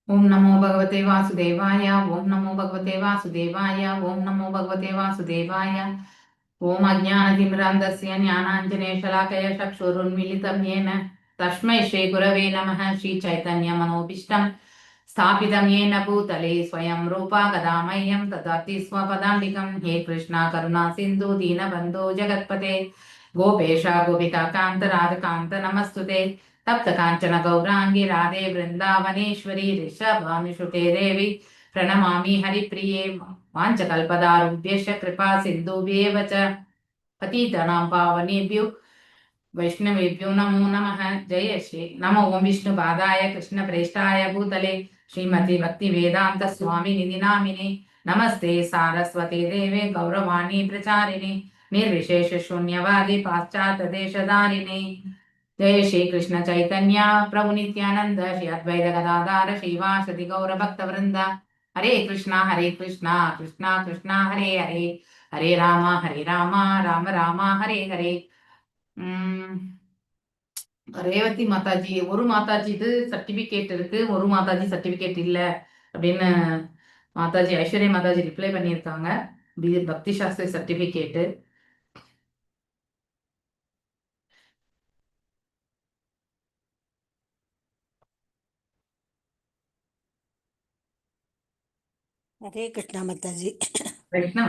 ओम नमो भगवते वासुदेवाय। ओम नमो भगवते वासुदेवाय। ओम नमो भगवते वासुदेवाय। ओम अज्ञानतिमिरान्धस्य ज्ञानाञ्जनेशलाकया चक्षुरुन्मीलितं येन तस्मै श्रीगुरवे नमः। श्रीचैतन्यमनोभीष्टं स्थापितं येन भूतले स्वयं रूपा गदामह्यं ददाति स्वपदान्तिकं। हे कृष्णा करुणा सिन्धु दीनबन्धो जगत्पते गोपेश गोपिका कान्त राधकान्त नमस्तुते। तप्त कांचन गौरांगी राधे वृंदावनेश्वरी ऋषभानुसुते देवी प्रणमामि हरिप्रिये। वाञ्छकल्पदारुभ्यश्च कृपा सिन्धुभ्येव च पतितानां पावनेभ्यो वैष्णवेभ्यो नमो नमः। जय श्री नमो ओम विष्णुपादाय कृष्णप्रेष्ठाय भूतले श्रीमती भक्ति वेदांत स्वामी निधि नामिने नमस्ते सारस्वती देवे गौरवाणी प्रचारिणे निर्विशेष शून्यवादी पाश्चात्य देशधारिणे। जय श्री कृष्ण चैतन्य प्रभु नित्यानंद श्री अद्वैत गदाधर श्रीवासदि गौर भक्त वृंद। हरे कृष्णा कृष्णा कृष्णा हरे हरे हरे राम राम राम हरे हरे। ரேவதி மாதாஜி ஒரு மாதாஜி இது சர்டிபிகேட் இருக்கு, ஒரு மாதாஜி சர்டிபிகேட் இல்ல அப்படின்னு மாதாஜி ஐஸ்வர்யா மாதாஜி ரிப்ளை பண்ணியிருக்காங்க. பக்தி சாஸ்திரி சர்டிபிகேட்டு. हरे कृष्णा माताजी। Krishna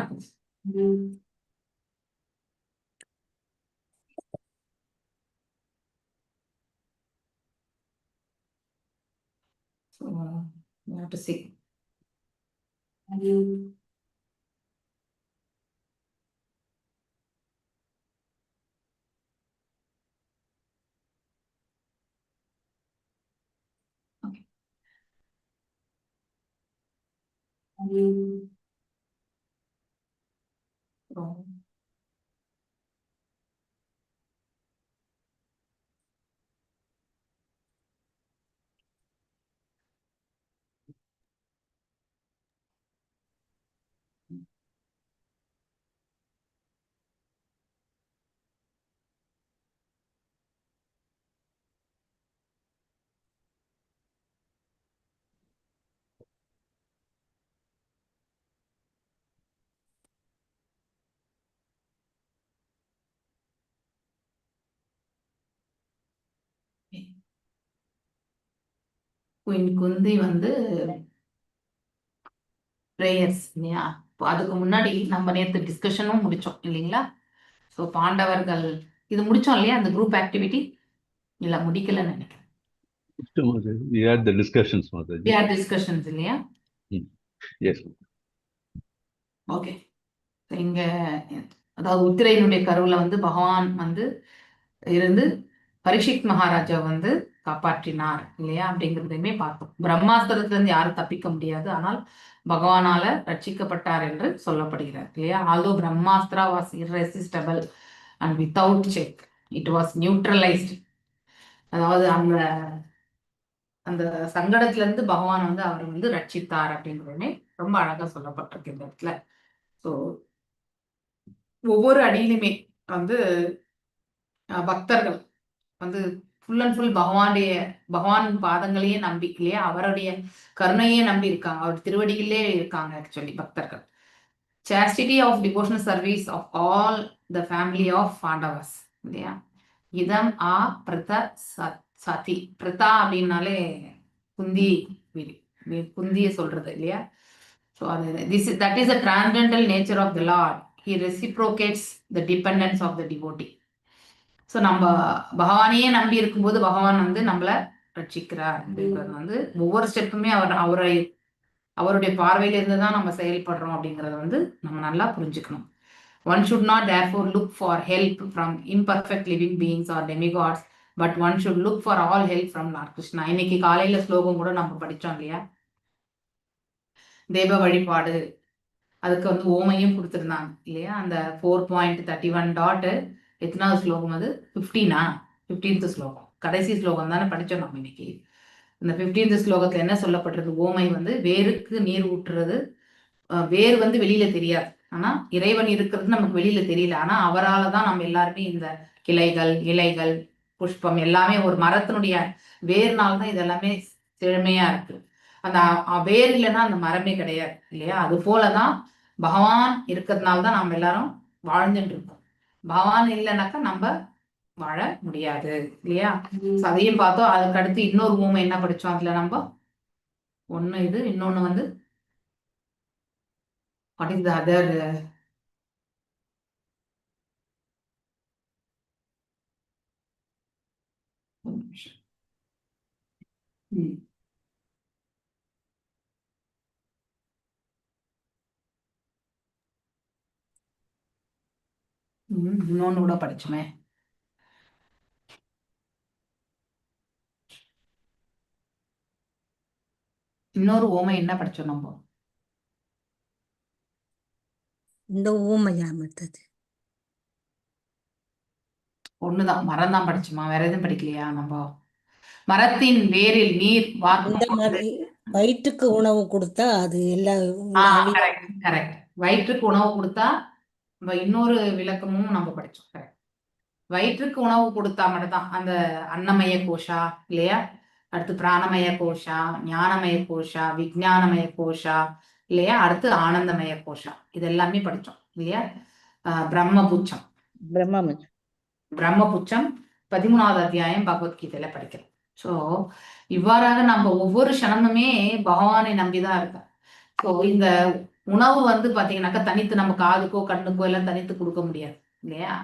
you have to see. குந்தி வந்து பிரேயர்ஸ் இல்லையா? அதுக்கு முன்னாடி நம்ம நேற்று டிஸ்கஷனும் முடிச்சோம் இல்லைங்களா? ஸோ பாண்டவர்கள் இது முடிச்சோம் இல்லையா? அந்த குரூப் ஆக்டிவிட்டி இல்ல முடிக்கலன்னு நினைக்கிறேன். We had the discussions, Mataji. We had discussions இல்லையா? Yes. ஓகே. இங்க அதாவது உத்திரையினுடைய கருவுல வந்து பகவான் வந்து இருந்து பரீட்சித் மகாராஜா வந்து காப்பாற்றினார் இல்லையா அப்படிங்கிறதையுமே பார்த்தோம். பிரம்மாஸ்திரத்துல இருந்து யாரும் தப்பிக்க முடியாது, ஆனால் பகவானால ரட்சிக்கப்பட்டார் என்று சொல்லப்படுகிறார் இல்லையா? Although Brahmastra was irresistible and without check it was neutralized. அதாவது அந்த அந்த சங்கடத்துல இருந்து பகவான் வந்து அவர் வந்து ரட்சித்தார் அப்படிங்கிறதுமே ரொம்ப அழகா சொல்லப்பட்டிருக்கு இந்த இடத்துல. ஸோ ஒவ்வொரு அடியிலுமே வந்து பக்தர்கள் வந்து ஃபுல் அண்ட் ஃபுல் பகவான் பாதங்களையே நம்பி இல்லையா, அவருடைய கருணையே நம்பி இருக்காங்க, அவர் திருவடிகளே இருக்காங்க. ஆக்சுவலி பக்தர்கள் chastity of devotional service of all the family of Pandavas இல்லையா. இதம் ஆ பிரத சதி. பிரதா அப்படின்னாலே குந்திய சொல்றது இல்லையா. ஸோ அது that is the transcendental nature of the lord. He reciprocates the dependence of the devotee. So நம்ம பகவானையே நம்பி இருக்கும்போது பகவான் வந்து நம்மளை ரட்சிக்கிறார் அப்படின்றது வந்து ஒவ்வொரு ஸ்டெப்புமே அவருடைய பார்வையில இருந்து தான் நம்ம செயல்படுறோம் அப்படிங்கறத வந்து நம்ம நல்லா புரிஞ்சுக்கணும். One should not therefore look for help from imperfect living beings or demigods, but one should look for all help from Lord Krishna. இன்னைக்கு காலையில ஸ்லோகம் கூட நம்ம படிச்சோம் இல்லையா, தெய்வ வழிபாடு. அதுக்கு வந்து ஓமையும் கொடுத்துருந்தாங்க இல்லையா. அந்த 4.31 எத்தனாவது ஸ்லோகம் அது? 15th ஸ்லோகம், கடைசி ஸ்லோகம் தானே படிச்சோம் நம்ம இன்னைக்கு. இந்த 15th ஸ்லோகத்துல என்ன சொல்லப்பட்டிருக்கு? ஓமை வந்து வேருக்கு நீர் ஊற்றுறது. வேர் வந்து வெளியில தெரியாது, ஆனா இறைவன் இருக்கிறது நமக்கு வெளியில தெரியல. ஆனா அவரால் தான் நம்ம எல்லாருமே இந்த கிளைகள், இலைகள், புஷ்பம் எல்லாமே ஒரு மரத்தினுடைய வேர்னால தான் இதெல்லாமே செழுமையா இருக்கு. அந்த வேர் இல்லைன்னா அந்த மரமே கிடையாது இல்லையா? அது போலதான் பகவான் இருக்கிறதுனால தான் நம்ம எல்லாரும் வாழ்ந்துட்டு இருக்கோம். பகவான் இல்லைனாக்கா நம்ம வாழ முடியாது இல்லையா? அதையும் பார்த்தோம். அதுக்கு அடுத்து இன்னொரு ஊமை என்ன படிச்சோம் அதுல நம்ம? ஒண்ணு இது, இன்னொன்னு வந்து வாட் இஸ் த அதர்? இன்னொன்னு கூட படிச்சுமே. இன்னொரு ஓமை என்ன படிச்சோம் நம்ம? இந்த ஊமையா மாதாஜி? ஒண்ணுதான், மரம் தான் படிச்சுமா, வேற எதுவும் படிக்கலையா நம்ம? மரத்தின் வேரில் நீர் இந்த வார்க்கும். மாதிரி வயிற்றுக்கு உணவு கொடுத்தா அது எல்லா கரெக்ட் கரெக்ட். வயிற்றுக்கு உணவு கொடுத்தா நம்ம இன்னொரு விளக்கமும் நம்ம படிச்சோம். கரெக்ட். வயிற்றுக்கு உணவு கொடுத்தா மட்டும்தான் அந்த அன்னமய கோஷா இல்லையா? அடுத்து பிராணமய கோஷா, ஞானமய கோஷா, விஜயானமய கோஷா இல்லையா? அடுத்து ஆனந்தமய கோஷா. இது எல்லாமே படிச்சோம் இல்லையா? பிரம்மபுச்சம் பிரம்மபுச்சம் 13வது அத்தியாயம் பகவத்கீதையில படிக்கிறோம். ஸோ இவ்வாறாக நம்ம ஒவ்வொரு க்ஷணமுமே பகவானை நம்பிதான் இருக்கோம். ஸோ இந்த உணவு வந்து பாத்தீங்கன்னாக்கா தனித்து நம்ம காதுக்கோ கண்ணுக்கோ எல்லாம் தனித்து கொடுக்க முடியாது இல்லையா?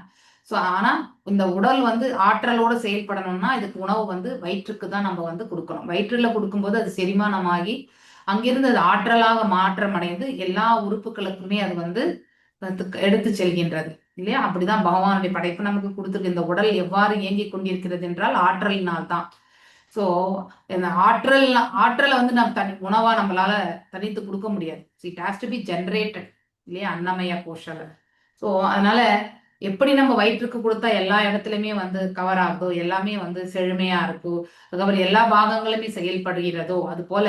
ஸோ ஆனா இந்த உடல் வந்து ஆற்றலோட செயல்படணும்னா இதுக்கு உணவு வந்து வயிற்றுக்கு தான் நம்ம வந்து கொடுக்கணும். வயிற்றுல கொடுக்கும்போது அது செரிமானமாகி அங்கிருந்து அது ஆற்றலாக மாற்றம் அடைந்து எல்லா உறுப்புகளுக்குமே அது வந்து எடுத்து செல்கின்றது இல்லையா? அப்படிதான் பகவானுடைய படைப்பு நமக்கு கொடுத்துருக்கு. இந்த உடல் எவ்வாறு இயங்கிக் கொண்டிருக்கிறது என்றால் ஆற்றலினால் தான். ஸோ இந்த ஆற்றலை வந்து நம்ம உணவா நம்மளால தனித்து கொடுக்க முடியாது. It has to be generated இல்லையா? அன்னமய கோஷல. ஸோ அதனால எப்படி நம்ம வயிற்றுக்கு கொடுத்தா எல்லா இடத்துலையுமே வந்து கவர் ஆகுதோ, எல்லாமே வந்து செழுமையா இருக்கோ, அதுக்கப்புறம் எல்லா பாகங்களுமே செயல்படுகிறதோ, அது போல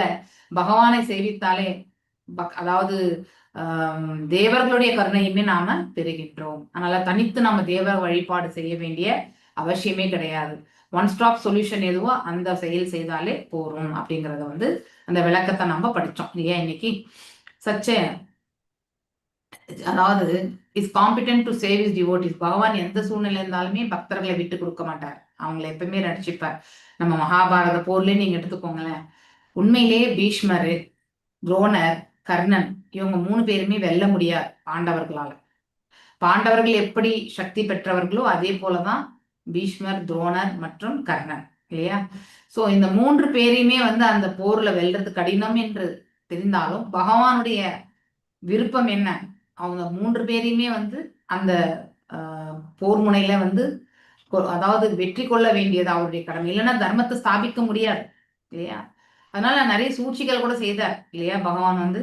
பகவானை சேவித்தாலே அதாவது தேவர்களுடைய கருணையுமே நாம பெறுகின்றோம். அதனால தனித்து நம்ம தேவ வழிபாடு செய்ய வேண்டிய அவசியமே கிடையாது. ஒன் ஸ்டாப் சொல்யூஷன் எதுவோ அந்த செயல் செய்தாலே போறோம் அப்படிங்கறத வந்து அந்த விளக்கத்தை நம்ம படிச்சோம் இல்லையா இன்னைக்கு? சச்ச அதாவது is competent to save is devotees. பகவான் எந்த சூழ்நிலை இருந்தாலுமே பக்தர்களை விட்டு கொடுக்க மாட்டார். அவங்களை எப்பவுமே ரட்சிப்பார். நம்ம மகாபாரத போர்லயே நீங்க எடுத்துக்கோங்களேன். உண்மையிலேயே பீஷ்மர், துரோணர், கர்ணன் இவங்க 3 பேருமே வெல்ல முடியாது பாண்டவர்களால. பாண்டவர்கள் எப்படி சக்தி பெற்றவர்களோ அதே போலதான் பீஷ்மர், துரோணர் மற்றும் கர்ணன் இல்லையா? சோ இந்த 3 பேரையுமே வந்து அந்த போர்ல வெல்றது கடினம் என்று தெரிந்தாலும் பகவானுடைய விருப்பம் என்ன? அவங்க 3 பேரையுமே வந்து அந்த போர் முனையில வந்து அதாவது வெற்றி கொள்ள வேண்டியது அவருடைய கடமை. இல்லைன்னா தர்மத்தை ஸ்தாபிக்க முடியாது இல்லையா? அதனால நிறைய சூழ்ச்சிகள் கூட செய்தார் இல்லையா பகவான் வந்து.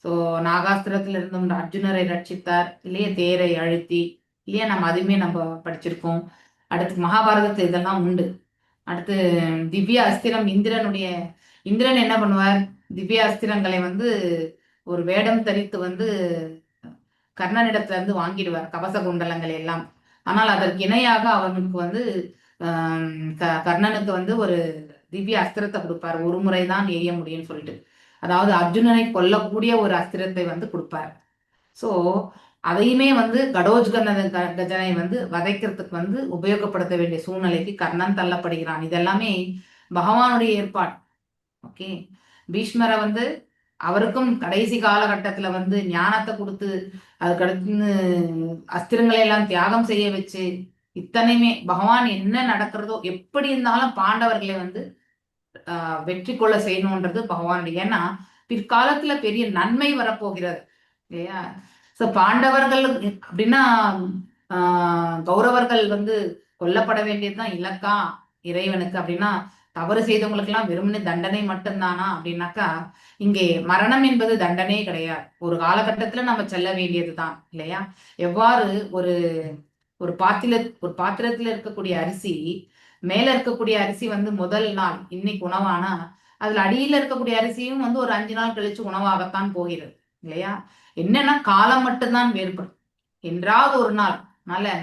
ஸோ நாகாஸ்திரத்துல இருந்தும் அர்ஜுனரை ரட்சித்தார் இல்லையா? தேரை அழுத்தி இல்லையா? நம்ம அதுவுமே நம்ம படிச்சிருக்கோம். அடுத்து மகாபாரதத்துல இதெல்லாம் உண்டு. அடுத்து திவ்ய அஸ்திரம் இந்திரன் என்ன பண்ணுவார்? திவ்ய அஸ்திரங்களை வந்து ஒரு வேடம் தரித்து வந்து கர்ணனிடத்துல இருந்து வாங்கிடுவார் கவச குண்டலங்களை எல்லாம். ஆனால் அதற்கு இணையாக அவனுக்கு வந்து கர்ணனுக்கு வந்து ஒரு திவ்ய அஸ்திரத்தை கொடுப்பார். ஒரு முறைதான் எரிய முடியும்னு சொல்லிட்டு, அதாவது அர்ஜுனனை கொல்லக்கூடிய ஒரு அஸ்திரத்தை வந்து கொடுப்பார். சோ அதையுமே வந்து கஜனை வந்து வதைக்கிறதுக்கு வந்து உபயோகப்படுத்த வேண்டிய சூழ்நிலைக்கு கர்ணன் தள்ளப்படுகிறான். இதெல்லாமே பகவானுடைய ஏற்பாடு. ஓகே. பீஷ்மரை வந்து அவருக்கும் கடைசி காலகட்டத்துல வந்து ஞானத்தை கொடுத்து அதுக்கடுத்து அஸ்திரங்களை எல்லாம் தியாகம் செய்ய வச்சு இத்தனையுமே பகவான் என்ன நடக்கிறதோ எப்படி இருந்தாலும் பாண்டவர்களை வந்து வெற்றி கொள்ள செய்யணும்ன்றது பகவானுடைய. ஏன்னா பிற்காலத்துல பெரிய நன்மை வரப்போகிறது இல்லையா? சோ பாண்டவர்கள் அப்படின்னா கௌரவர்கள் வந்து கொல்லப்பட வேண்டியதுதான் இலக்கா இறைவனுக்கு அப்படின்னா தவறு செய்தவங்களுக்கு எல்லாம் வெறுமனே தண்டனை மட்டும்தானா அப்படின்னாக்கா இங்கே மரணம் என்பது தண்டனையே கிடையாது. ஒரு காலகட்டத்துல நம்ம செல்ல வேண்டியதுதான் இல்லையா? எவ்வாறு ஒரு ஒரு பாத்திரத்துல இருக்கக்கூடிய அரிசி, மேல இருக்கக்கூடிய அரிசி வந்து முதல் நாள் இன்னைக்கு உணவானா அதுல அடியில இருக்கக்கூடிய அரிசியும் வந்து ஒரு 5 நாள் கழிச்சு உணவாகத்தான் போகிறது இல்லையா? என்னன்னா காலம் மட்டும்தான் வேறுபடும். என்றாவது ஒரு நாள்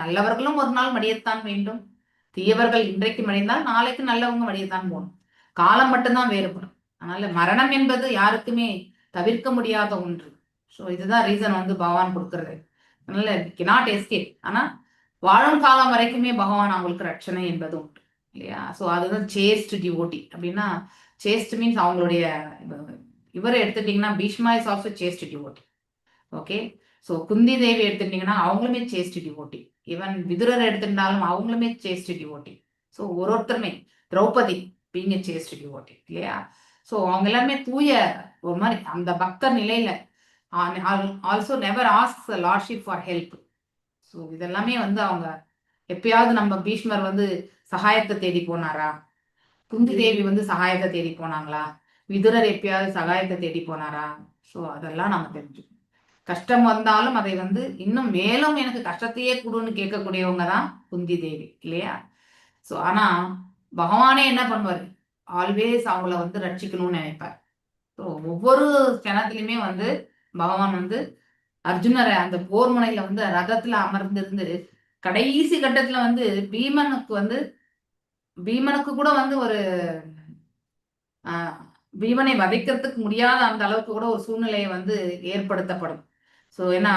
நல்லவர்களும் ஒரு நாள் மடியத்தான் வேண்டும். தீயவர்கள் இன்றைக்கு மடிந்தால் நாளைக்கு நல்லவங்க மடியத்தான் போகணும். காலம் மட்டும்தான் வேறுபடும். அதனால மரணம் என்பது யாருக்குமே தவிர்க்க முடியாத ஒன்று. ஸோ இதுதான் ரீசன் வந்து பகவான் கொடுக்கறது. அதனால cannot escape. ஆனா வாழும் காலம் வரைக்குமே பகவான் அவங்களுக்கு ரட்சணை என்பது உண்டு இல்லையா? ஸோ அதுதான் சேஸ்ட் டிவோட்டி. அப்படின்னா சேஸ்ட் மீன்ஸ் அவங்களுடைய இவரை எடுத்துட்டீங்கன்னா Bhishma is also chaste devotee. Okay, so Kunti Devi எடுத்துட்டீங்கன்னா அவங்களுமே சேஸ்ட் டிவோட்டி. ஈவன் விதுரர் எடுத்துட்டாலும் அவங்களுமே சேஸ்ட் டிவோட்டி. ஸோ ஒருத்தருமே Draupadi being a chaste devotee இல்லையா? ஸோ அவங்க எல்லாருமே தூய ஒரு மாதிரி அந்த பக்தர் நிலையில also never ask lordship for help. So இதெல்லாமே வந்து அவங்க எப்பயாவது நம்ம பீஷ்மர் வந்து சகாயத்தை தேடி போனாரா? குந்தி தேவி வந்து சகாயத்தை தேடி போனாங்களா? விதுரர் எப்பயாவது சகாயத்தை தேடி போனாரா? ஸோ அதெல்லாம் நம்ம தெரிஞ்சுக்கணும். கஷ்டம் வந்தாலும் அதை வந்து இன்னும் மேலும் எனக்கு கஷ்டத்தையே கொடுன்னு கேட்கக்கூடியவங்க தான் குந்தி தேவி இல்லையா? ஸோ ஆனா பகவானே என்ன பண்ணுவார்? ஆல்வேஸ் அவங்கள வந்து ரட்சிக்கணும்னு நினைப்பார். ஸோ ஒவ்வொரு கணத்திலுமே வந்து பகவான் வந்து அர்ஜுனரை அந்த போர் முனையில வந்து ரதத்துல அமர்ந்திருந்து கடைசி கட்டத்துல வந்து பீமனுக்கு கூட வந்து ஒரு பீமனை வதைக்கிறதுக்கு முடியாத அந்த அளவுக்கு கூட ஒரு சூழ்நிலையை வந்து ஏற்படுத்தப்படும். ஸோ ஏன்னா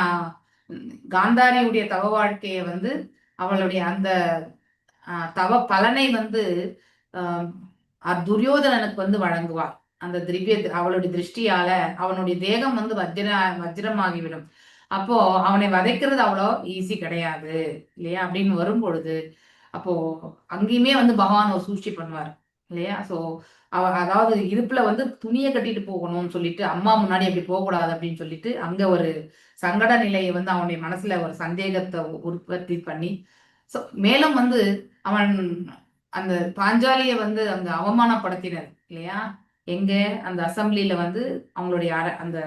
காந்தாரியுடைய தவ வாழ்க்கையை வந்து அவளுடைய அந்த தவ பலனை வந்து துரியோதனனுக்கு வந்து வழங்குவார். அந்த அவளுடைய திருஷ்டியால அவனுடைய தேகம் வந்து வஜ்ரமாகிவிடும். அப்போ அவனை வதைக்கிறது அவ்வளோ ஈஸி கிடையாது இல்லையா? அப்படின்னு வரும் பொழுது அப்போ அங்கேயுமே வந்து பகவான் ஒரு சூழ்ச்சி பண்ணுவார் இல்லையா? ஸோ அதாவது இடுப்புல வந்து துணியை கட்டிட்டு போகணும்னு சொல்லிட்டு அம்மா முன்னாடி அப்படி போகக்கூடாது அப்படின்னு சொல்லிட்டு அங்க ஒரு சங்கட நிலையை வந்து அவனுடைய மனசுல ஒரு சந்தேகத்தை உற்பத்தி பண்ணி ஸோ மேலும் வந்து அவன் அந்த பாஞ்சாலியை வந்து அங்க அவமானப்படுத்தினர் இல்லையா? எங்க அந்த அசம்பிளியில வந்து அவங்களுடைய அந்த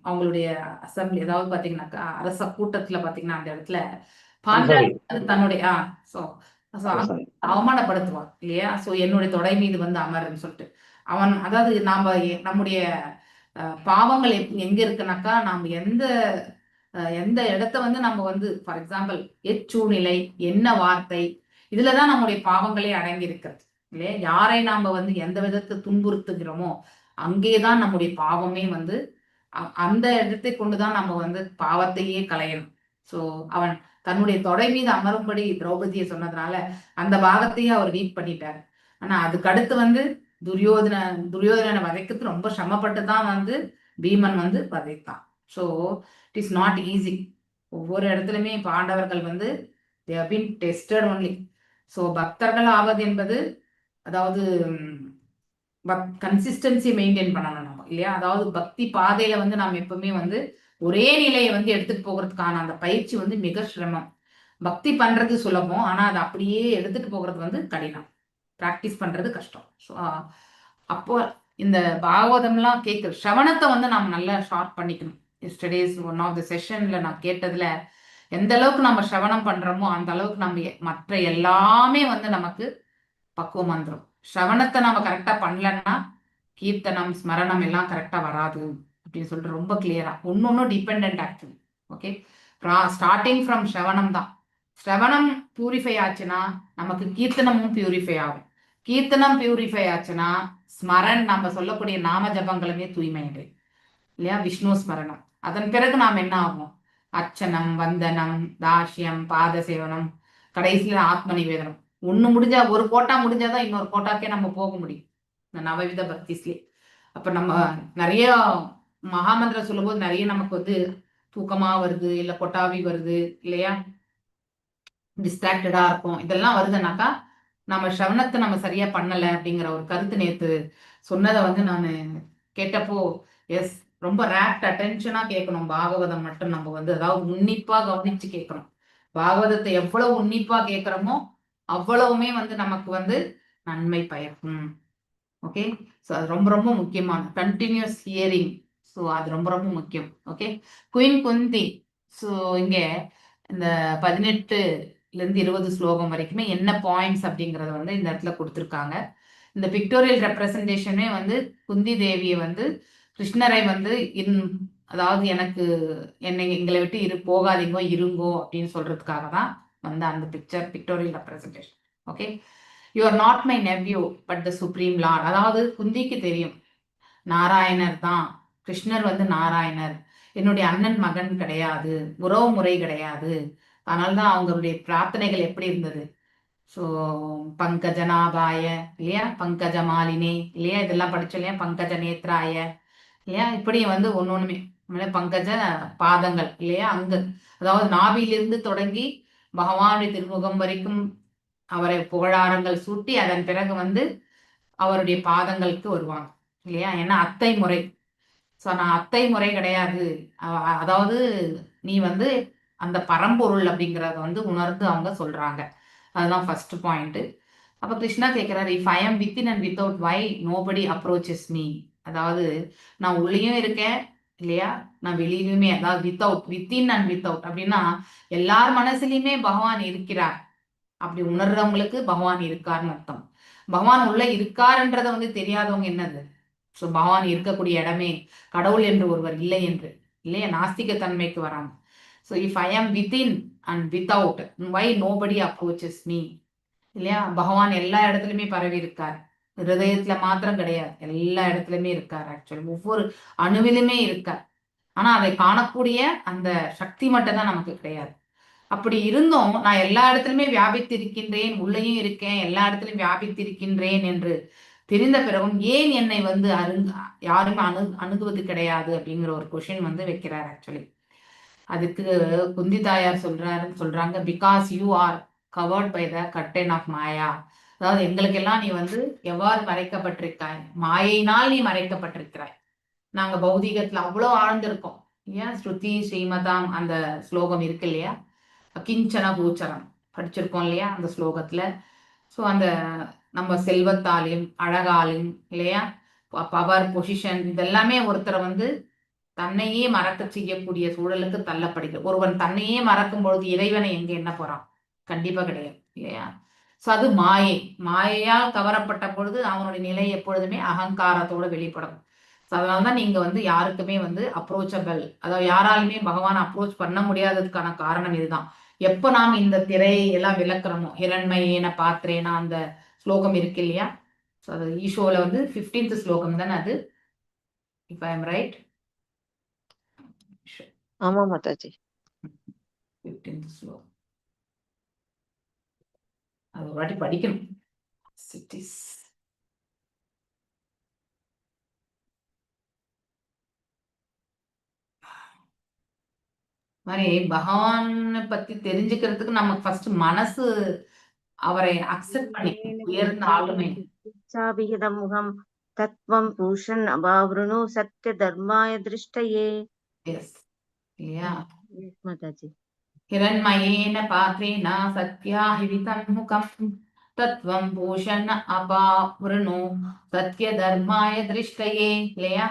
அவங்களுடைய அசம்பிளி ஏதாவது பாத்தீங்கன்னாக்கா அரச கூட்டத்துல பாத்தீங்கன்னா அந்த இடத்துல பாஞ்சாலி தன்னுடைய அவமானப்படுத்துவான் இல்லையா? ஸோ என்னுடைய தொடை மீது வந்து அமருன்னு சொல்லிட்டு அவன் அதாவது நாம நம்முடைய பாவங்கள் எங்க இருக்குனாக்கா நாம் எந்த இடத்த வந்து நம்ம வந்து ஃபார் எக்ஸாம்பிள் எச்சூழ்நிலை என்ன வார்த்தை இதுலதான் நம்முடைய பாவங்களே அடங்கி இருக்கிறது இல்லையா? யாரை நாம வந்து எந்த விதத்தை துன்புறுத்துகிறோமோ அங்கேதான் நம்முடைய பாவமே வந்து அந்த இடத்தை கொண்டுதான் நம்ம வந்து பாவத்தையே களையணும். ஸோ அவன் தன்னுடைய தொடை மீது அமரும்படி திரௌபதியை சொன்னதுனால அந்த பாகத்தையே அவர் வீக் பண்ணிட்டார். ஆனா அதுக்கு அடுத்து வந்து துரியோதனனை வதைக்கிறது ரொம்ப சிரமப்பட்டு தான் வந்து பீமன் வந்து வதைத்தான். So it is not easy. ஒவ்வொரு இடத்துலையுமே பாண்டவர்கள் வந்து they have been tested only. So பக்தர்கள் ஆவது என்பது அதாவது கன்சிஸ்டன்சி மெயின்டைன் பண்ணணும் நம்ம இல்லையா? அதாவது பக்தி பாதையில வந்து நாம் எப்பவுமே வந்து ஒரே நிலையை வந்து எடுத்துட்டு போகிறதுக்கான அந்த பயிற்சி வந்து மிக சிரமம். பக்தி பண்றது சுலபம், ஆனா அதை அப்படியே எடுத்துட்டு போகிறது வந்து கடினம். ப்ராக்டிஸ் பண்றது கஷ்டம். ஸோ அப்போ இந்த பாகவதம்லாம் கேட்குற சிரவணத்தை வந்து நாம் நல்லா ஷார்ப் பண்ணிக்கணும். எஸ்டர்டேஸ் ஒன் ஆஃப் த செஷன்ல நான் கேட்டதுல எந்த அளவுக்கு நம்ம சிரவணம் பண்றோமோ அந்த அளவுக்கு நம்ம மற்ற எல்லாமே வந்து நமக்கு பக்குவம் வந்துடும். சிரவணத்தை நம்ம கரெக்டா பண்ணலன்னா கீர்த்தனம் ஸ்மரணம் எல்லாம் கரெக்டா வராது அப்படின்னு சொல்லிட்டு ரொம்ப கிளியரா ஒன்னொன்னும் depend actually. Okay, starting from சிரவணம் தான். சிரவணம் பியூரிஃபை ஆச்சுன்னா நமக்கு கீர்த்தனமும் பியூரிஃபை ஆகும். கீர்த்தனம் பியூரிஃபை ஆச்சுன்னா ஸ்மரன் நம்ம சொல்லக்கூடிய நாம ஜபங்களுமே தூய்மையிடு இல்லையா? விஷ்ணு ஸ்மரணம். அதன் பிறகு நாம் என்ன ஆகும்? அர்ச்சனம், வந்தனம், தாஷ்யம், பாத சேவனம், கடைசியில ஆத்ம நிவேதனம். ஒண்ணு முடிஞ்சா ஒரு கோட்டா முடிஞ்சாதான் இன்னொரு கோட்டாக்கே நம்ம போக முடியும் இந்த நவவித பக்திஸ்லயே. அப்ப நம்ம நிறைய மகாமந்திரம் சொல்லும் போது நிறைய நமக்கு வந்து தூக்கமா வருது, இல்ல கொட்டாவி வருது இல்லையா? டிஸ்ட்ராக்டடா இருக்கும். இதெல்லாம் வருதுனாக்கா நம்ம சிரவணத்தை நம்ம சரியா பண்ணல அப்படிங்கிற ஒரு கருத்து நேத்து சொன்னதை வந்து நான் கேட்டப்போ எஸ் ரொம்ப ரேப்ட் அட்டென்ஷனா கேட்கணும். பாகவதம் மட்டும் நம்ம வந்து அதாவது உன்னிப்பா கவனிச்சு கேட்கணும். பாகவதத்தை எவ்வளவு உன்னிப்பா கேட்கிறோமோ அவ்வளவுமே வந்து நமக்கு வந்து நன்மை பயக்கும். ஓகே, ஸோ அது ரொம்ப ரொம்ப முக்கியமான கண்டினியூஸ் ஹியரிங். ஸோ அது ரொம்ப ரொம்ப முக்கியம். ஓகே, குயின் குந்தி. ஸோ இங்க இந்த 18-20 ஸ்லோகம் வரைக்குமே என்ன பாயிண்ட்ஸ் அப்படிங்கறத வந்து இந்த இடத்துல கொடுத்துருக்காங்க. இந்த பிக்டோரியல் ரெப்ரசன்டேஷனே வந்து குந்தி தேவியை வந்து கிருஷ்ணரை வந்து அதாவது எங்களை விட்டு போகாதீங்கோ இருங்கோ அப்படின்னு சொல்றதுக்காக தான் வந்து அந்த pictorial representation. Okay, you are not my nephew but the supreme Lord. அதாவது குந்திக்கு தெரியும் நாராயணர் தான், கிருஷ்ணர் வந்து நாராயணர், என்னுடைய அண்ணன் மகன் கிடையாது, உறவு முறை கிடையாது. அதனால தான் அவங்களுடைய பிரார்த்தனைகள் எப்படி இருந்தது. ஸோ பங்கஜநாபாய இல்லையா, பங்கஜமாலினே இல்லையா, இதெல்லாம் படிச்சோம் இல்லையா, பங்கஜ நேத்ராய இல்லையா, இப்படி வந்து ஒன்னொண்ணுமே பங்கஜ பாதங்கள் இல்லையா, அங்க அதாவது நாபிலிருந்து தொடங்கி பகவானுடைய திருமுகம் வரைக்கும் அவரை புகழாரங்கள் சூட்டி அதன் பிறகு வந்து அவருடைய பாதங்களுக்கு வருவாங்க இல்லையா. ஏன்னா அத்தை முறை. ஸோ நான் அத்தை முறை கிடையாது. அதாவது நீ வந்து அந்த பரம்பொருள் அப்படிங்கிறத வந்து உணர்ந்து அவங்க சொல்றாங்க. அதுதான் ஃபர்ஸ்ட் பாயிண்ட். அப்ப கிருஷ்ணா கேட்கிறாரு, if I am within and without why nobody approaches me. அதாவது நான் உள்ளேயும் இருக்கேன் இல்லையா, நான் வெளியிலுமே, அதாவது வித்தவுட், வித்தின் அண்ட் வித்தவுட் அப்படின்னா எல்லார் மனசுலயுமே பகவான் இருக்கிறார். அப்படி உணர்றவங்களுக்கு பகவான் இருக்காருன்னு அர்த்தம். பகவான் உள்ள இருக்காருன்றத வந்து தெரியாதவங்க என்னது. ஸோ பகவான் இருக்கக்கூடிய இடமே கடவுள் என்று ஒருவர் இல்லை என்று இல்லையா, நாஸ்திக தன்மைக்கு வராங்க. So if I am within and without why nobody approaches me இல்லையா. பகவான் எல்லா இடத்துலயுமே பரவி இருக்கார், ஹிருதயத்துல மாத்திரம் கிடையாது, எல்லா இடத்துலயுமே இருக்கார். ஆக்சுவலி ஒவ்வொரு அணுவிலுமே இருக்கார். ஆனா அதை காணக்கூடிய அந்த சக்தி மட்டும் தான் நமக்கு கிடையாது. அப்படி இருந்தும் நான் எல்லா இடத்துலயுமே வியாபித்திருக்கின்றேன், உள்ளேயும் இருக்கேன், எல்லா இடத்துலயும் வியாபித்திருக்கின்றேன் என்று தெரிந்த பிறகும் ஏன் என்னை வந்து யாருமே அணுகுவது கிடையாது அப்படிங்கிற ஒரு கொஷின் வந்து வைக்கிறார் ஆக்சுவலி. அதுக்கு குந்தி தாயார் சொல்றாங்க, because you are covered by the curtain of maya. அதாவது எங்களுக்கெல்லாம் நீ வந்து எவ்வாறு மறைக்கப்பட்டிருக்காய், மாயினால் நீ மறைக்கப்பட்டிருக்கிறாய். நாங்க பௌதீகத்துல அவ்வளவு ஆழ்ந்திருக்கோம் இல்லையா. ஸ்ருதி ஸ்ரீமதாம் அந்த ஸ்லோகம் இருக்கு இல்லையா, அகிஞ்சன பூச்சரம் படிச்சிருக்கோம் இல்லையா அந்த ஸ்லோகத்துல. ஸோ அந்த நம்ம செல்வத்தாலையும் அழகாலையும் இல்லையா, பவர் பொசிஷன் இதெல்லாமே ஒருத்தரை வந்து தன்னையே மறக்க செய்யக்கூடிய சூழலுக்கு தள்ளப்படுகிறது. ஒருவன் தன்னையே மறக்கும் பொழுது இறைவனை எங்க என்ன போறான், கண்டிப்பா கிடையாது இல்லையா. ஸோ அது மாயை, மாயையால் கவரப்பட்ட பொழுது அவனுடைய நிலை எப்பொழுதுமே அகங்காரத்தோட வெளிப்படும். ஸோ அதனாலதான் நீங்க வந்து யாருக்குமே வந்து அப்ரோச்சபிள், அதாவது யாராலுமே பகவான் அப்ரோச் பண்ண முடியாததுக்கான காரணம் இதுதான். எப்ப நாம் இந்த திரையை எல்லாம் விளக்குறோமோ, ஹிரண்மயேன பாத்திரேனா அந்த ஸ்லோகம் இருக்கு இல்லையா. ஸோ அது ஈஷோல வந்து 15th ஸ்லோகம் தானே அது, இஃப் ஐ எம் ரைட். ஆமா மாதாஜி. 15th ஸ்லோகம் அது ஒரு வாட்டி படிக்கணும். சிட்டிஸ் மாதிரி பகவானை பத்தி தெரிஞ்சுக்கிறதுக்கு நமக்கு ஃபர்ஸ்ட் மனசு அவரை அக்செப்ட் பண்ணி உயர்ந்த ஆளுமை. இச்சாபிஹிதம் முகம் தத்வம் பூஷன் அபாவ்ருணு சத்ய தர்மாய திருஷ்டயே. எஸ் இல்லையா. மாதாஜி. ஹிரண்மயேன பாத்ரேன சத்யாஹிவிதம் முகம் தத்வம் பூஷன் அபாவ்ருணு சத்ய தர்மாய திருஷ்டயே இல்லையா.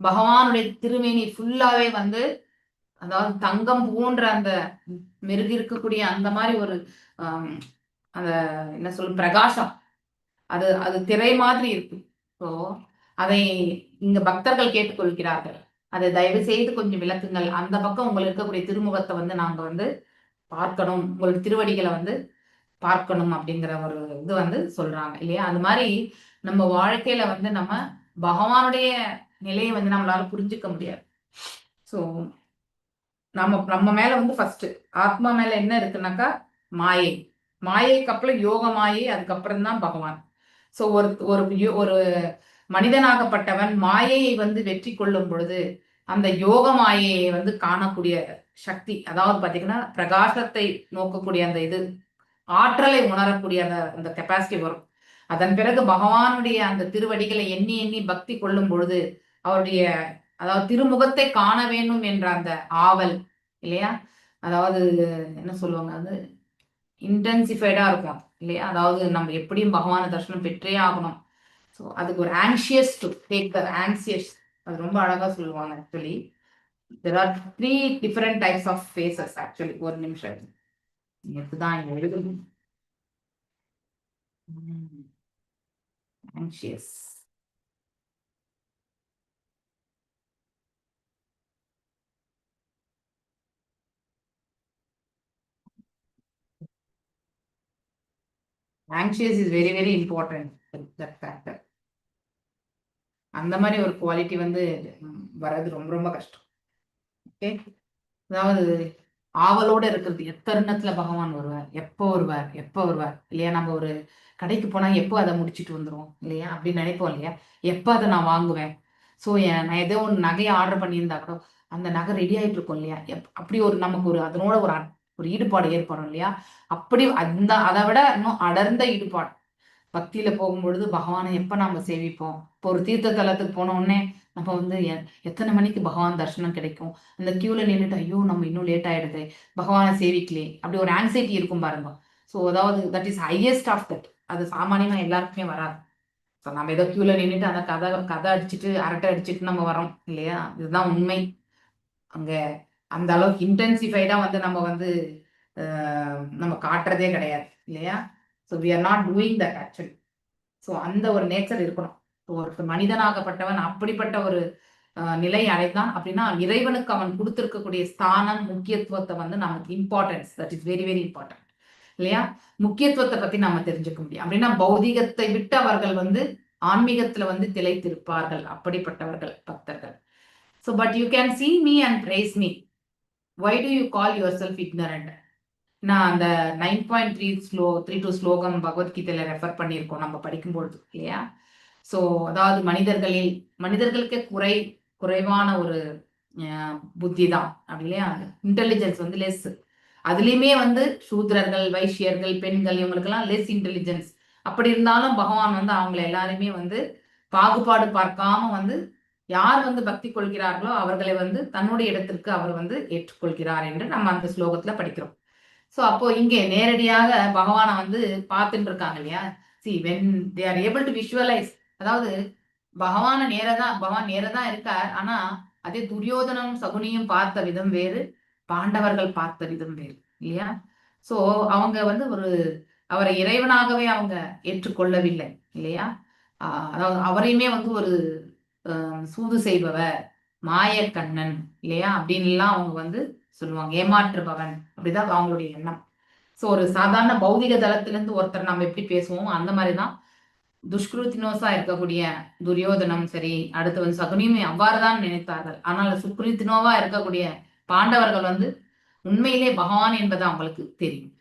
பகவானுடைய திருமேனி ஃபுல்லாவே வந்து, அதாவது தங்கம் போன்ற அந்த மெருகு இருக்கக்கூடிய அந்த மாதிரி ஒரு அந்த என்ன சொல்லும் பிரகாசம், அது அது திரை மாதிரி இருக்கு. ஸோ அதை இங்க பக்தர்கள் கேட்டுக்கொள்கிறார்கள், அதை தயவு செய்து கொஞ்சம் விளக்குங்கள், அந்த பக்கம் உங்களுக்கு இருக்கக்கூடிய திருமுகத்தை வந்து நாங்க வந்து பார்க்கணும், உங்களுக்கு திருவடிகளை வந்து பார்க்கணும் அப்படிங்கிற ஒரு இது வந்து சொல்றாங்க இல்லையா. அது மாதிரி நம்ம வாழ்க்கையில வந்து நம்ம பகவானுடைய நிலையை வந்து நம்மளால புரிஞ்சுக்க முடியாது. ஸோ நம்ம மேல வந்து ஃபர்ஸ்ட் ஆத்மா மேல என்ன இருக்குனாக்கா மாயை, மாயைக்கு அப்புறம் யோக மாயை, அதுக்கப்புறம் தான் பகவான். ஸோ ஒரு ஒரு ஒரு மனிதனாகப்பட்டவன் மாயையை வந்து வெற்றி கொள்ளும் பொழுது அந்த யோக மாயையை வந்து காணக்கூடிய சக்தி, அதாவது பாத்தீங்கன்னா பிரகாசத்தை நோக்கக்கூடிய அந்த இது, ஆற்றலை உணரக்கூடிய அந்த அந்த கெப்பாசிட்டி வரும். அதன் பிறகு பகவானுடைய அந்த திருவடிகளை எண்ணி எண்ணி பக்தி கொள்ளும் பொழுது அவருடைய, அதாவது திருமுகத்தை காண வேண்டும் என்ற அந்த ஆவல் இல்லையா, அதாவது என்ன சொல்லுவாங்க, அது இன்டென்சிஃபைடா இருக்கும் இல்லையா. அதாவது நம்ம எப்படியும் பகவான தரிசனம் பெற்றே ஆகணும். ஸோ அதுக்கு ஒரு anxious to take the anxious, அது ரொம்ப அழகா சொல்லுவாங்க actually. There are 3 different types of phases actually. ஒரு நிமிஷம் இதுதான் எழுதணும். Anxious anxious is very very important that factor. அந்த மாதிரி ஒரு குவாலிட்டி வந்து வர்றது ரொம்ப ரொம்ப கஷ்டம். ஓகே, அதாவது ஆவலோட இருக்கிறது எத்தருணத்துல பகவான் வருவார், எப்போ வருவார், எப்போ வருவார் இல்லையா? நம்ம ஒரு கடைக்கு போனா எப்போ அதை முடிச்சுட்டு வந்துடும் இல்லையா அப்படின்னு நினைப்போம் இல்லையா? எப்போ அதை நான் வாங்குவேன். ஸோ நான் ஏதோ ஒன்று நகையை ஆர்டர் பண்ணியிருந்தா கூட அந்த நகை ரெடி ஆகிட்டு இருக்கும் இல்லையா? அப்படி ஒரு நமக்கு ஒரு அதனோட ஒரு ஈடுபாடு ஏற்படும் இல்லையா? அப்படி அதை விட இன்னும் அடர்ந்த ஈடுபாடு பக்தியில போகும்பொழுது பகவானை எப்ப நாம சேவிப்போம். இப்போ ஒரு தீர்த்த தலத்துக்கு போன உடனே நம்ம வந்து எத்தனை மணிக்கு பகவான் தரிசனம் கிடைக்கும், அந்த கியூல நின்றுட்டு ஐயோ நம்ம இன்னும் லேட் ஆயிடுது, பகவானை சேவிக்கலே, அப்படி ஒரு ஆங்ஸைட்டி இருக்கும் பாருங்க. ஸோ அதாவது that is highest of that. அது சாமானியமா எல்லாருக்குமே வராது. ஸோ நம்ம ஏதோ கியூல நின்றுட்டு அந்த கதை அடிச்சுட்டு அரட்டை அடிச்சுட்டு நம்ம வரோம் இல்லையா? இதுதான் உண்மை. அங்க அந்த அளவுக்கு இன்டென்சிஃபைடா வந்து நம்ம வந்து நம்ம காட்டுறதே கிடையாது இல்லையா? So we are not doing that actually. So அந்த ஒரு நேச்சர் இருக்கணும். ஒரு மனிதனாகப்பட்டவன் அப்படிப்பட்ட ஒரு நிலை அடைந்தான் அப்படின்னா இறைவனுக்கு அவன் கொடுத்திருக்கக்கூடிய ஸ்தானம், முக்கியத்துவத்தை வந்து நமக்கு importance, that is very very important இல்லையா? முக்கியத்துவத்தை பத்தி நாம தெரிஞ்சுக்க முடியும். அப்படின்னா பௌதிகத்தை விட்டு அவர்கள் வந்து ஆன்மீகத்துல வந்து திளைத்திருப்பார்கள், அப்படிப்பட்டவர்கள் பக்தர்கள். So but you can see me and praise me. Why do you call yourself ignorant? நான் அந்த 9.32 ஸ்லோகம் பகவத்கீதையில ரெஃபர் பண்ணியிருக்கோம் நம்ம படிக்கும்பொழுது இல்லையா? ஸோ அதாவது மனிதர்களுக்கு குறைவான ஒரு புத்தி தான் அப்படி இல்லையா? இன்டெலிஜென்ஸ் வந்து லெஸ். அதுலேயுமே வந்து சூத்திரர்கள், வைஷ்யர்கள், பெண்கள் இவங்களுக்கெல்லாம் லெஸ் இன்டெலிஜென்ஸ். அப்படி இருந்தாலும் பகவான் வந்து அவங்களை எல்லாருமே வந்து பாகுபாடு பார்க்காம வந்து யார் வந்து பக்தி கொள்கிறார்களோ அவர்களை வந்து தன்னுடைய இடத்திற்கு அவர் வந்து ஏற்றுக்கொள்கிறார் என்று நம்ம அந்த ஸ்லோகத்துல படிக்கிறோம். ஸோ அப்போ இங்கே நேரடியாக பகவானை வந்து பார்த்துட்டு இருக்காங்க இல்லையா? see when they are able to visualize, அதாவது பகவான் நேரதான் இருக்கார். ஆனா அதே துரியோதனும் சகுனியும் பார்த்த விதம் வேறு, பாண்டவர்கள் பார்த்த விதம் வேறு இல்லையா? ஸோ அவங்க வந்து அவரை இறைவனாகவே அவங்க ஏற்றுக்கொள்ளவில்லை இல்லையா? அதாவது அவரையுமே வந்து ஒரு சூது செய்பவர், மாயக்கண்ணன் இல்லையா அப்படின்லாம் அவங்க வந்து சொல்லுவாங்க, ஏமாற்றுபவன், அப்படிதான் அவங்களுடைய எண்ணம். ஸோ ஒரு சாதாரண பௌதிக தளத்திலிருந்து ஒருத்தர் நம்ம எப்படி பேசுவோம் அந்த மாதிரிதான் துஷ்கிருத்தினோசா இருக்கக்கூடிய துரியோதனம் சரி, அடுத்து வந்து சகுனியுமே அவ்வாறுதான் நினைத்தார்கள். ஆனால் சுக்ரித்தினோவா இருக்கக்கூடிய பாண்டவர்கள் வந்து உண்மையிலே பகவான் என்பது அவங்களுக்கு தெரியும்.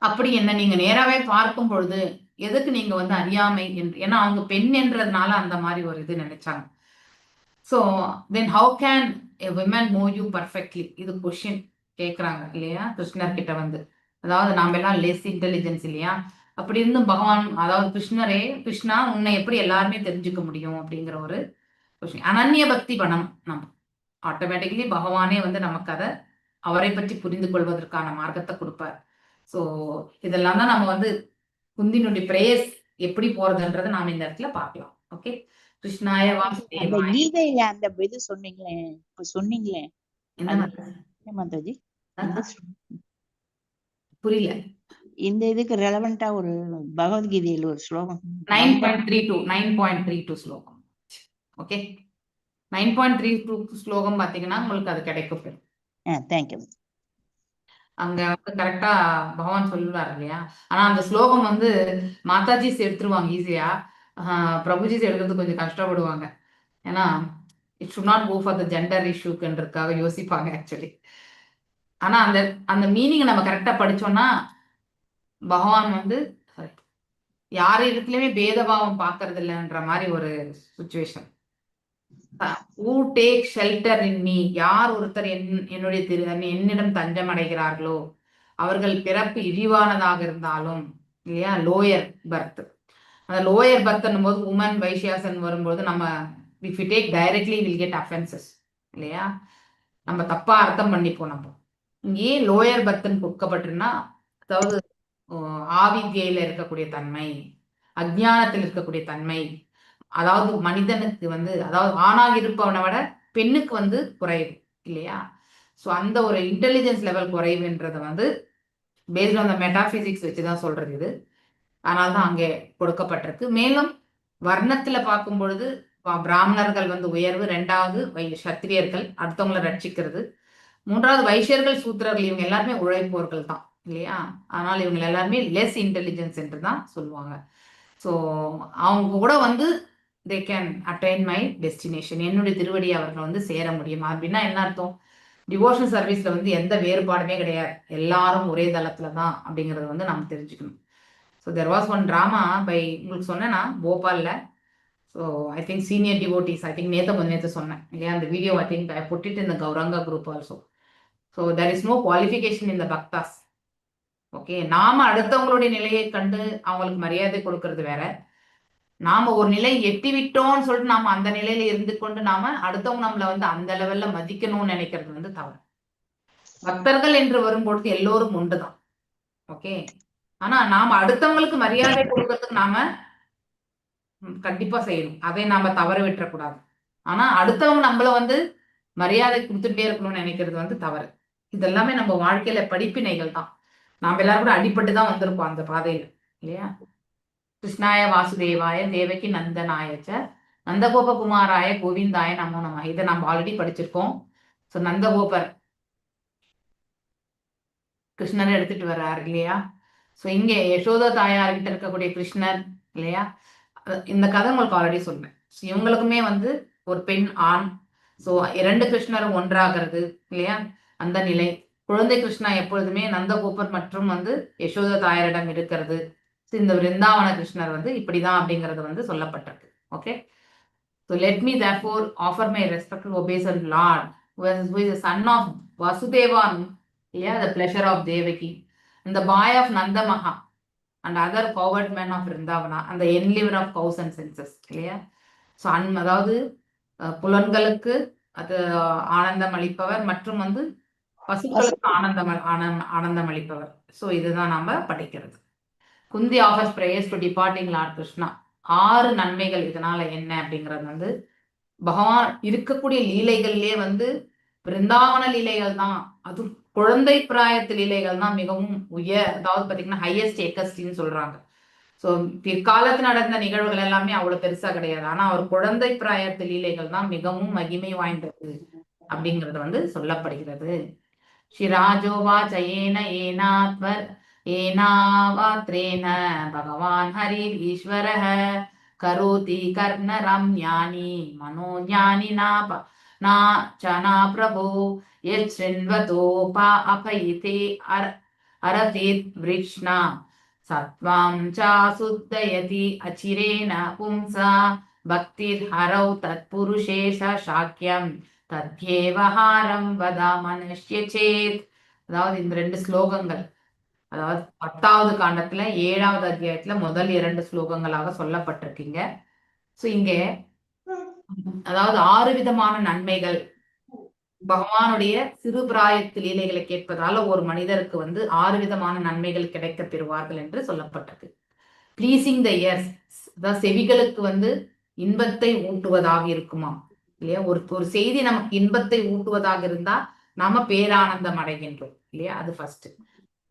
அப்படி என்ன நீங்க நேராவே பார்க்கும் பொழுது எதுக்கு நீங்க வந்து அறியாமை என்று, ஏன்னா அவங்க பெண் என்றதுனால அந்த மாதிரி ஒரு இது நினைச்சாங்க. So then how can a women know you perfectly, இது கொஸ்டின் கேட்குறாங்க இல்லையா கிருஷ்ணர் கிட்ட வந்து. அதாவது நாம எல்லாம் லெஸ் இன்டெலிஜென்ஸ் இல்லையா? அப்படி இருந்தும் பகவான், அதாவது கிருஷ்ணா உன்னை எப்படி எல்லாருமே தெரிஞ்சுக்க முடியும் அப்படிங்கிற ஒரு கொஸ்டின். அனன்ய பக்தி பண்ணணும் நம்ம, ஆட்டோமேட்டிக்கலி பகவானே வந்து நமக்கு அவரை பற்றி புரிந்து கொள்வதற்கான மார்க்கத்தை கொடுப்பார். ஸோ இதெல்லாம் தான் நம்ம வந்து குந்தினுடைய பிரேயர்ஸ் எப்படி போறதுன்றதை நாம இந்த இடத்துல பார்க்கலாம். ஓகே, கிருஷ்ணாய வாசுதேவாய. கீதையில அந்த இது சொன்னீங்களே, இப்ப சொன்னீங்களே என்ன மாதாஜி, புரியல. இந்த இதுக்கு ரெலவெண்டா ஒரு பகவத்கீதையில ஒரு ஸ்லோகம் 9.32 ஸ்லோகம். ஓகே, 9.32 ஸ்லோகம் பாத்தீங்கன்னா உங்களுக்கு அது கிடைக்கும். தேங்க்யூ. அங்க வந்து கரெக்டா பகவான் சொல்லுவார் இல்லையா? ஆனா அந்த ஸ்லோகம் வந்து மாதாஜிஸ் எடுத்துருவாங்க ஈஸியா, பிரபுஜிஸ் எடுக்கிறது கொஞ்சம் கஷ்டப்படுவாங்க. ஏன்னா it should not go for the gender இஷ்யூக்குன்றதுக்காக யோசிப்பாங்க ஆக்சுவலி. ஆனா அந்த மீனிங் நம்ம கரெக்டா படிச்சோம்னா பகவான் வந்து யார் இடத்துலயுமே பேதபாவம் பார்க்கறது இல்லைன்ற மாதிரி ஒரு situation. who take shelter in me, யார் ஒருத்தர் என்னிடம் தஞ்சம் அடைகிறார்களோ அவர்கள் பிறப்பு இழிவானதாக இருந்தாலும் இல்லையா, லோயர் பர்த். அந்த லோயர் பர்த்னும் போது உமன் வைஷ்யாசன் வரும்போது நம்ம if we take directly we'll get offenses இல்லையா? நம்ம தப்பா அர்த்தம் பண்ணிப்போம். நம்ம இங்கே லோயர் பர்த்னு கொடுக்கப்பட்டிருந்தா, அதாவது ஆவித்யில இருக்கக்கூடிய தன்மை, அஜ்ஞானத்தில் இருக்கக்கூடிய தன்மை, அதாவது மனிதனுக்கு வந்து, அதாவது ஆணாக இருப்பவனை விட பெண்ணுக்கு வந்து குறைவு இல்லையா? ஸோ அந்த ஒரு இன்டெலிஜென்ஸ் லெவல் குறைவுன்றதை வந்து பேஸ்ட் ஆன் த மெட்டாபிசிக்ஸ் வச்சுதான் சொல்றது இது. அதனால தான் அங்கே கொடுக்கப்பட்டிருக்கு. மேலும் வர்ணத்துல பார்க்கும் பொழுது பிராமணர்கள் வந்து உயர்வு, ரெண்டாவது சத்திரியர்கள் அடுத்தவங்களை ரட்சிக்கிறது, மூன்றாவது வைஷ்யர்கள், சூத்திரர்கள், இவங்க எல்லாருமே உழைப்போர்கள் தான் இல்லையா? அதனால இவங்க எல்லாருமே லெஸ் இன்டெலிஜென்ஸ் என்று தான் சொல்லுவாங்க. ஸோ அவங்க கூட வந்து they can attain my destination, என்னுடைய திருவடியை அவர்கள் வந்து சேர முடியும். அப்படின்னா என்ன அர்த்தம்? டிவோஷனல் சர்வீஸ்ல வந்து எந்த வேறுபாடுமே கிடையாது, எல்லாரும் ஒரே தளத்துல தான் அப்படிங்கறது வந்து நம்ம தெரிஞ்சுக்கணும். So there was one drama by, உங்களுக்கு சொன்னேன்னா போபால்ல. So I think senior devotees, I think நேற்று சொன்னேன் இல்லையா அந்த video, I think I put it in the Gauranga group also. So there is no qualification in the bhaktas. Okay, நாம அடுத்தவங்களுடைய நிலையை கண்டு அவங்களுக்கு மரியாதை கொடுக்கறது வேற, நாம ஒரு நிலை எட்டி விட்டோம்னு சொல்லிட்டு நாம அந்த நிலையில இருந்து கொண்டு நாம அடுத்தவங்க நம்மள வந்து அந்த லெவல்ல மதிக்கணும்னு நினைக்கிறது வந்து தவறு. பக்தர்கள் என்று வரும்பொழுது எல்லோரும் ஒன்றுதான். ஓகே, ஆனா நாம அடுத்தவங்களுக்கு மரியாதை கொடுக்கறதுக்கு நாம கண்டிப்பா செய்யணும், அதை நாம தவற விட்டுறக்கூடாது. ஆனா அடுத்தவங்க நம்மள வந்து மரியாதை கொடுத்துட்டே இருக்கணும்னு நினைக்கிறது வந்து தவறு. இதெல்லாமே நம்ம வாழ்க்கையில படிப்பினைகள் தான். நாம எல்லாரும் கூட அடிபட்டு தான் வந்திருப்போம் அந்த பாதையில, இல்லையா? கிருஷ்ணாய வாசுதேவாய தேவகி நந்தனாயச்ச நந்தகோபகுமாராய கோவிந்தாய நமோ நம. இதை நம்ம ஆல்ரெடி படிச்சிருக்கோம். ஸோ நந்தகோபர் கிருஷ்ணரை எடுத்துட்டு வர்றாரு இல்லையா? ஸோ இங்கே யசோதா தாயார்கிட்ட இருக்கக்கூடிய கிருஷ்ணர் இல்லையா? இந்த கதை உங்களுக்கு ஆல்ரெடி சொன்னேன். இவங்களுக்குமே வந்து ஒரு பெண் ஆண், ஸோ 2 கிருஷ்ணரும் ஒன்றாகிறது இல்லையா? அந்த நிலை. குழந்தை கிருஷ்ணா எப்பொழுதுமே நந்தகோபர் மற்றும் வந்து யசோதா தாயாரிடம் இருக்கிறது. இந்த விருந்தாவன கிருஷ்ணர் வந்து இப்படிதான் அப்படிங்கிறது வந்து சொல்லப்பட்டிருக்கு. Okay, so let me therefore offer my respectful obeisance Lord, who is the son of Vasudeva, yeah, the pleasure of Devaki, and the boy of Nandamaha, and other coward men of Vrindavana, and the enliver of cows and senses, இல்லையா? So அதாவது புலன்களுக்கு அது ஆனந்தம் அளிப்பவர் மற்றும் வந்து பசுக்களுக்கு ஆனந்தம் அளிப்பவர். ஸோ இதுதான் நாம படிக்கிறது. Kunti offers prayers to departing lord Krishna. 6 நன்மைகள் இதனால என்ன அப்படிங்கிறது வந்து பகவான் இருக்கக்கூடிய லீலைகள்லயே வந்து பிருந்தாவன லீலைகள் தான், அது குழந்தை பிராயத்து லீலைகள் தான் மிகவும் அதாவது பாத்தீங்கன்னா ஹையஸ்ட் எக்கஸ்டின்னு சொல்றாங்க. ஸோ பிற்காலத்து நடந்த நிகழ்வுகள் எல்லாமே அவ்வளவு பெருசா கிடையாது, ஆனா அவர் குழந்தை பிராயத்து லீலைகள் தான் மிகவும் மகிமை வாய்ந்தது அப்படிங்கிறது வந்து சொல்லப்படுகிறது. ஸ்ரீராஜோவா ஜயேன ஏனாத்வர் ஏனாவாத்ரேன பகவான் ஹரி ஈஸ்வரः கரோதி கர்ணரம்யானி மனோஞானி நா சனா பிரபோ யத் ஸ்ருண்வதோபா அபயிதே அரதேத் விருஷ்ணா சத்வாம் சா சுத்தயதி அச்சிரேன பும்சா பக்திர் ஹரௌ தத்புருஷேஷ சாக்கியம் தத்யேவஹாரம் வதா மனுஷ்ய சேத். அதாவது இந்த 2 ஸ்லோகங்கள், அதாவது 10வது காண்டத்துல 7வது அத்தியாயத்துல முதல் 2 ஸ்லோகங்களாக சொல்லப்பட்டிருக்கீங்க. ஸோ இங்கே அதாவது 6 விதமான நன்மைகள் பகவானுடைய சிறு பிராயத்து லீலைகளை கேட்பதால ஒரு மனிதருக்கு வந்து 6 விதமான நன்மைகள் கிடைக்க பெறுவார்கள் என்று சொல்லப்பட்டது. பிளீசிங் த இயர்ஸ், அதாவது செவிகளுக்கு வந்து இன்பத்தை ஊட்டுவதாக இருக்குமா இல்லையா? ஒரு செய்தி நமக்கு இன்பத்தை ஊட்டுவதாக இருந்தா நாம பேரானந்தம் அடைகின்றோம் இல்லையா? அது first.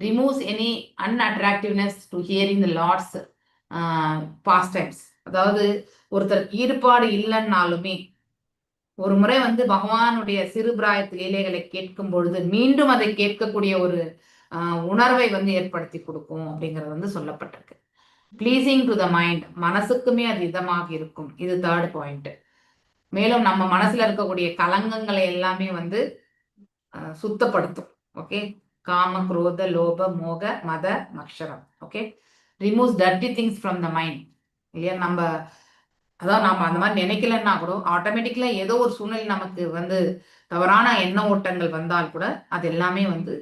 Removes any unattractiveness to hearing the lord's pastimes. அதாவது ஒருத்தர் ஈடுபாடு இல்லைன்னாலுமே ஒரு முறை வந்து பகவானுடைய சிறு பிராயத்து லீலைகளை கேட்கும் பொழுது மீண்டும் அதை கேட்கக்கூடிய ஒரு உணர்வை வந்து ஏற்படுத்தி கொடுக்கும் அப்படிங்கிறது வந்து சொல்லப்பட்டிருக்கு. பிளீசிங் டு த மைண்ட், மனசுக்குமே அது இதமாக இருக்கும். இது 3rd பாயிண்ட். மேலும் நம்ம மனசுல இருக்கக்கூடிய கலங்கங்களை எல்லாமே வந்து சுத்தப்படுத்தும். ஓகே, காம குரோத லோப மோக மத மக்ஷரம். Okay, removes dirty things from the mind இல்லையா? நம்ம அதாவது நாம அந்த மாதிரி நினைக்கலன்னா கூட ஆட்டோமேட்டிக்கலா ஏதோ ஒரு சூழ்நிலை நமக்கு வந்து தவறான எண்ண ஓட்டங்கள் வந்தால் கூட அது எல்லாமே வந்து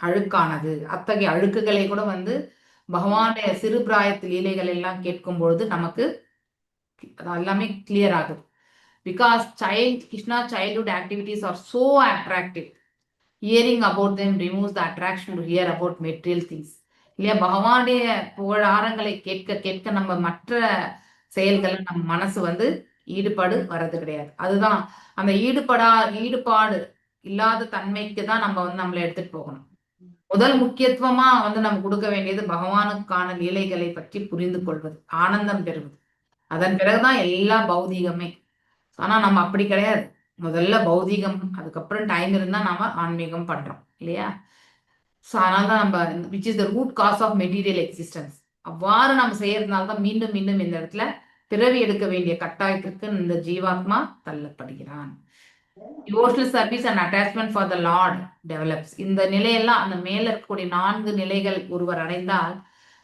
அழுக்கானது. அத்தகைய அழுக்குகளை கூட வந்து பகவானுடைய சிறு பிராயத்து லீலைகள் எல்லாம் கேட்கும் பொழுது நமக்கு எல்லாமே கிளியர் ஆகுது. Because Krishna's childhood activities are so attractive. Hearing about them removes the attraction to hear about material things. இல்லையா? பகவானுடைய புகழாரங்களை கேட்க கேட்க நம்ம மற்ற செயல்கள் நம்ம மனசு வந்து ஈடுபாடு வர்றது கிடையாது. அதுதான் அந்த ஈடுபாடு இல்லாத தன்மைக்கு தான் நம்ம வந்து நம்மளை எடுத்துட்டு போகணும். முதல் முக்கியத்துவமா வந்து நம்ம கொடுக்க வேண்டியது பகவானுக்கான லீலைகளை பற்றி புரிந்து கொள்வது, ஆனந்தம் பெறுவது. அதன் பிறகுதான் எல்லா பௌதீகமே. ஆனா நம்ம அப்படி கிடையாது. முதல்ல பௌதீகம், அதுக்கப்புறம் டைம் இருந்தா நாம ஆன்மீகம் பண்றோம் இல்லையா? ஸோ அதனால தான் நம்ம which is the root cause of material existence. அவ்வாறு நம்ம செய்யறதுனால தான் மீண்டும் மீண்டும் இந்த இடத்துல பிறவி எடுக்க வேண்டிய கட்டாயத்திற்கு இந்த ஜீவாத்மா தள்ளப்படுகிறான். Devotional service and attachment for the Lord develops. இந்த நிலையெல்லாம் அந்த மேல இருக்கக்கூடிய 4 நிலைகள் ஒருவர் அடைந்தால்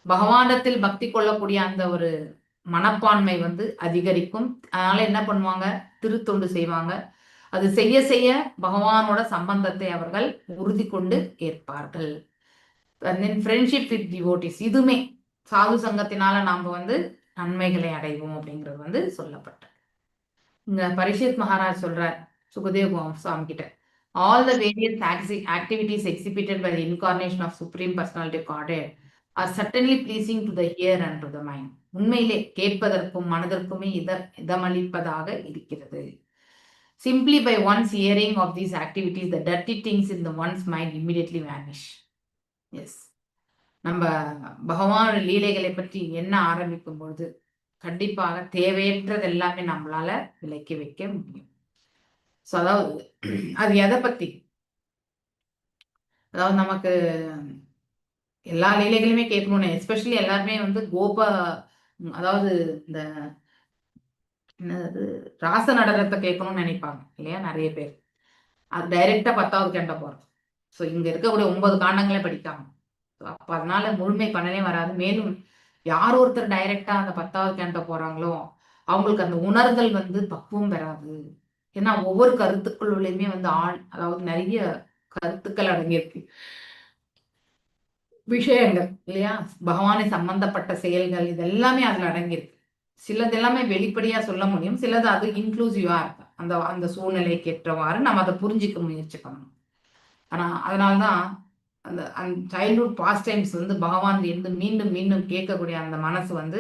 பகவானத்தில் பக்தி கொள்ளக்கூடிய அந்த ஒரு மனப்பான்மை வந்து அதிகரிக்கும். அதனால என்ன பண்ணுவாங்க, திருத்தொண்டு செய்வாங்க. அது செய்ய செய்ய பகவானோட சம்பந்தத்தை அவர்கள் உறுதி கொண்டு ஏற்பார்கள். ஃப்ரெண்ட்ஷிப் வித் டிவோட்டிஸ், இதுவுமே சாது சங்கத்தினால நாம வந்து நன்மைகளை அடைவோம் அப்படிங்கிறது வந்து சொல்லப்பட்ட. இங்க பரிஷித் மகாராஜ் சொல்றார் சுகதேவ் சுவாமி கிட்ட, all the various activities exhibited by the incarnation of Supreme Personality of Godhead are certainly pleasing to the ear and to the mind. உண்மையிலே கேட்பதற்கும் மனதிற்குமே இதமளிப்பதாக இருக்கிறது. Simply by one's hearing of these activities, the dirty things in the one's mind immediately vanish. Yes. நம்ம பகவான் லீலைகளை பற்றி என்ன ஆரம்பிக்கும் பொழுது கண்டிப்பாக தேவையற்றது எல்லாமே நம்மளால விலக்கி வைக்க முடியும். ஸோ அதாவது அது எதை பத்தி, அதாவது நமக்கு எல்லா லீலைகளுமே கேட்கணும்னு, எஸ்பெஷலி எல்லாருமே வந்து அதாவது இந்த என்னது ராச நடனத்தை கேட்கணும்னு நினைப்பாங்க இல்லையா நிறைய பேர். அது டைரக்டா 10வது கேண்ட போறோம். ஸோ இங்க இருக்கக்கூடிய 9 காண்டங்களே படிக்காம, அப்ப அதனால முழுமை பண்ணனே வராது. மேலும் யார் ஒருத்தர் டைரக்டா அந்த 10வது கேண்ட போறாங்களோ அவங்களுக்கு அந்த உணர்தல் வந்து பக்குவம் பெறாது. ஏன்னா ஒவ்வொரு கருத்துக்களுமே வந்து அதாவது நிறைய கருத்துக்கள் அடங்கியிருக்கு, விஷயங்கள் இல்லையா, பகவானை சம்பந்தப்பட்ட செயல்கள், இதெல்லாமே அதுல அடங்கியிருக்கு. சிலது எல்லாமே வெளிப்படையா சொல்ல முடியும், சிலது அது இன்க்ளூசிவா இருக்கு. அந்த அந்த சூழ்நிலைக்கு ஏற்றவாறு நம்ம அதை புரிஞ்சிக்க முயற்சி பண்ணணும். ஆனா அதனால்தான் அந்த சைல்ட்ஹுட் பாஸ்ட் டைம்ஸ் வந்து பகவான் இருந்து மீண்டும் மீண்டும் கேட்கக்கூடிய அந்த மனசு வந்து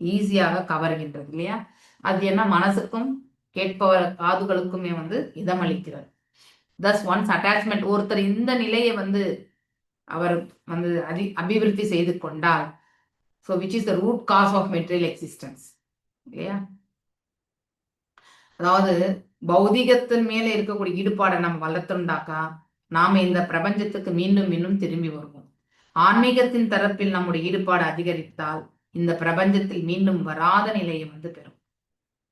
ஈஸியாக கவர்கின்றது இல்லையா. அது என்ன, மனசுக்கும் கேட்பவர் காதுகளுக்குமே வந்து இதமளிக்கிறது. தஸ் ஒன்ஸ் அட்டாச்மெண்ட், ஒருத்தர் இந்த நிலையை வந்து அவர் வந்து அபிவிருத்தி செய்து கொண்டால், so which is the root cause of material existence இல்லையா. அதாவது பௌதிகத்தின் மேல இருக்கக்கூடிய ஈடுபாடை நம்ம வளர்த்துண்டாக்கா நாம இந்த பிரபஞ்சத்துக்கு மீண்டும் மீண்டும் திரும்பி வருவோம். ஆன்மீகத்தின் தரப்பில் நம்முடைய ஈடுபாடு அதிகரித்தால் இந்த பிரபஞ்சத்தில் மீண்டும் வராத நிலையை வந்து பெறும்.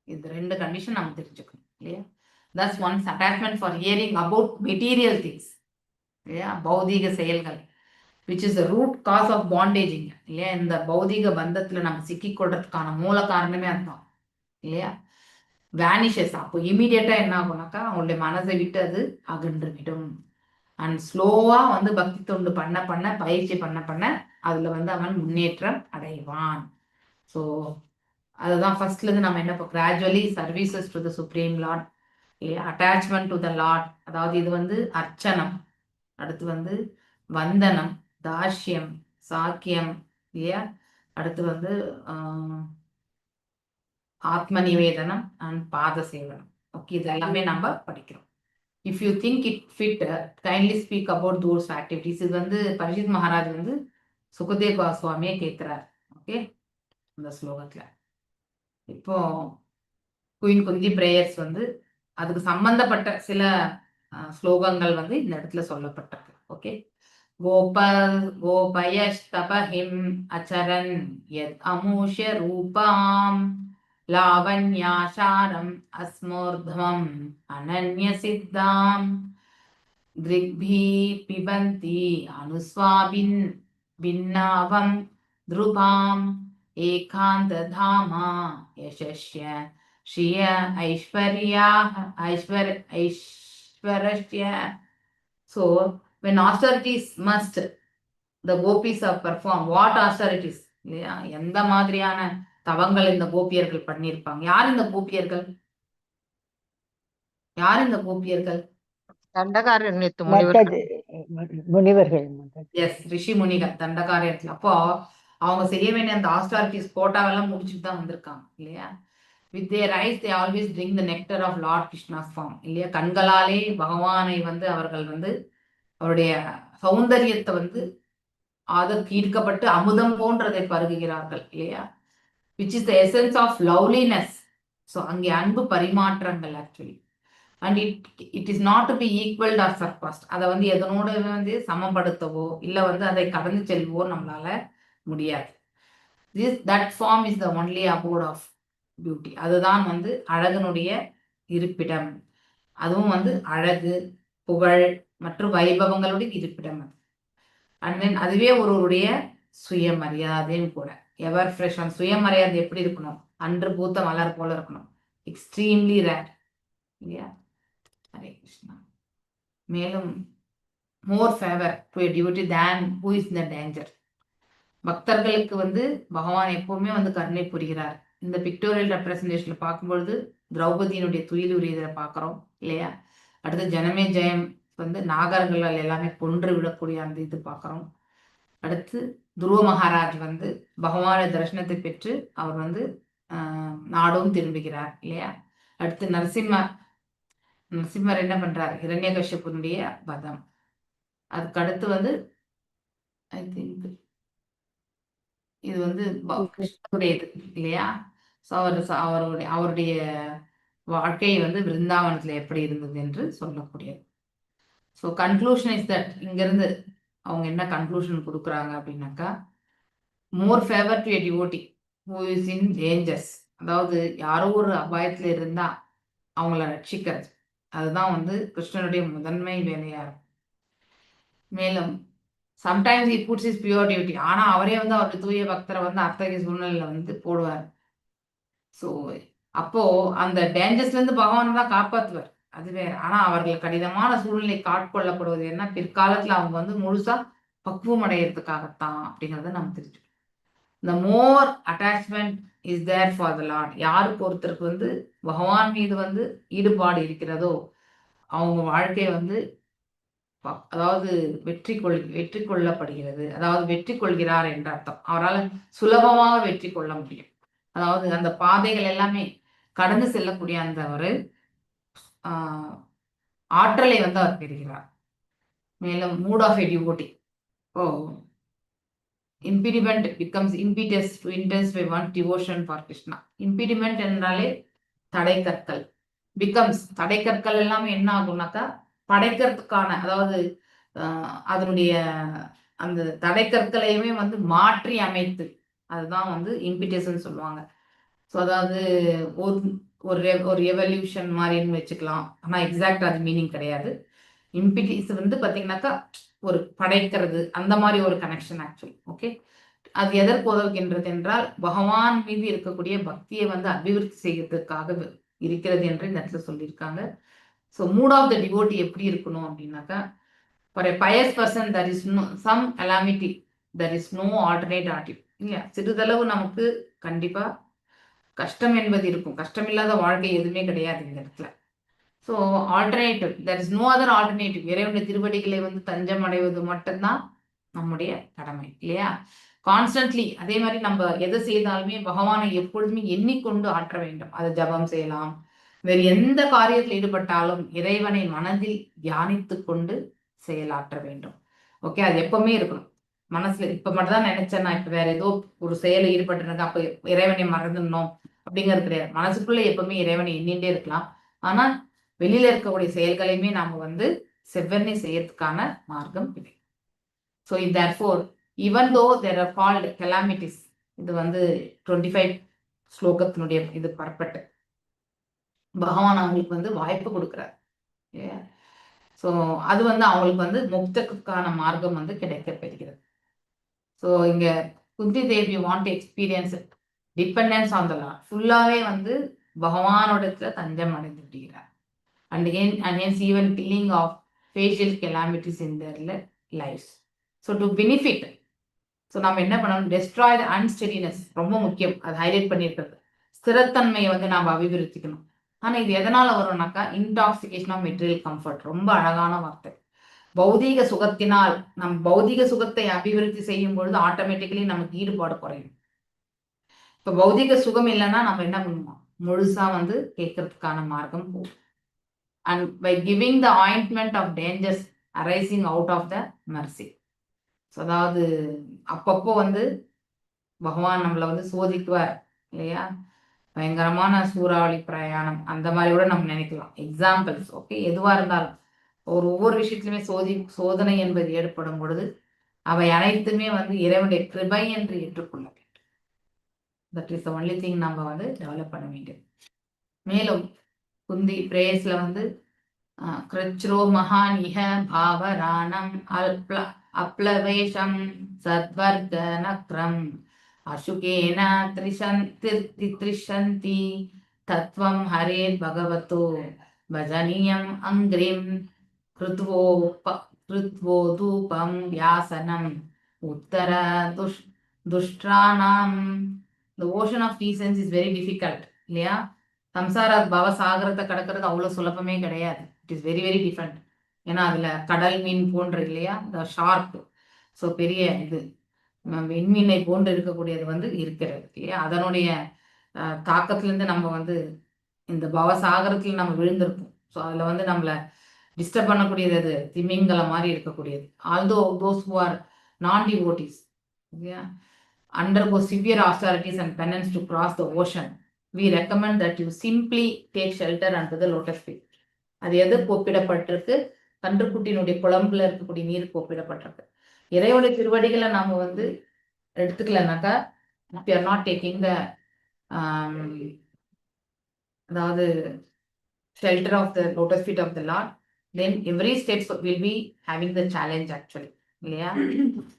இந்த 2 கண்டிஷன் நம்ம தெரிஞ்சுக்கணும் இல்லையா. That's one's attachment for hearing about material things இல்லையா, பௌதீக செயல்கள், which is the root cause of bondaging இல்லையா. இந்த பௌதீக பந்தத்துல நம்ம சிக்கிக்கொள்றதுக்கான மூல காரணமே அதுதான் இல்லையா. வேனிஷஸ், அப்போ இமீடியட்டா என்ன ஆகும்னாக்கா அவங்களுடைய மனசை விட்டு அது அகன்று விடும். அண்ட் ஸ்லோவா வந்து பக்தி தொண்டு பண்ண பண்ண, பயிற்சி பண்ண பண்ண அதுல வந்து அவன் முன்னேற்றம் அடைவான். ஸோ அதுதான் ஃபர்ஸ்ட்ல இருந்து நம்ம என்ன gradually services to the supreme Lord இல்லையா, அட்டாச்மெண்ட் டு த லார்ட், அதாவது இது வந்து அர்ச்சனம், அடுத்து வந்து வந்தனம், தாஷ்யம், சாக்கியம் இல்லையா, அடுத்து வந்து ஆத்ம நிவேதனம் அண்ட் பாத சேவனம். ஓகே, இது எல்லாமே நம்ம படிக்கிறோம். If you think it fit kindly speak about those activities. இது வந்து பரிஷித் மகாராஜ் வந்து சுகதேவ் கோஸ்வாமியே கேட்கிறார். ஓகே, இந்த ஸ்லோகத்துல இப்போ குயின் குந்தி பிரேயர்ஸ் வந்து அதுக்கு சம்பந்தப்பட்ட சில ஸ்லோகங்கள் வந்து இந்த இடத்துல சொல்லப்பட்டிருக்கு. ஓகே, கோபயஸ்தபஹிம் அச்சரன் யத் அமூஷ ரூபாம் லாவண்யாசாரம் அஸ்மோர்த்வம் அனன்ய சித்தாம் திரிக்பி பிபந்தி அனுஸ்வாபின் பின்னாவம் த்ருபாம் ஏகாந்த தாமா யசஸ்ய ஸ்ரீய ஐஸ்வரஸ்ய. So when austerities must the gopis have performed, what austerities இல்லையா, எந்த மாதிரியான தவங்கள் இந்த கோபியர்கள் பண்ணியிருப்பாங்க. யார் இந்த கோபியர்கள், யார் இந்த கோபியர்கள்? தண்டகாரண்யத்து முனிவர்கள். எஸ், ரிஷி முனிகள் தண்டகாரண்யத்துல. அப்போ அவங்க செய்ய வேண்டிய அந்த ஆஸ்டாரிட்டிஸ் கோட்டாவெல்லாம் முடிச்சுட்டு தான் வந்திருக்காங்க இல்லையா. With their eyes they always drink the nectar of lord Krishna's form இல்லையா. கண்களாலே பகவானை வந்து அவர்கள் வந்து அவருடைய சௌந்தரியத்தை வந்து அதற்கு ஈர்க்கப்பட்டு அமுதம் போன்றதை பருகுகிறார்கள் இல்லையா. Which is the essence of loveliness. So அங்கே அன்பு பரிமாற்றங்கள் actually. And it is not to be equalled or surpassed. அதை வந்து எதனோட வந்து சமப்படுத்தவோ இல்லை வந்து அதை கடந்து செல்வோ நம்மளால முடியாது. That form is the only abode of beauty. அதுதான் வந்து அழகனுடைய இருப்பிடம். அதுவும் வந்து அழகு, புகழ் மற்றும் வைபவங்களுடைய இருப்பிடம் அது. அண்ட் தென் அதுவே ஒருவருடைய சுயமரியாதையும் கூட. எவர் ஃப்ரெஷ். அந்த சுயமரியாதை எப்படி இருக்கணும்? அன்று பூத்த மலர் போல இருக்கணும். எக்ஸ்ட்ரீம்லி ரேர் இல்லையா? ஹரே கிருஷ்ணா. மேலும் more favour to a devotee than who is the danger. பக்தர்களுக்கு வந்து பகவான் எப்பவுமே வந்து கருணை புரிகிறார். இந்த பிக்டோரியல் ரெப்ரசன்டேஷன்ல பார்க்கும்பொழுது திரௌபதியினுடைய துயிலுரியதை பார்க்குறோம் இல்லையா? அடுத்து ஜனமே ஜெயம் வந்து நாகர்களால் எல்லாமே கொன்று விடக்கூடிய அந்த இது பார்க்குறோம். அடுத்து துருவ மகாராஜ் வந்து பகவானுடைய தரிசனத்தை பெற்று அவர் வந்து நாடும் திரும்புகிறார் இல்லையா? அடுத்து நரசிம்மர் என்ன பண்றார்? ஹிரண்யகசிபுனுடைய வதம். அதுக்கு அடுத்து வந்து ஐ திங்க் இது வந்து கிருஷ்ணனுடையது இல்லையா? ஸோ அவருடைய வாழ்க்கை வந்து விருந்தாவனத்தில் எப்படி இருந்தது என்று சொல்லக்கூடியது. ஸோ கன்க்ளூஷன் இஸ் தட், இங்கிருந்து அவங்க என்ன கன்க்ளூஷன் கொடுக்குறாங்க அப்படின்னாக்கா, more favour to a devotee who is in dangers. அதாவது யாரோ ஒரு அபாயத்தில் இருந்தா அவங்கள ரட்சிக்கிறது, அதுதான் வந்து கிருஷ்ணனுடைய முதன்மை வேலையா இருக்கும். மேலும் sometimes he puts his pure duty. ஆனா அவரே வந்து அவருடைய தூய பக்தரை வந்து அத்தகைய சூழ்நிலையில வந்து போடுவார். ஸோ அப்போ அந்த டேஞ்சர்ஸ்ல இருந்து பகவான் தான் காப்பாற்றுவார், அது வேற. ஆனா அவர்கள் கடினமான சூழ்நிலை காட்கொள்ளப்படுவது என்ன? பிற்காலத்துல அவங்க வந்து முழுசா பக்குவம் அடையிறதுக்காகத்தான் அப்படிங்கிறத நம்ம தெரிஞ்சுக்கணும். The more attachment is there for the Lord. யாருக்கு ஒருத்தருக்கு வந்து பகவான் மீது வந்து ஈடுபாடு இருக்கிறதோ அவங்க வாழ்க்கை வந்து அதாவது வெற்றி கொள்ளப்படுகிறது. அதாவது வெற்றி கொள்கிறார் என்ற அர்த்தம். அவரால் சுலபமாக வெற்றி கொள்ள முடியும். அதாவது அந்த பாதைகள் எல்லாமே கடந்து செல்லக்கூடிய அந்த ஒரு ஆற்றலை வந்து அவர் பெறுகிறார். மேலும் mood of a devotee. impediment becomes impetus to intensify one's devotion for Krishna. impediment என்றாலே தடைக்கற்கள். becomes தடைக்கற்கள் எல்லாமே என்ன ஆகும்னாக்கா படைக்கிறதுக்கான, அதாவது அதனுடைய அந்த தடைக்கற்களையுமே வந்து மாற்றி அமைத்து, அதுதான் வந்து இம்பிட்டஸ்ன்னு சொல்லுவாங்க. ஸோ அதாவது ஒரு எவல்யூஷன் மாதிரின்னு வச்சுக்கலாம். ஆனால் எக்ஸாக்ட் அது மீனிங் கிடையாது. இம்பிட்டிஸ் வந்து பார்த்தீங்கன்னாக்கா ஒரு படைக்கிறது, அந்த மாதிரி ஒரு கனெக்ஷன் ஆக்சுவலி. ஓகே, அது எதற்கு உதவுகின்றது என்றால் பகவான் மீது இருக்கக்கூடிய பக்தியை வந்து அபிவிருத்தி செய்யறதுக்காக இருக்கிறது என்று இந்த இடத்துல சொல்லியிருக்காங்க. So mood of the devotee எப்படி இருக்கணும் அப்படின்னாக்கா, for a pious person there is no some calamity, there is no alternate ஆட்டிவ் இல்லையா? சிறிதளவு நமக்கு கண்டிப்பா கஷ்டம் என்பது இருக்கும். கஷ்டம் இல்லாத வாழ்க்கை எதுவுமே கிடையாது இந்த இடத்துல. So alternative, there is no other alternative. இறைவனுடைய திருவடிகளை வந்து தஞ்சம் அடைவது மட்டும்தான் நம்முடைய கடமை இல்லையா? கான்ஸ்டன்ட்லி அதே மாதிரி நம்ம எதை செய்தாலுமே பகவானை எப்பொழுதுமே எண்ணிக்கொண்டு ஆற்ற வேண்டும். அதை ஜபம் செய்யலாம், வேறு எந்த காரியத்தில் ஈடுபட்டாலும் இறைவனை மனதில் தியானித்து கொண்டு செயலாற்ற வேண்டும். ஓகே, அது எப்பவுமே இருக்கணும் மனசுல. இப்ப மட்டும் தான் நினைச்சேன் நான் இப்ப வேற ஏதோ ஒரு செயலை ஈடுபட்டுருக்கேன் அப்ப இறைவனை மறந்துடணும் அப்படிங்கிறது கிடையாது. மனசுக்குள்ள எப்பவுமே இறைவனை எண்ணிட்டே இருக்கலாம். ஆனா வெளியில இருக்கக்கூடிய செயல்களையுமே நாம வந்து செவ்வனே செய்யறதுக்கான மார்க்கம் இல்லை. So therefore even though there are called calamities, இது வந்து 25 ஸ்லோகத்தினுடைய இது பரப்பட்டு பகவான் அவங்களுக்கு வந்து வாய்ப்பு கொடுக்குறார். ஸோ அது வந்து அவங்களுக்கு வந்து முக்தத்துக்கான மார்க்கம் வந்து கிடைக்கப்பெறுகிறது. ஸோ இங்க Kunti Devi want experience dependence on the lord. ஃபுல்லாவே வந்து பகவானோடத்துல தஞ்சம் அடைந்து விடுகிறார். And hence even killing of facial calamities in their lives. So to benefit, so நம்ம என்ன பண்ணணும்? டெஸ்ட்ராய் த அன்ஸ்டெடினஸ், ரொம்ப முக்கியம். அது ஹைலைட் பண்ணியிருக்கிறது. ஸ்திரத்தன்மையை வந்து நாம் அபிவிருத்திக்கணும். ஆனால் இது எதனால வரும்னாக்கா இன்டாக்சிகேஷன் ஆஃப் மெட்டீரியல் கம்ஃபர்ட். ரொம்ப அழகான வார்த்தை. பௌதீக சுகத்தினால் நம் பௌதீக சுகத்தை அபிவிருத்தி செய்யும் பொழுது ஆட்டோமேட்டிக்கலி நமக்கு ஈடுபாடு குறையும். இப்போ பௌதீக சுகம் இல்லைன்னா நம்ம என்ன பண்ணுவோம்? முழுசா வந்து கேட்கறதுக்கான மார்க்கம் போகும். And by giving the ointment of dangers arising out of the mercy. So அதாவது அப்பப்போ வந்து பகவான் நம்மளை வந்து சோதிக்குவார் இல்லையா? பயங்கரமான சூறாவளி பிரயாணம் அந்த மாதிரி கூட நம்ம நினைக்கலாம். எக்ஸாம்பிள்ஸ். ஓகே, எதுவா இருந்தாலும் ஒவ்வொரு விஷயத்திலுமே சோதனை என்பது ஏற்படும் பொழுது அவை அனைத்துமே வந்து இறைவனுடைய கிருபை என்று ஏற்றுக்கொள்ள வேண்டும். That is the only thing நம்ம வந்து டெவலப் பண்ண வேண்டியது. மேலும் குந்தி பிரேயர்ஸ்ல வந்து கிருச்ரோ மகான் இஹ பாவராணம் அப்ளவேஷம் சத்வர்க நக்ரம் அசுகேன திரிஷந்தி தத்வம் ஹரேர் பகவதோ பஜனியம் அங்கிரிம் கிருத்வோதூபம் வியாசனம் உத்தர துஷ்டானாம். The ocean of decency is very difficult இல்லையா? சம்சார பவசாகரத்தை கடக்கிறது அவ்வளோ சுலபமே கிடையாது. It is very very different. ஏன்னா அதில் கடல் மீன் போன்ற இல்லையா, த ஷார்க். ஸோ பெரிய இது விண்மீனை போன்று இருக்கக்கூடியது வந்து இருக்கிறது இல்லையா? அதனுடைய தாக்கத்திலேருந்து நம்ம வந்து இந்த பவசாகரத்தில் நம்ம விழுந்திருப்போம். ஸோ அதில் வந்து நம்மளை டிஸ்டர்ப் பண்ணக்கூடியது அது திமிங்கலம் மாதிரி இருக்கக்கூடியது. ஆல்தோ தோஸ் ஹூ ஆர் நான் டிவோட்டிஸ் இல்லையா undergo severe austerities and penance to cross the ocean, we recommend that you simply take shelter under the lotus feet. அது எது ஒப்பிடப்பட்டிருக்கு? கன்றுக்குட்டியினுடைய குழம்புல இருக்கக்கூடிய நீருக்கு ஒப்பிடப்பட்டிருக்கு. இறைவனுடைய திருவடிகளை நாம வந்து எடுத்துக்கலனாக்கா we are not taking the அதாவது shelter of the lotus feet of the Lord, then every step will be having the challenge actually இல்லையா?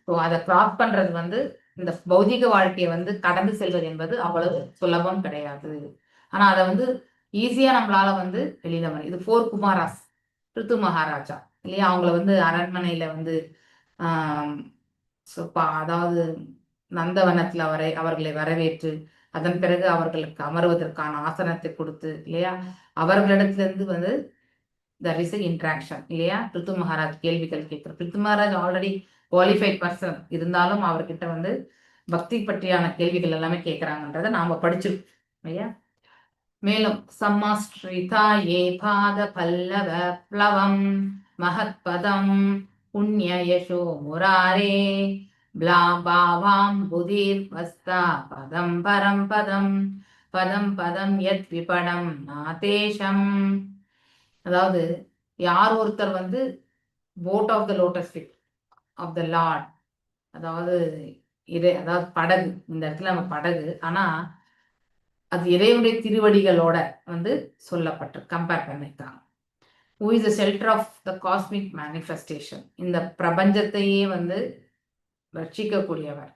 ஸோ அதை கிராஸ் பண்றது வந்து இந்த பௌதிக வாழ்க்கையை வந்து கடந்து செல்வது என்பது அவ்வளவு சுலபம் கிடையாது. ஆனா அதை வந்து ஈஸியா நம்மளால வந்து வெளியில வரும். இது 4 குமாராஸ், ரித்து மகாராஜா இல்லையா? அவங்கள வந்து அரண்மனையில வந்து அதாவது நந்தவனத்துல அவர்களை வரவேற்று அதன் பிறகு அவர்களுக்கு அமர்வதற்கான ஆசனத்தை கொடுத்து இல்லையா, அவர்களிடத்திலிருந்து வந்து there is a interaction இல்லையா? பிருத்து மகாராஜ் கேள்விகள் கேட்கிறார். பிருத்து மகாராஜ் ஆல்ரெடி குவாலிஃபைட் பர்சன், இருந்தாலும் அவர்கிட்ட வந்து பக்தி பற்றியான கேள்விகள் எல்லாமே கேட்கிறாங்கன்றதை நாம படிச்சிருக்கோம் இல்லையா? மேலும் சம்மஸ்ரிதா ஏ பாத பல்லவ பிளவம் மகத்பதம் புண்ணிய யசோ முராரே பாவாம் புதிர் வஸ்தா பதம் பரம் பதம் பதம் பதம் யத் விபடம் நாதேஷம். அதாவது யார் ஒருத்தர் வந்து boat of the lotus feet of the lord, அதாவது அதாவது படகு, இந்த இடத்துல நம்ம படகு, ஆனா அது இறைவனுடைய திருவடிகளோட வந்து சொல்லப்பட்டு கம்பேர் பண்ணிருக்காங்க. Who is the shelter of the cosmic manifestation, இந்த பிரபஞ்சத்தையே வந்து ரட்சிக்கக்கூடியவர்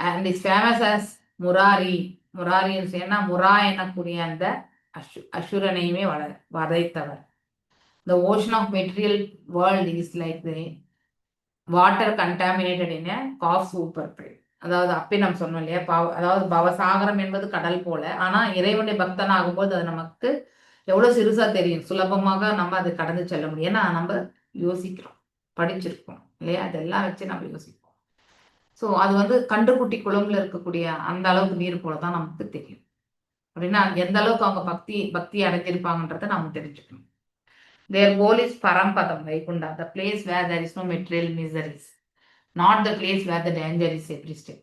and is famous as Murari. முராரின்னு சொன்னா முரா எனக்கூடிய அந்த அசுரனையுமே வதைத்தவர். The ocean of material world is like the water contaminated in a cough super prey. அதாவது அப்பே நம்ம சொன்னோம் இல்லையா, அதாவது பவசாகரம் என்பது கடல் போல, ஆனா இறைவனுடைய பக்தன் ஆகும்போது அது நமக்கு எவ்வளவு சிறுசா தெரியும், சுலபமாக நம்ம அதை கடந்து செல்ல முடியும். ஏன்னா நம்ம யோசிக்கிறோம், படிச்சிருக்கோம் இல்லையா, அதெல்லாம் வச்சு நம்ம யோசிப்போம். ஸோ அது வந்து கன்றுக்குட்டி குளம்புல இருக்கக்கூடிய அந்த அளவுக்கு நீர் போலதான் நமக்கு தெரியும். அப்படின்னா எந்த அளவுக்கு அவங்க பக்தி அடைஞ்சிருப்பாங்கன்றதை நாம தெரிஞ்சுக்கணும். Their goal is Parampatam, Vaikunda, the place where there is no material miseries, not the place where the danger is every step.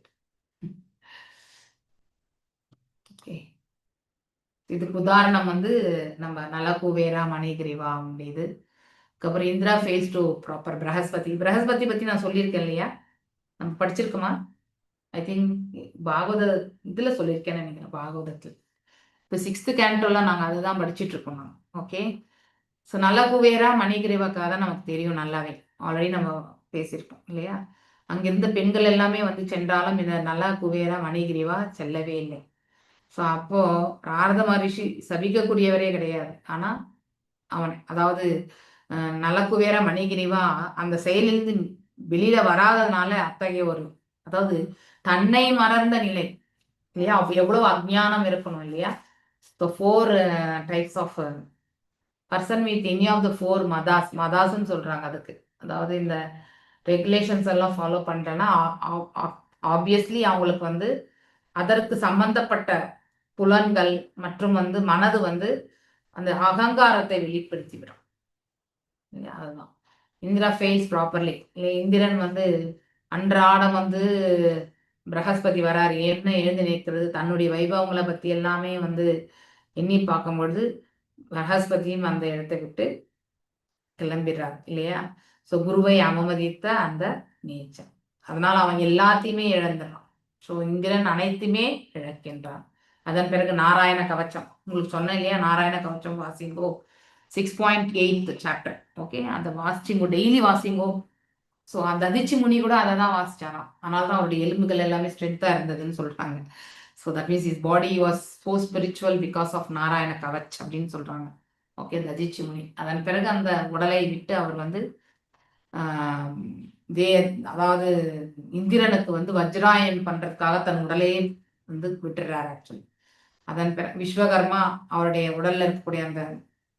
Okay. இதுக்கு உதாரணம் வந்து நம்ம நலகுவேரா மணிகிரிவா இது. அப்புறம் Indra face to proper Brihaspati. Brihaspati பத்தி நான் சொல்லியிருக்கேன் இல்லையா, நம்ம படிச்சிருக்கோமா? ஐ திங்க் பாகவத இதுல சொல்லியிருக்கேன்னு நினைக்கிறேன், பாகவதத்தில். இப்போ 6th கேண்டோல நாங்கள் அதுதான் படிச்சுட்டு இருக்கோம் நாங்கள். ஓகே, ஸோ நலகுவேரா மணிகிரிவாக்காக தான் நமக்கு தெரியும் நல்லாவே, ஆல்ரெடி நம்ம பேசியிருக்கோம் இல்லையா. அங்கிருந்த பெண்கள் எல்லாமே வந்து சென்றாலும் இந்த நலகுவேரா மணிகிரிவா செல்லவே இல்லை. ஸோ அப்போ நாரத மகரிஷி சபிக்கக்கூடியவரே கிடையாது, ஆனா அவன் அதாவது நலகுவேரா மணிகிரிவா அந்த செயலிலிருந்து வெளியில வராதனால அத்தகைய ஒரு அதாவது தன்னை மறந்த நிலை இல்லையா, எவ்வளவு அஜ்ஞானம் இருக்கணும் இல்லையா. So 4 types of person with any of the 4 மதாஸ்ன்னு சொல்றாங்க அதுக்கு. அதாவது இந்த ரெகுலேஷன்ஸ் எல்லாம் ஃபாலோ பண்றேன்னா ஆப்வியஸ்லி அவங்களுக்கு வந்து அதற்கு சம்பந்தப்பட்ட புலன்கள் மற்றும் வந்து மனது வந்து அந்த அகங்காரத்தை வெளிப்படுத்தி விடும். அதுதான் இந்திரா ஃபேஸ் ப்ராப்பர்லி இல்லை. இந்திரன் வந்து அன்றாடம் வந்து பிரகஸ்பதி வராரு, என்ன எழுந்து நிற்கிறது, தன்னுடைய வைபவங்களை பத்தி எல்லாமே வந்து எண்ணி பார்க்கும்பொழுது பிரகஸ்பதியும் அந்த இடத்தை விட்டு கிளம்பிடுறாரு இல்லையா? ஸோ குருவை அவமதித்த அந்த நீச்சம், அதனால அவன் எல்லாத்தையுமே இழந்துடுறான். ஸோ இந்திரன் அனைத்துமே இழக்கின்றான். அதன் பிறகு நாராயண கவச்சம், உங்களுக்கு சொன்னேன் இல்லையா, நாராயண கவச்சம் வாசிங்கோ 6.8 சாப்டர். ஓகே, அந்த வாசிச்சிங்கோ, டெய்லி வாசிங்கோ. ஸோ அந்த அதிர்ச்சி முனி கூட அதை தான் வாசிச்சாராம், அதனால தான் அவருடைய எலும்புகள் எல்லாமே ஸ்ட்ரென்த்தாக இருந்ததுன்னு சொல்றாங்க. So that means is body was so spiritual because of Narayana kavach அப்படின்னு சொல்றாங்க. ஓகே, ததிச்சி முனி. அதன் பிறகு அந்த உடலை விட்டு அவர் வந்து அதாவது இந்திரனுக்கு வந்து வஜ்ராயன் பண்றதுக்காக தன் உடலையே வந்து விட்டுறாரு ஆக்சுவலி. அதன் பிறகு விஸ்வகர்மா அவருடைய உடல்ல இருக்கக்கூடிய அந்த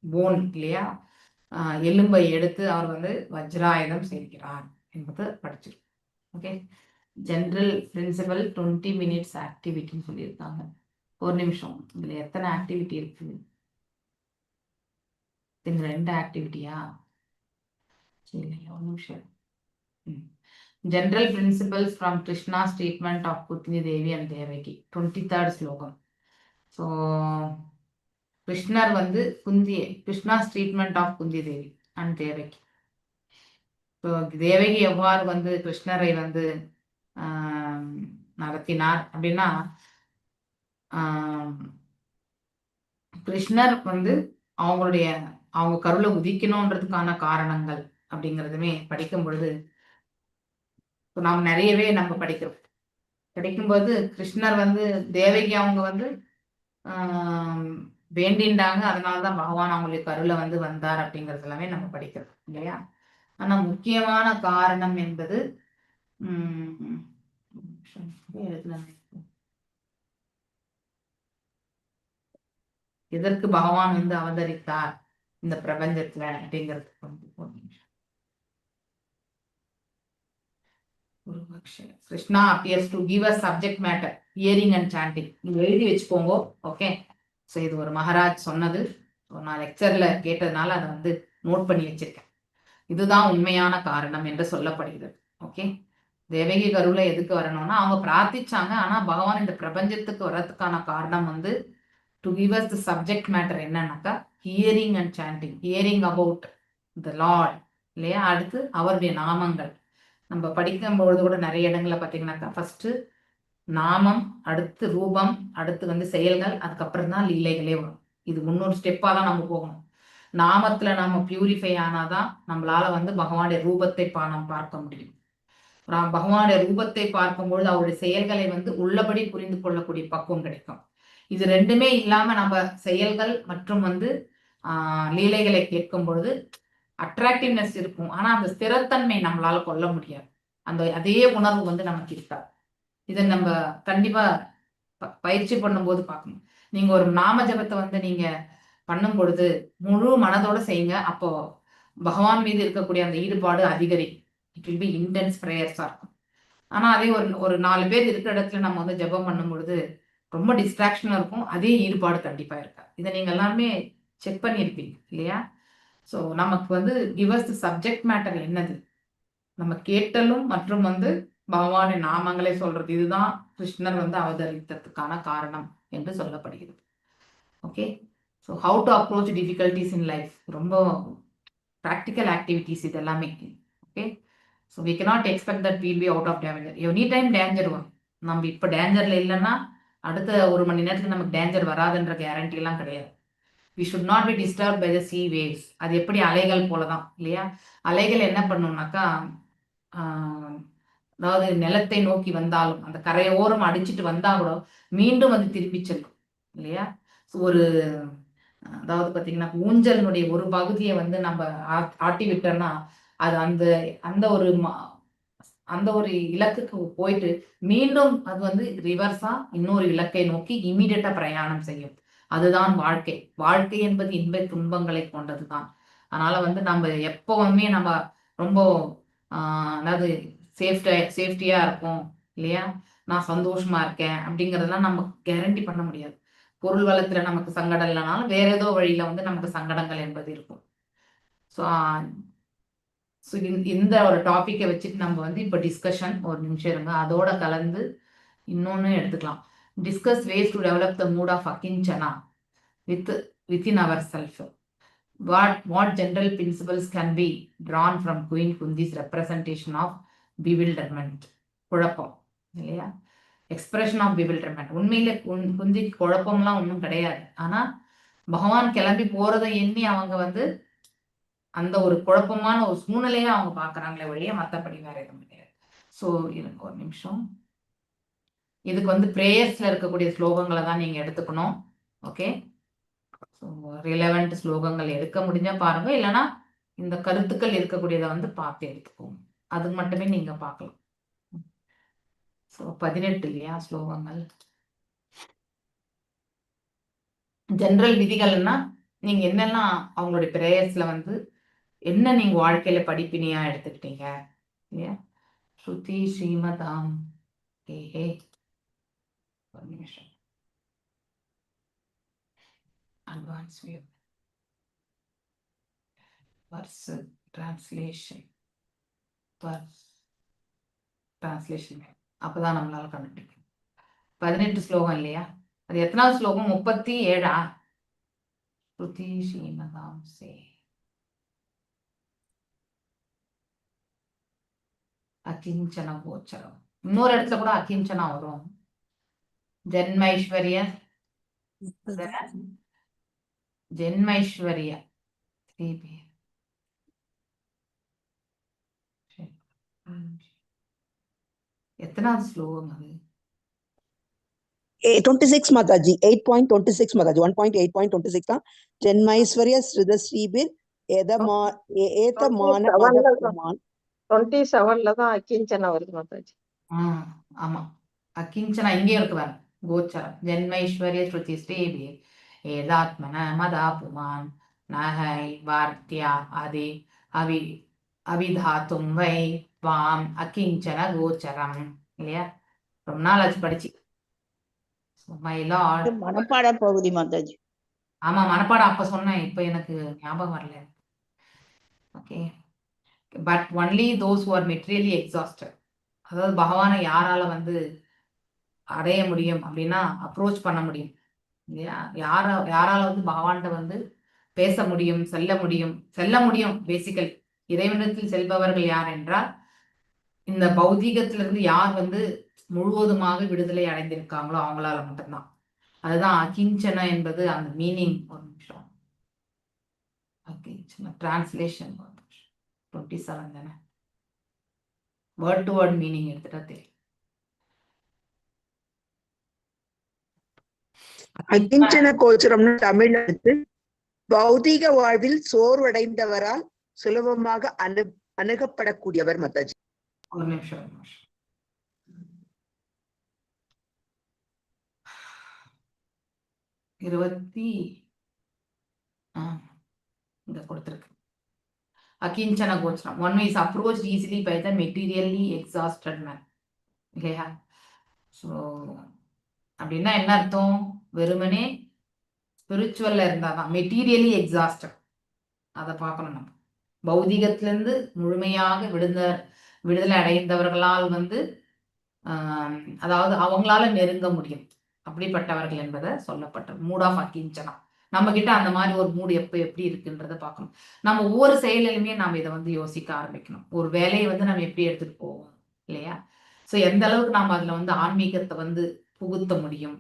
போன் இல்லையா, எலும்பை எடுத்து அவர் வந்து வஜ்ராயுதம் செய்கிறார் என்பது படிச்சிருக்கோம். ஓகே, ஜென்ரல் பிரின்சிபல் 20 minutes ஆக்டிவிட்டின்னு சொல்லியிருக்காங்க. ஒரு நிமிஷம், இதுல எத்தனை ஆக்டிவிட்டி இருக்கு? இந்த 2 ஆக்டிவிட்டியா? சரி, ஒரு நிமிஷம். General principles from Krishna's treatment of புத்னி தேவி அண்ட் தேவகி, 23rd ஸ்லோகம். ஸோ கிருஷ்ணர் வந்து Krishna's treatment of Kunti Devi and Devaki. So Devaki எவ்வாறு வந்து கிருஷ்ணரை வந்து நடத்தினார் அப்படின்னா, கிருஷ்ணர் வந்து அவங்க கருளை உதிக்கணுன்றதுக்கான காரணங்கள் அப்படிங்கிறதுமே படிக்கும் பொழுது நாம் நிறையவே நம்ம படிக்கிறோம். படிக்கும்போது கிருஷ்ணர் வந்து தேவகி அவங்க வந்து வேண்டின்றாங்க, அதனாலதான் பகவான் அவங்களுடைய கருளை வந்து வந்தார் அப்படிங்கிறது எல்லாமே நம்ம படிக்கிறோம் இல்லையா? ஆனா முக்கியமான காரணம் என்பது எதற்கு பகவான் வந்து அவதரித்தார் இந்த பிரபஞ்சத்துல அப்படிங்கிறதுக்கு வந்து Krishna appears to give us subject matter, hearing and chanting. நீங்க எழுதி வச்சுக்கோங்க. ஓகே, ஸோ இது ஒரு மகாராஜ் சொன்னது, நான் லெக்சர்ல கேட்டதுனால அதை வந்து நோட் பண்ணி வச்சிருக்கேன். இதுதான் உண்மையான காரணம் என்று சொல்லப்படுகிறது. ஓகே, தேவகி கருளை எதுக்கு வரணும்னா அவங்க பிரார்த்திச்சாங்க, ஆனா பகவான் இந்த பிரபஞ்சத்துக்கு வர்றதுக்கான காரணம் வந்து to give us the subject matter. என்னன்னாக்கா hearing and chanting, hearing about the lord இல்லையா? அடுத்து அவருடைய நாமங்கள். நம்ம படிக்கும்பொழுது கூட நிறைய இடங்கள்ல பார்த்தீங்கன்னாக்கா ஃபர்ஸ்ட் நாமம், அடுத்து ரூபம், அடுத்து வந்து செயல்கள், அதுக்கப்புறம் தான் லீலைகளே வரும். இது 3 ஸ்டெப்பா தான் நம்ம போகணும். நாமத்துல நாம பியூரிஃபை ஆனாதான் நம்மளால வந்து பகவானுடைய ரூபத்தை நாம் பார்க்க முடியும். பகவானுடைய ரூபத்தை பார்க்கும்பொழுது அவருடைய செயல்களை வந்து உள்ளபடி புரிந்து கொள்ளக்கூடிய பக்குவம் கிடைக்கும். இது ரெண்டுமே இல்லாம நம்ம செயல்கள் மற்றும் வந்து லீலைகளை கேட்கும் பொழுது அட்ராக்டிவ்னஸ் இருக்கும், ஆனா அந்த ஸ்திரத்தன்மை நம்மளால கொள்ள முடியாது. அதே உணர்வு வந்து நமக்கு இருக்காது. இதை நம்ம கண்டிப்பா பயிற்சி பண்ணும்போது பார்க்கணும். நீங்க ஒரு நாம ஜபத்தை வந்து நீங்க பண்ணும் பொழுது முழு மனதோட செய்யுங்க. அப்போ பகவான் மீது இருக்கக்கூடிய அந்த ஈடுபாடு அதிகரிக்கும். இட் வில் பி இன்டென்ஸ் ப்ரேயர்ஸா இருக்கும். ஆனா அதே ஒரு 4 பேர் இருக்கிற இடத்துல நம்ம வந்து ஜபம் பண்ணும் பொழுது ரொம்ப டிஸ்ட்ராக்ஷனா இருக்கும், அதே ஈடுபாடு கண்டிப்பா இருக்காது. இதை நீங்க எல்லாருமே செக் பண்ணியிருப்பீங்க இல்லையா? ஸோ நமக்கு வந்து கிவஸ் சப்ஜெக்ட் மேட்டர் என்னது, நம்ம கேட்டலும் மற்றும் வந்து பகவானின் நாமங்களை சொல்றது, இதுதான் கிருஷ்ணர் வந்து அவதரித்ததுக்கான காரணம் என்று சொல்லப்படுகிறது. Okay, so how to approach difficulties in life, ரொம்ப ப்ராக்டிக்கல் ஆக்டிவிட்டிஸ் இது எல்லாமே. Okay, so we cannot expect that we'll be out of danger. Any time danger வரும். நம்ம இப்போ டேஞ்சர்ல இல்லைன்னா அடுத்த 1 மணி நேரத்துக்கு நமக்கு டேஞ்சர் வராதுன்ற கேரண்டி எல்லாம் கிடையாது. we should not be disturbed by the sea waves. அது எப்படி அலைகள் போலதான் இல்லையா? அலைகள் என்ன பண்ணும்னாக்கா அதாவது நிலத்தை நோக்கி வந்தாலும் அந்த கரையோரம் அடிச்சுட்டு வந்தா கூட மீண்டும் அது திருப்பி செல்லும் இல்லையா? ஒரு அதாவது பாத்தீங்கன்னா ஊஞ்சலினுடைய ஒரு பகுதியை வந்து நம்ம ஆட்டி விட்டோம்னா அது அந்த ஒரு இலக்குக்கு போயிட்டு மீண்டும் அது வந்து ரிவர்ஸா இன்னொரு இலக்கை நோக்கி இமீடியட்டா பிரயாணம் செய்யும். அதுதான் வாழ்க்கை என்பது இன்ப துன்பங்களை கொண்டதுதான். அதனால வந்து நம்ம எப்பவுமே நம்ம ரொம்ப அதாவது சேஃப்டியா இருக்கும் இல்லையா, நான் சந்தோஷமா இருக்கேன் அப்படிங்கறதெல்லாம் நம்ம கேரண்டி பண்ண முடியாது. பொருள் வளத்துல நமக்கு சங்கடம் இல்லைனாலும் வேற ஏதோ வழியில வந்து நமக்கு சங்கடங்கள் என்பது இருக்கும். ஸோ இந்த ஒரு டாபிக்கை வச்சுட்டு நம்ம வந்து இப்போ டிஸ்கஷன் ஒரு நிமிஷம் இருங்க, அதோட கலந்து இன்னொன்னு எடுத்துக்கலாம். Discuss ways to develop the mood of akinchana within ourselves. What general principles can be drawn from Queen Kundi's representation of bewilderment? குழப்பம் இல்லையா? Expression of bewilderment. உண்மையில குந்திக்கு குழப்பம்லாம் ஒன்றும் கிடையாது. ஆனா பகவான் கிளம்பி போறதை எண்ணி அவங்க அந்த ஒரு குழப்பமான ஒரு சூழ்நிலையை அவங்க பாக்குறாங்களே ஒழிய மற்றபடி வேற எதுவும் கிடையாது. ஸோ இருங்க ஒரு நிமிஷம். இதுக்கு பிரேயர்ஸ்ல இருக்கக்கூடிய ஸ்லோகங்களை தான் நீங்க எடுத்துக்கணும். ஓகே, ரிலவெண்ட் ஸ்லோகங்கள் எடுக்க முடிஞ்சா பாருங்க, இல்லைன்னா இந்த கருத்துக்கள் இருக்கக்கூடியதை பார்த்து எடுத்துக்கோங்க. அது மட்டுமே நீங்க பார்க்கலாம். ஸோ 18 இல்லையா ஸ்லோகங்கள். ஜெனரல் விதிகள்னா நீங்க என்னெல்லாம் அவங்களுடைய பிரேயர்ஸ்ல என்ன நீங்க வாழ்க்கையில படிப்பினியா எடுத்துக்கிட்டீங்க இல்லையா? ஸ்ருதி ஸ்ரீமதாம் ஹே ஒரு நிமிஷம். அட்வான்ஸ் வியூ verse translation அப்பதான் நம்மளால கண்டுபிடிக்கும். 18 ஸ்லோகம் இல்லையா? அது எத்தனாவது ஸ்லோகம்? 37. ஸ்ருதி ஸ்ரீமதாம் சே அகிஞ்சன கோச்சரம். இன்னொரு இடத்துல கூட அகிஞ்சனா வரும். ஜென்மைஸ்வரிய ஜென்மைஸ்வரிய எத்தனாவது ஸ்லோகம் அது? 26 Mataji, 8.26 Mataji, 1.8.26 தான். ஜென்மைஸ்வரிய ஸ்ருத ஸ்ரீபிர் ஏதமான 27ல தான் அகிஞ்சனா வருது மாதாஜி. ஆமா, அகிஞ்சனா இங்கே இருக்கு பாருங்க. கோச்சரம் ஜென்மைஸ்வரிய ஸ்ருதி ஸ்ரீபிர் ஏதாத்மன மதாபுமான் நகை வார்த்தியா ஆதி அவிதாத்தும் வை வாம் அகிஞ்சன கோச்சரம் இல்லையா? ரொம்ப நாள் ஆச்சு படிச்சு. மை லார்ட் மனப்பாட பகுதி மாதாஜி. ஆமா, மனப்பாடம் அப்ப சொன்னேன், இப்ப எனக்கு ஞாபகம் வரல. Okay, but only those who are materially exhausted, அதாவது பகவானை யாரால அடைய முடியும் அப்படின்னா அப்ரோச் பண்ண முடியும் இல்லையா? யாரால பகவான்கிட்ட பேச முடியும், செல்ல முடியும். பேசிக்கல் இறைவனத்தில் செல்பவர்கள் யார் என்றால் இந்த பௌதீகத்திலிருந்து யார் முழுவதுமாக விடுதலை அடைந்திருக்காங்களோ அவங்களால மட்டும்தான். அதுதான் அகிஞ்சன என்பது அந்த மீனிங். ஒரு நிமிஷம், அகிஞ்சன டிரான்ஸ்லேஷன் 27 தானே, வேர்ட் டு வேர்ட் மீனிங் எடுத்துட்டா தெரியும். அகிஞ்சன கோச்சரம்னு தமிழ்ல பௌதீக வாழ்வில் சோர்வடைந்தவரால் சுலபமாக அணுகப்படக்கூடியவர் மாதாஜி. ஒரு நிமிஷம். இங்க கொடுத்திருக்கு அகிஞ்சன கோச்சரம். One is approached easily by the materially exhausted man இல்லையா? ஸோ அப்படின்னா என்ன அர்த்தம்? வெறுமனே ஸ்பிரிச்சுவல்ல இருந்தாதான் மெட்டீரியலி எக்ஸாஸ்டட். அதை பார்க்கணும் நம்ம. பௌதிகத்திலிருந்து முழுமையாக விடுதலை அடைந்தவர்களால் அதாவது அவங்களால நெருங்க முடியும் அப்படிப்பட்டவர்கள் என்பதை சொல்லப்பட்டது. Mood of akinchana. நம்ம கிட்ட அந்த மாதிரி ஒரு மூடு எப்படி இருக்குன்றத பார்க்கணும். நம்ம ஒவ்வொரு செயலிலுமே நாம இதை யோசிக்க ஆரம்பிக்கணும். ஒரு வேலையை நம்ம எப்படி எடுத்துட்டு போவோம் இல்லையா? ஸோ எந்த அளவுக்கு நாம அதுல ஆன்மீகத்தை புகுத்த முடியும்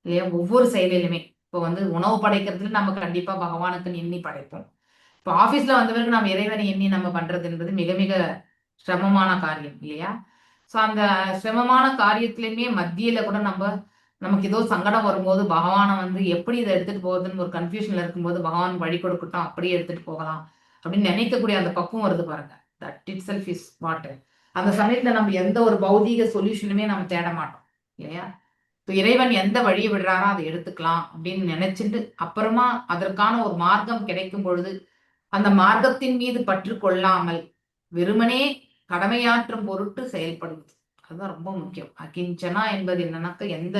இல்லையா? ஒவ்வொரு செயலிலுமே இப்போ உணவு படைக்கிறதுல நம்ம கண்டிப்பா பகவானுக்கு எண்ணி படைப்போம். இப்போ ஆஃபீஸ்ல வந்தவருக்கு நம்ம இறைவனை எண்ணி நம்ம பண்றது என்பது மிக மிக சிரமமான காரியம் இல்லையா? ஸோ அந்த சிரமமான காரியத்திலையுமே மத்தியில கூட நமக்கு ஏதோ சங்கடம் வரும்போது பகவானை எப்படி இதை எடுத்துட்டு போகுதுன்னு ஒரு கன்ஃபியூஷன்ல இருக்கும்போது பகவான் வழி கொடுக்கட்டும், அப்படியே எடுத்துட்டு போகலாம் அப்படின்னு நினைக்கக்கூடிய அந்த பக்குவம் வருது பாருங்க. That it self is what. அந்த சமயத்துல நம்ம எந்த ஒரு பௌதீக சொல்யூஷனுமே நம்ம தேட மாட்டோம் இல்லையா? இப்போ இறைவன் எந்த வழியை விடுறாரோ அதை எடுத்துக்கலாம் அப்படின்னு நினைச்சிட்டு அப்புறமா அதற்கான ஒரு மார்க்கம் கிடைக்கும் பொழுது அந்த மார்க்கத்தின் மீது பற்று கொள்ளாமல் வெறுமனே கடமையாற்றும் பொருட்டு செயல்படுவது, அதுதான் ரொம்ப முக்கியம். அகிஞ்சனா என்பது என்னன்னாக்க எந்த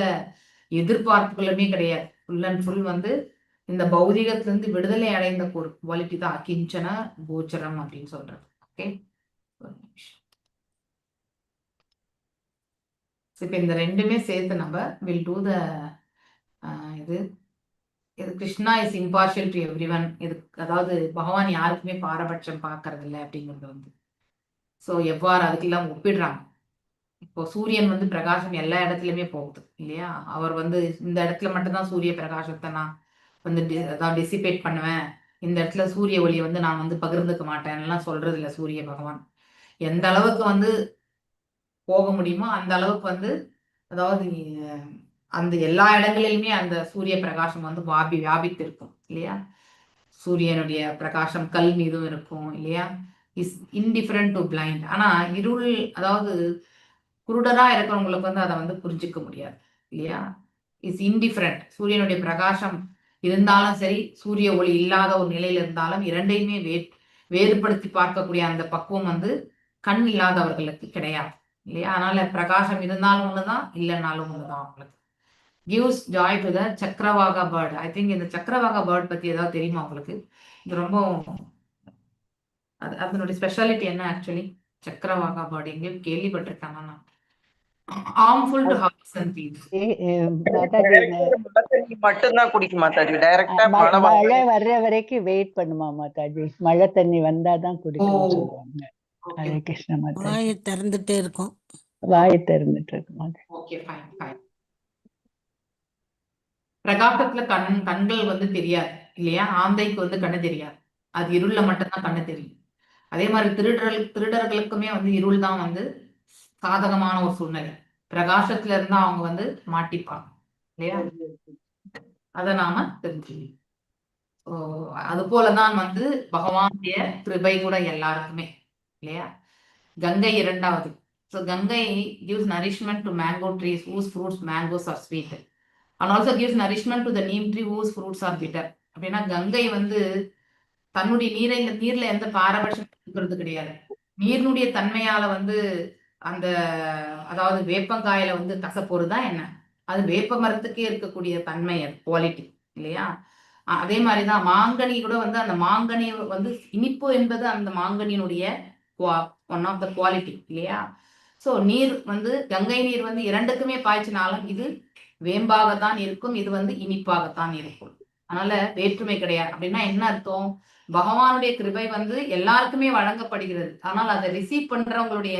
எதிர்பார்ப்புகளுமே கிடையாது. ஃபுல் அண்ட் ஃபுல் இந்த பௌதிகத்திலிருந்து விடுதலை அடைந்த ஒரு குவாலிட்டி தான் அகிஞ்சன கோச்சரம் அப்படின்னு சொல்றது. ஓகே, ஒரு நிமிஷம். இப்போ இந்த ரெண்டுமே சேர்த்து நம்ம வில் டூ த இது இது Krishna is impartial to every one. இது அதாவது பகவான் யாருக்குமே பாரபட்சம் பார்க்கறது இல்லை அப்படிங்கிறது வந்து. ஸோ எவ்வாறு அதுக்கெல்லாம் ஒப்பிடுறாங்க. இப்போ சூரியன் வந்து பிரகாசம் எல்லா இடத்துலையுமே போகுது இல்லையா? அவர் வந்து இந்த இடத்துல மட்டும்தான் சூரிய பிரகாசத்தை நான் வந்து அதான் டிசிபேட் பண்ணுவேன், இந்த இடத்துல சூரிய ஒளியை வந்து நான் வந்து பகிர்ந்துக்க மாட்டேன்லாம் சொல்றது இல்லை சூரிய பகவான். எந்த அளவுக்கு வந்து போக முடியுமோ அந்த அளவுக்கு வந்து அதாவது அந்த எல்லா இடங்களிலுமே அந்த சூரிய பிரகாசம் வந்து வியாபித்து இருக்கும் இல்லையா? சூரியனுடைய பிரகாசம் கல் மீதும் இருக்கும் இல்லையா? Is indifferent to blind. ஆனா இருள் அதாவது குருடரா இருக்கிறவங்களுக்கு வந்து அதை வந்து புரிஞ்சுக்க முடியாது இல்லையா? Is indifferent. சூரியனுடைய பிரகாசம் இருந்தாலும் சரி, சூரிய ஒளி இல்லாத ஒரு நிலையில இருந்தாலும் இரண்டையுமே வேறுபடுத்தி பார்க்கக்கூடிய அந்த பக்குவம் வந்து கண் இல்லாதவர்களுக்கு கிடையாது இல்லையா? அதனால பிரகாசம் இருந்தாலும் ஒண்ணுதான், இல்லைன்னாலும் ஒண்ணுதான் அவங்களுக்கு. gives joy to the chakravaka bird. I think இந்த சக்கரவாகா பேர்ட் பத்தி ஏதாவது தெரியுமா உங்களுக்கு? இது ரொம்ப அதனுடைய ஸ்பெஷாலிட்டி என்ன ஆக்சுவலி? சக்கரவாகா பேர்ட் எங்கேயும் கேள்விப்பட்டிருக்காங்க நான். Harmful to hearts and peace. மாதாஜி தண்ணி மட்டும்தான் குடிக்கும் மாதாஜி. டைரக்டா மழை மழை வர்ற வரைக்கும் வெயிட் பண்ணுமா மாதாஜி? மழை தண்ணி வந்தாதான் குடிக்கணும்னு ஓ. சொல்லுவாங்க. ஹரே கிருஷ்ண மாதாஜி. வாயை திறந்துட்டே இருக்கும். வாயை திறந்துட்டு இருக்கு மாதாஜி. Okay, fine fine. பிரகாசத்துல கண்கள் வந்து தெரியாது இல்லையா? ஆந்தைக்கு வந்து கண்ணு தெரியாது, அது இருள்ல மட்டும்தான் கண்ணு தெரியும். அதே மாதிரி திருடர்களுக்குமே வந்து இருள் தான் வந்து சாதகமான ஒரு சூழ்நிலை. பிரகாசத்துல இருந்தா அவங்க வந்து மாட்டிப்பாங்க இல்லையா? அதை நாம தெரிஞ்சுக்கணும். அது போலதான் வந்து பகவானுடைய கிருபை கூட எல்லாருக்குமே இல்லையா? கங்கை இரண்டாவது. So Ganga gives nourishment to mango trees whose fruits mangoes are sweet and also gives nourishment to the neem tree whose fruits are bitter. அப்படின்னா கங்கை வந்து தன்னுடைய நீர்ல எந்த பாரபட்சம் இருக்கிறது கிடையாது. நீரினுடைய தன்மையால வந்து அந்த அதாவது வேப்பங்காயில வந்து கசப்பொருதான் என்ன, அது வேப்ப மரத்துக்கே இருக்கக்கூடிய தன்மை, அது குவாலிட்டி இல்லையா? அதே மாதிரிதான் மாங்கனி கூட வந்து அந்த மாங்கனி வந்து இனிப்பு என்பது அந்த மாங்கனியினுடைய ஒன் ஆஃப் த குவாலிட்டி இல்லையா? ஸோ நீர் வந்து கங்கை நீர் வந்து இரண்டுக்குமே பாய்ச்சினாலும் இது வேம்பாகத்தான் இருக்கும், இது வந்து இனிப்பாகத்தான் இருக்கும். அதனால வேற்றுமை கிடையாது. அப்படின்னா என்ன அர்த்தம்? பகவானுடைய கிருபை வந்து எல்லாருக்குமே வழங்கப்படுகிறது. ஆனால் அதை ரிசீவ் பண்றவங்களுடைய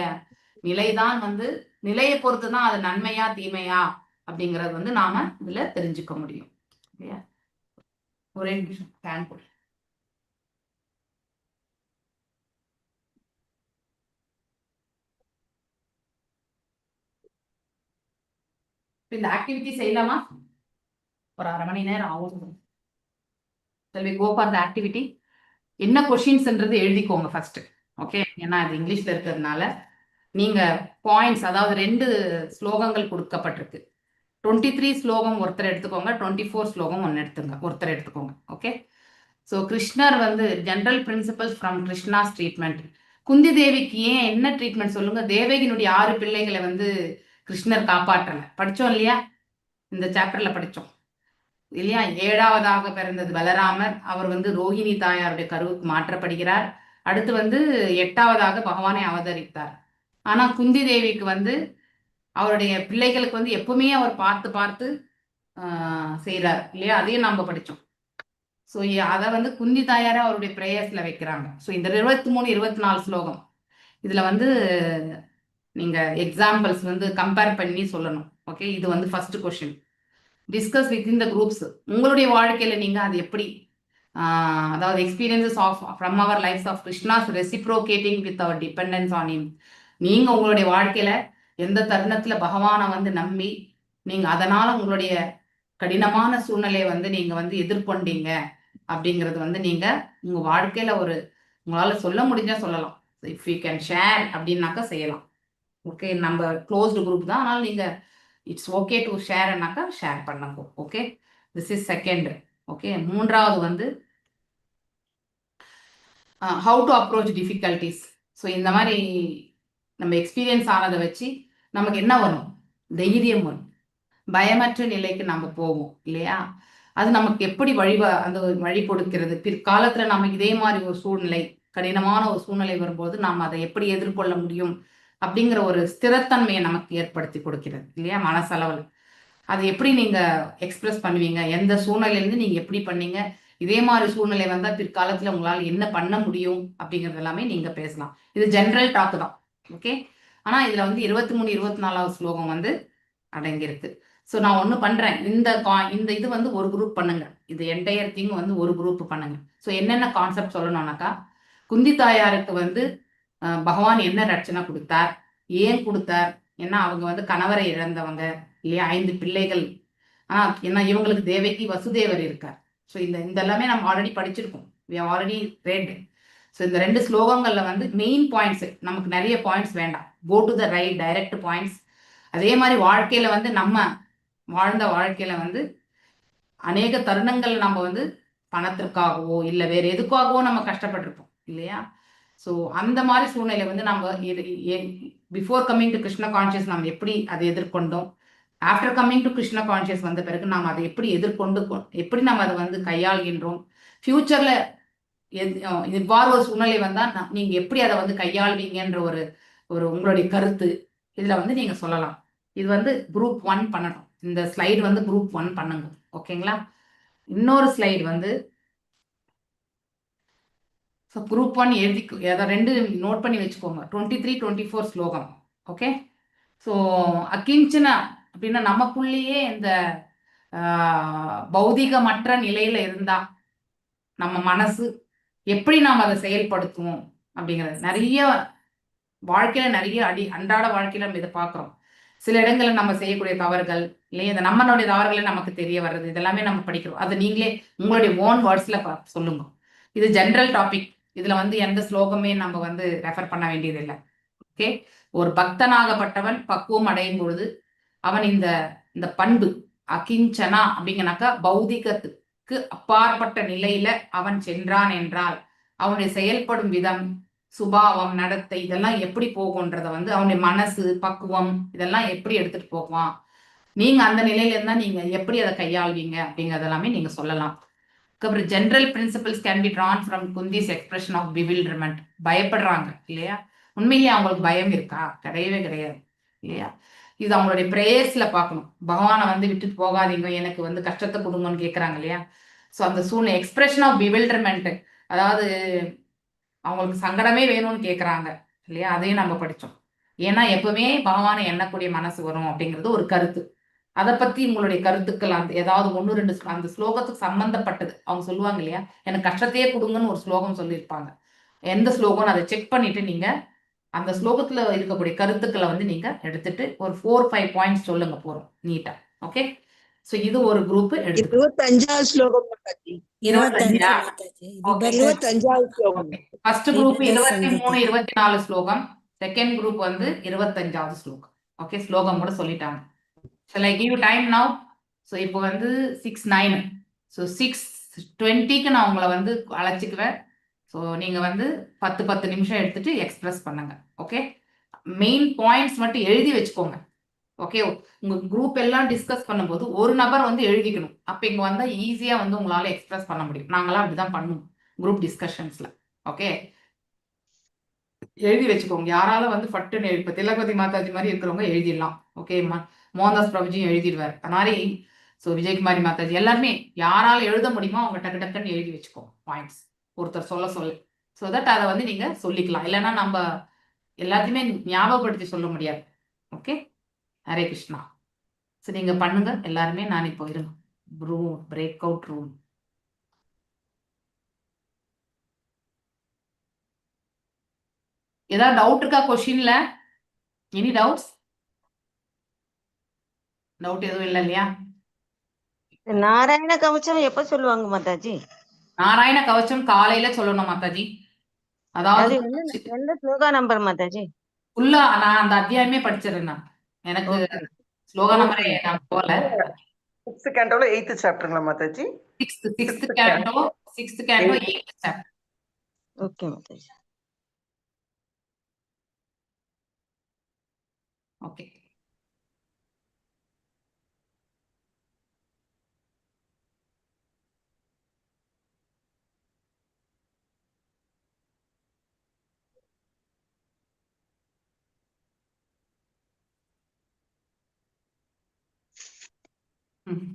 நிலைதான் வந்து நிலையை பொறுத்துதான் அது நன்மையா தீமையா அப்படிங்கறது வந்து நாம இதுல தெரிஞ்சுக்க முடியும் இல்லையா? ஒரே நிமிஷம் ஃபேன் போடு. இந்த ஆக்டிவிட்டி செய்யலாமா? ஒரு அரை மணி நேரம் ஆகும். Shall we go for the activity? என்ன கொஷின்ஸ்ன்றது எழுதிக்கோங்க ஃபர்ஸ்ட். ஓகே, ஏன்னா இது இங்கிலீஷ்ல இருக்கிறதுனால நீங்க பாயிண்ட்ஸ், அதாவது 2 ஸ்லோகங்கள் கொடுக்கப்பட்டிருக்கு. 23 ஸ்லோகம் ஒருத்தர் எடுத்துக்கோங்க, 24 ஸ்லோகம் ஒருத்தர் எடுத்துக்கோங்க. ஓகே, ஸோ கிருஷ்ணர் வந்து general principles from Krishna's treatment. Kunti தேவிக்கு ஏன் என்ன ட்ரீட்மெண்ட் சொல்லுங்க? தேவகியினுடைய 6 பிள்ளைகளை வந்து கிருஷ்ணர் காப்பாற்றல. படிச்சோம் இல்லையா? இந்த சாப்டர்ல படிச்சோம் இல்லையா? 7ஆவதாக பிறந்தது பலராமர். அவர் வந்து ரோஹிணி தாயாருடைய கருவுக்கு மாற்றப்படுகிறார். அடுத்து வந்து 8ஆவதாக பகவானை அவதரித்தார். ஆனா குந்தி தேவிக்கு வந்து அவருடைய பிள்ளைகளுக்கு வந்து எப்பவுமே அவர் பார்த்து பார்த்து செய்யறார் இல்லையா? அதையும் நாம படிச்சோம். ஸோ அதை வந்து குந்தி தாயார அவருடைய பிரேயர்ஸ்ல வைக்கிறாங்க. ஸோ இந்த 23, 24 ஸ்லோகம் இதுல வந்து நீங்க எக்ஸாம்பிள்ஸ் வந்து கம்பேர் பண்ணி சொல்லணும். ஓகே, இது வந்து first question. Discuss within the groups. உங்களுடைய வாழ்க்கையில நீங்க அது எப்படி அதாவது experiences of from our lives of Krishna's reciprocating with our dependence on him. நீங்க உங்களுடைய வாழ்க்கையில எந்த தருணத்துல பகவானை வந்து நம்பி நீங்க அதனால உங்களுடைய கடினமான சூழ்நிலையை வந்து நீங்க வந்து எதிர்கொண்டீங்க அப்படிங்கிறது வந்து நீங்க உங்க வாழ்க்கையில ஒரு உங்களால சொல்ல முடிஞ்சா சொல்லலாம். இஃப் யூ கேன் ஷேர் அப்படின்னாக்கா செய்யலாம். ஓகே, நம்ம க்ளோஸ்டு குரூப் தான், அதனால நீங்க இட்ஸ் ஓகே டு ஷேர்னாக்கா ஷேர் பண்ணுங்க. Okay, this is second. Okay, மூன்றாவது வந்து how to approach difficulties. So இந்த மாதிரி நம்ம எக்ஸ்பீரியன்ஸ் ஆனதை வச்சு நமக்கு என்ன வரும்? தைரியம் வரும். பயமற்ற நிலைக்கு நம்ம போவோம் இல்லையா? அது நமக்கு எப்படி அந்த வழி கொடுக்கிறது. பிற்காலத்துல நமக்கு இதே மாதிரி ஒரு சூழ்நிலை, கடினமான ஒரு சூழ்நிலை வரும்போது நாம் அதை எப்படி எதிர்கொள்ள முடியும் அப்படிங்கிற ஒரு ஸ்திரத்தன்மையை நமக்கு ஏற்படுத்தி கொடுக்கிறது இல்லையா மனசளவில். அது எப்படி நீங்க எக்ஸ்பிரஸ் பண்ணுவீங்க, எந்த சூழ்நிலையிலேருந்து நீங்க எப்படி பண்ணீங்க, இதே மாதிரி சூழ்நிலை வந்தால் பிற்காலத்தில் உங்களால் என்ன பண்ண முடியும் அப்படிங்கிறது எல்லாமே நீங்க பேசலாம். இது ஜென்ரல் டாக் தான். ஓகே. ஆனால் இதில் வந்து 23 24வது ஸ்லோகம் வந்து அடங்கியிருக்கு. ஸோ நான் ஒன்று பண்ணுறேன், இந்த இது வந்து ஒரு குரூப் பண்ணுங்க, இது என்டையர் திங் வந்து ஒரு குரூப் பண்ணுங்க. ஸோ என்னென்ன கான்செப்ட் சொல்லணும்னாக்கா, குந்தி தாயாருக்கு வந்து பகவான் என்ன ரட்சணை கொடுத்தார், ஏன் கொடுத்தார், ஏன்னா அவங்க வந்து கணவரை இழந்தவங்க இல்லையா, 5 பிள்ளைகள். ஏன்னா இவங்களுக்கு தேவகி வசுதேவர் இருக்கார். ஸோ இந்த எல்லாமே நம்ம ஆல்ரெடி படிச்சிருக்கோம், வி ஆல்ரெடி ரெட். ஸோ இந்த 2 ஸ்லோகங்களில் வந்து மெயின் பாயிண்ட்ஸ், நமக்கு நிறைய பாயிண்ட்ஸ் வேண்டாம், go to the right direct points. அதே மாதிரி வாழ்க்கையில வந்து நம்ம வாழ்ந்த வாழ்க்கையில வந்து அநேக தருணங்கள் நம்ம வந்து பணத்திற்காகவோ இல்லை வேற எதுக்காகவோ நம்ம கஷ்டப்பட்டிருப்போம் இல்லையா. ஸோ அந்த மாதிரி சூழ்நிலை வந்து நம்ம before coming to Krishna conscious நம்ம எப்படி அதை எதிர்கொண்டோம், after coming to Krishna conscious வந்த பிறகு நாம் அதை எப்படி எதிர்கொண்டு எப்படி நம்ம அதை வந்து கையாள்கின்றோம், ஃபியூச்சர்ல இவ்வாறு ஒரு சூழ்நிலை வந்தால் நீங்க எப்படி அதை வந்து கையாள்வீங்கன்ற ஒரு உங்களுடைய கருத்து இதுல வந்து நீங்க சொல்லலாம். இது வந்து குரூப் 1 பண்ணணும். இந்த ஸ்லைடு வந்து குரூப் 1 பண்ணுங்க. ஓகேங்களா. இன்னொரு ஸ்லைடு வந்து குரூப் 1 எழுதி அதை 2 நோட் பண்ணி வச்சுக்கோங்க. 23 24 ஸ்லோகம். ஓகே. ஸோ அகிஞ்சன அப்படின்னா நமக்குள்ளேயே இந்த பௌதிகமற்ற நிலையில இருந்தா நம்ம மனசு எப்படி நாம் அதை செயல்படுத்துவோம் அப்படிங்கிறது. நிறைய வாழ்க்கையில நிறைய அன்றாட வாழ்க்கையில நம்ம இதை பார்க்குறோம். சில இடங்களில் நம்ம செய்யக்கூடிய தவறுகள் இல்லையா, இந்த நம்மளுடைய தவறுகளை நமக்கு தெரிய வர்றது, இதெல்லாமே நம்ம படிக்கிறோம். அதை நீங்களே உங்களுடைய ஓன் வேர்ட்ஸ்ல சொல்லுங்க. இது ஜென்ரல் டாபிக், இதுல வந்து எந்த ஸ்லோகமே நம்ம வந்து ரெஃபர் பண்ண வேண்டியதில்லை. ஓகே. ஒரு பக்தனாகப்பட்டவன் பக்குவம் அடையும் பொழுது அவன் இந்த பண்பு அகிஞ்சனா அப்படிங்கனாக்கா பௌதிகத்துக்கு அப்பாற்பட்ட நிலையில அவன் சென்றான் என்றால் அவனுடைய செயல்படும் விதம், சுபாவம், நடத்தை இதெல்லாம் எப்படி போகும்ன்றத வந்து அவனுடைய மனசு பக்குவம் இதெல்லாம் எப்படி எடுத்துட்டு போவான், நீங்க அந்த நிலையில இருந்தா நீங்க எப்படி அதை கையாள்வீங்க அப்படிங்கறதெல்லாமே நீங்க சொல்லலாம். அப்புறம் general principles can be drawn from Kunti's expression of bewilderment. பயப்படுறாங்க இல்லையா, உண்மையிலேயே அவங்களுக்கு பயம் இருக்கா, கிடையவே கிடையாது இல்லையா. இது அவங்களுடைய பிரேயர்ஸ்ல பார்க்கணும். பகவானை வந்து விட்டுட்டு போகாதீங்க, எனக்கு வந்து கஷ்டத்தை கொடுங்கன்னு கேட்குறாங்க இல்லையா. ஸோ அந்த சூழ்நிலை எக்ஸ்பிரஷன் ஆஃப் பிவில்டர்மெண்ட், அதாவது அவங்களுக்கு சங்கடமே வேணும்னு கேட்குறாங்க இல்லையா, அதையும் நம்ம படித்தோம். ஏன்னா எப்பவுமே பகவானை எண்ணக்கூடிய மனசு வரும் அப்படிங்கிறது ஒரு கருத்து. அதை பத்தி உங்களுடைய கருத்துக்கள் அந்த ஏதாவது 1 2 அந்த ஸ்லோகத்துக்கு சம்பந்தப்பட்டது அவங்க சொல்லுவாங்க இல்லையா, எனக்கு கஷ்டத்தையே கொடுங்கன்னு ஒரு ஸ்லோகம் சொல்லியிருப்பாங்க. எந்த ஸ்லோகம்னு அதை செக் பண்ணிட்டு நீங்க அந்த ஸ்லோகத்துல இருக்கக்கூடிய கருத்துக்களை வந்து நீங்க எடுத்துட்டு ஒரு 4-5 பாயிண்ட்ஸ் சொல்லுங்க போறோம் நீட்டா. ஓகே. ஸோ இது ஒரு குரூப் எடுத்து 25வது ஸ்லோகம் மாதாஜி. 25 25 மாதாஜி. ஓகே. 25வது ஸ்லோகம். ஃபர்ஸ்ட் குரூப் Libertas 23 24 ஸ்லோகம், செகண்ட் குரூப் வந்து 25வது ஸ்லோகம். ஓகே. ஸ்லோகம் கூட சொல்லிட்டாங்க. Shall I give you time now? So இப்போ வந்து 6:09. ஸோ 6:20க்கு நான் உங்களை வந்து அழைச்சிக்குவேன். ஸோ நீங்க வந்து 10 நிமிஷம் எடுத்துட்டு எக்ஸ்பிரஸ் பண்ணுங்க. ஓகே. மெயின் பாயிண்ட்ஸ் மட்டும் எழுதி வச்சுக்கோங்க. ஓகே. உங்க குரூப் எல்லாம் டிஸ்கஸ் பண்ணும்போது ஒரு நபர் வந்து எழுதிக்கணும். அப்ப இங்க வந்தா ஈஸியா வந்து உங்களால எக்ஸ்பிரஸ் பண்ண முடியும். நாங்களாம் அப்படிதான் பண்ணுவோம் குரூப் டிஸ்கஷன்ஸ்ல. ஓகே. எழுதி வச்சுக்கோங்க. யாரால வந்து ஃபட்டுன்னு இப்ப திலகவதி மாதாஜி மாதிரி இருக்கிறவங்க எழுதிடலாம். ஓகே. மோகன்தாஸ் பிரபுஜியும் எழுதிடுவார். அது மாதிரி ஸோ விஜயகுமாரி மாதாஜி எல்லாருமே யாரால எழுத முடியுமோ அவங்க டக்கு டக்குன்னு எழுதி வச்சுக்கோங்க பாயிண்ட்ஸ், ஒருத்தர் சொல்ல. ஸோ தட் அதை வந்து நீங்க சொல்லிக்கலாம். இல்லைன்னா நம்ம எல்லாத்தையுமே ஞாபகப்படுத்தி சொல்ல முடியாது. ஓகே. ஹரே கிருஷ்ணா. ஸோ நீங்க பண்ணுங்க எல்லாருமே. நான் இப்போ இருங்க பிரேக் அவுட் ரூம். ஏதாவது டவுட் இருக்கா கொஸ்டின்ல? Any doubts? டவுட் எதுவும் இல்லை இல்லையா? நாராயண கவச்சம் எப்ப சொல்லுவாங்க மாதாஜி? நாராயண கவச்சம் காலையில சொல்லணும் மாதாஜி. அதாவது எந்த ஸ்லோகா நம்பர் மாதாஜி? ஃபுல்லா நான் அந்த அத்தியாயமே படிச்சிடறேன். நான் எனக்கு ஸ்லோகா நம்பரே நான் போல. 6th cantoல 8th chapterங்களா Mataji? 6th canto 8th chapter. Okay Mataji. Okay. ம்.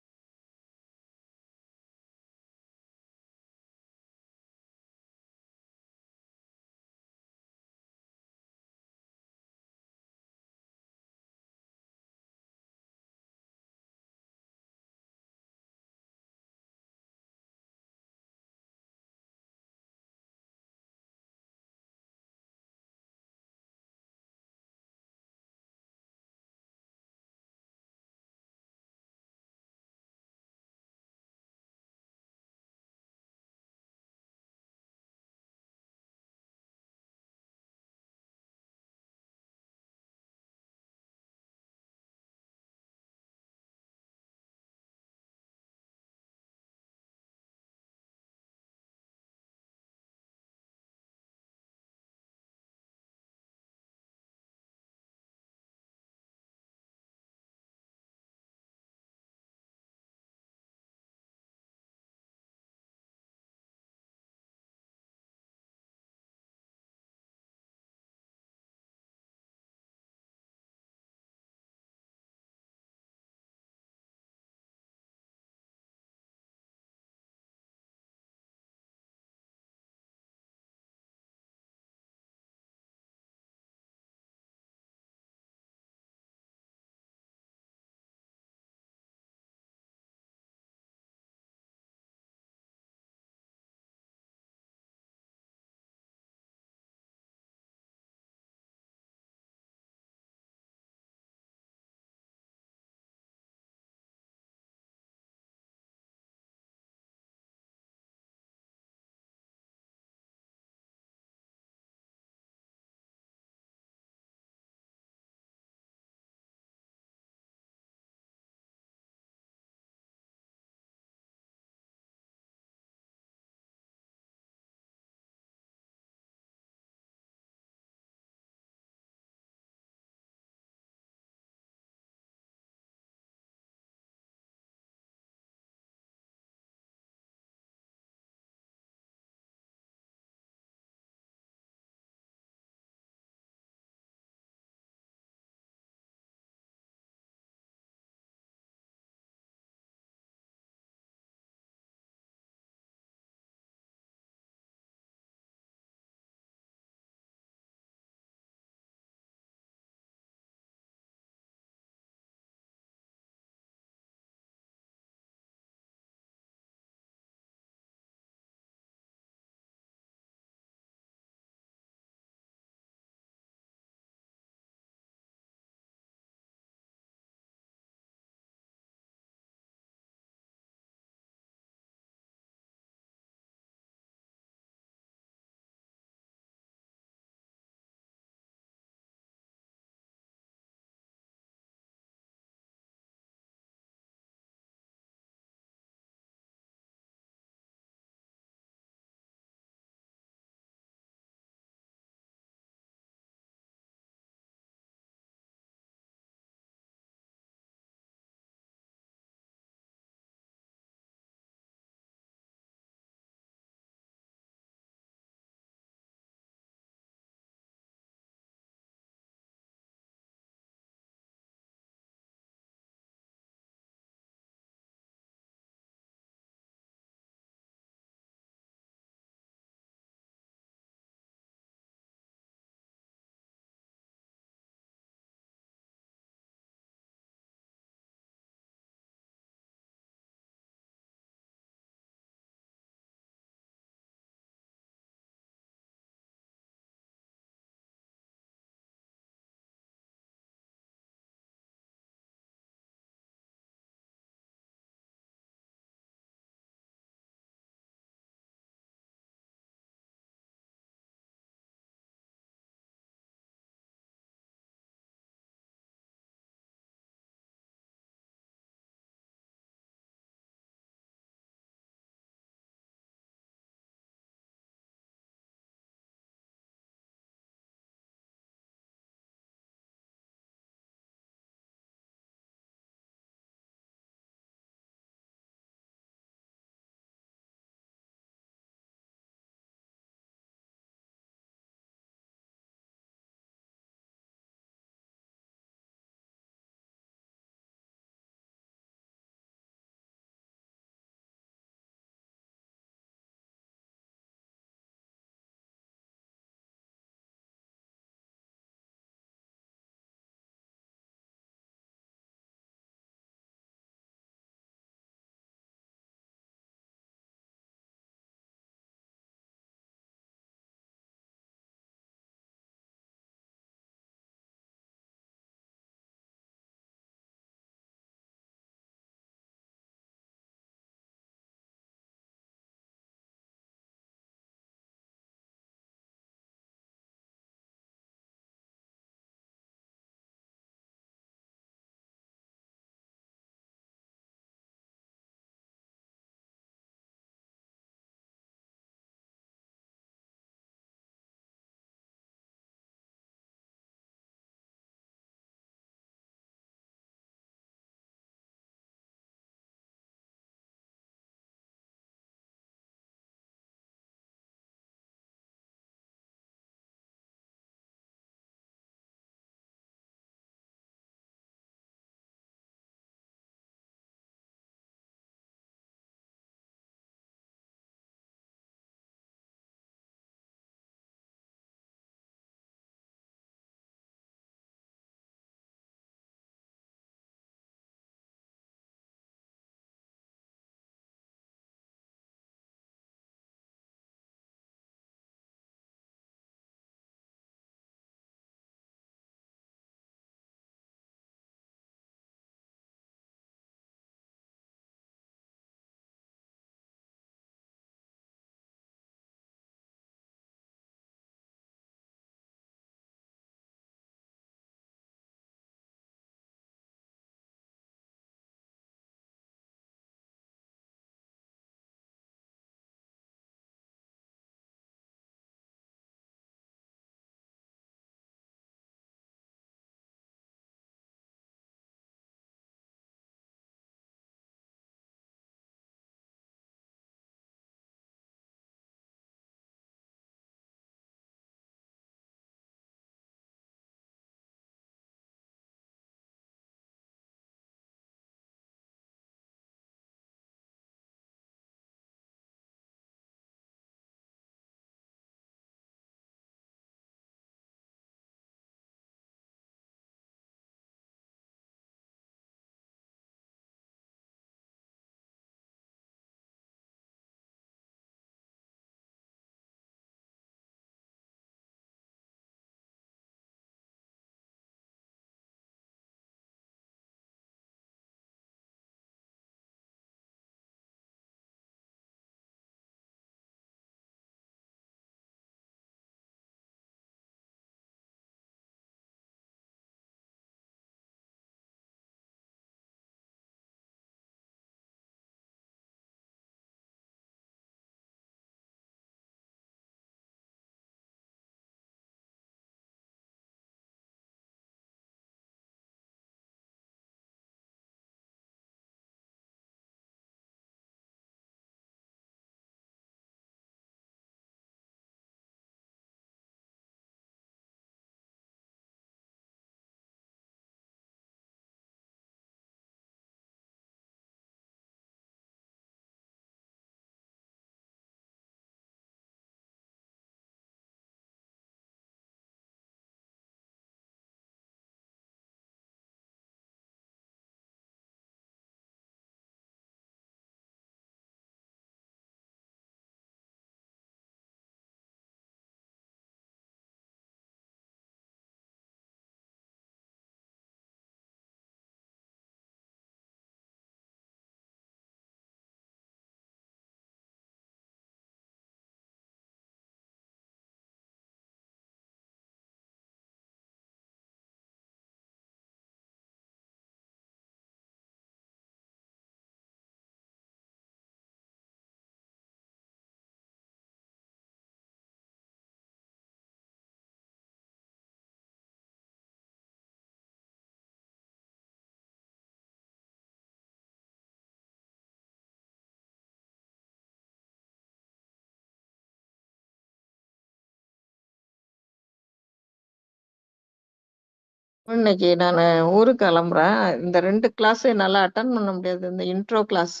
இன்னைக்கு நான் ஊருக்கு கிளம்புறேன். இந்த 2 கிளாஸ் என்னால அட்டன் பண்ண முடியாது. இந்த இன்ட்ரோ கிளாஸ்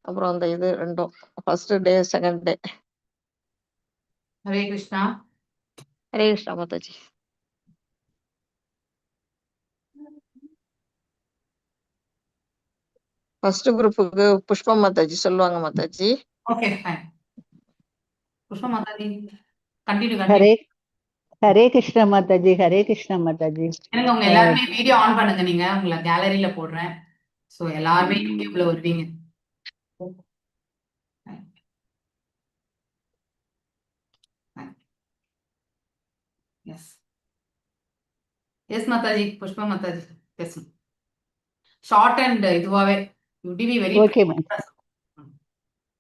அப்புறம் அந்த இது 2ம் first day second day. Hare Krishna. Hare Krishna Mataji. First குரூப்புக்கு புஷ்பா மாதாஜி சொல்லுவாங்க Mataji. Okay fine. Pushpa Mataji continue Hare Hare Krishna Mataji, Hare Krishna Mataji. எனக்கு உங்க எல்லாருமே வீடியோ ஆன் பண்ணுங்க. நீங்க உங்களை கேலரியில போடுறேன். சோ எல்லாருமே யூடியூப்ல வருவீங்க. Yes yes Mataji. புஷ்பா மாதாஜி பேசுங்க. ஷார்ட் அண்ட் இதுவாவே யூ டி பி வெரி ஓகே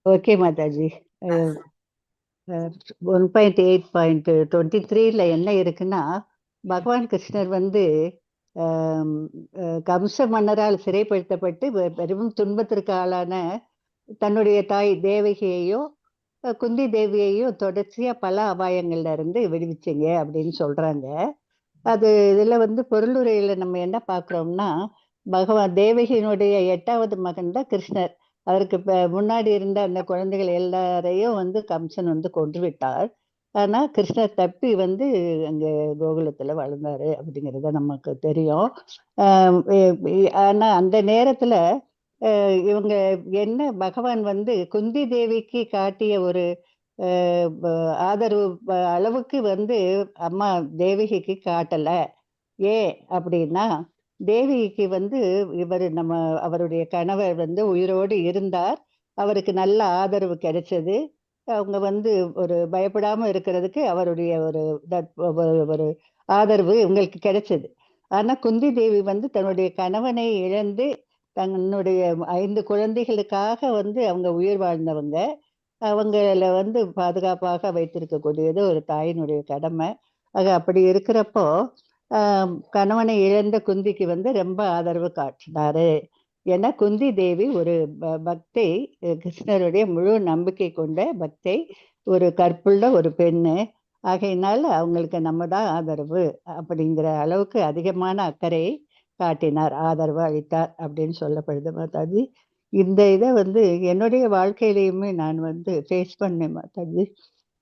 ஓகே மாதாஜி. 1.8.23ல என்ன இருக்குன்னா, பகவான் கிருஷ்ணர் வந்து கம்ச மன்னரால் சிறைப்படுத்தப்பட்டு பெரும் துன்பத்திற்கு ஆளான தன்னுடைய தாய் தேவகியையோ குந்தி தேவியையோ தொடர்ச்சியா பல அபாயங்கள்ல இருந்து விடுவிச்சீங்க அப்படின்னு சொல்றாங்க. அது இதுல வந்து பொருளுரையில நம்ம என்ன பார்க்கிறோம்னா, பகவான் தேவகியினுடைய 8வது மகன் தான் கிருஷ்ணர். அதற்கு முன்னாடி இருந்த அந்த குழந்தைகள் எல்லாரையும் வந்து கம்சன் வந்து கொன்று விட்டார். ஆனா கிருஷ்ணர் தப்பி வந்து அங்க கோகுலத்துல வளர்ந்தாரு அப்படிங்கிறது நமக்கு தெரியும். ஆனா அந்த நேரத்துல இவங்க என்ன பகவான் வந்து குந்தி தேவிக்கு காட்டிய ஒரு ஆதரவு அளவுக்கு வந்து அம்மா தேவகிக்கு காட்டல. ஏன் அப்படின்னா, தேவகிக்கு வந்து அவருடைய கணவர் வந்து உயிரோடு இருந்தார். அவருக்கு நல்ல ஆதரவு கிடைச்சது. அவங்க வந்து ஒரு பயப்படாம இருக்கிறதுக்கு அவருடைய ஒரு ஆதரவு இவங்களுக்கு கிடைச்சது. ஆனா குந்தி தேவி வந்து தன்னுடைய கணவனை இழந்து தன்னுடைய 5 குழந்தைகளுக்காக வந்து அவங்க உயிர் வாழ்ந்தவங்க. அவங்கள வந்து பாதுகாப்பாக வைத்திருக்கக்கூடியது ஒரு தாயினுடைய கடமை. அப்படி இருக்கிறப்போ கணவனை இழந்த குந்திக்கு வந்து ரொம்ப ஆதரவு காட்டினாரு. ஏன்னா குந்தி தேவி ஒரு பக்தை, கிருஷ்ணருடைய முழு நம்பிக்கை கொண்ட பக்தை, ஒரு கற்புள்ள ஒரு பெண்ணு. ஆகையினால அவங்களுக்கு நம்ம தான் ஆதரவு அப்படிங்கிற அளவுக்கு அதிகமான அக்கறை காட்டினார், ஆதரவு அளித்தார் அப்படின்னு சொல்லப்படுது மாதாஜி. இந்த இதை வந்து என்னுடைய வாழ்க்கையிலையுமே நான் வந்து ஃபேஸ் பண்ணேன் மாதாஜி.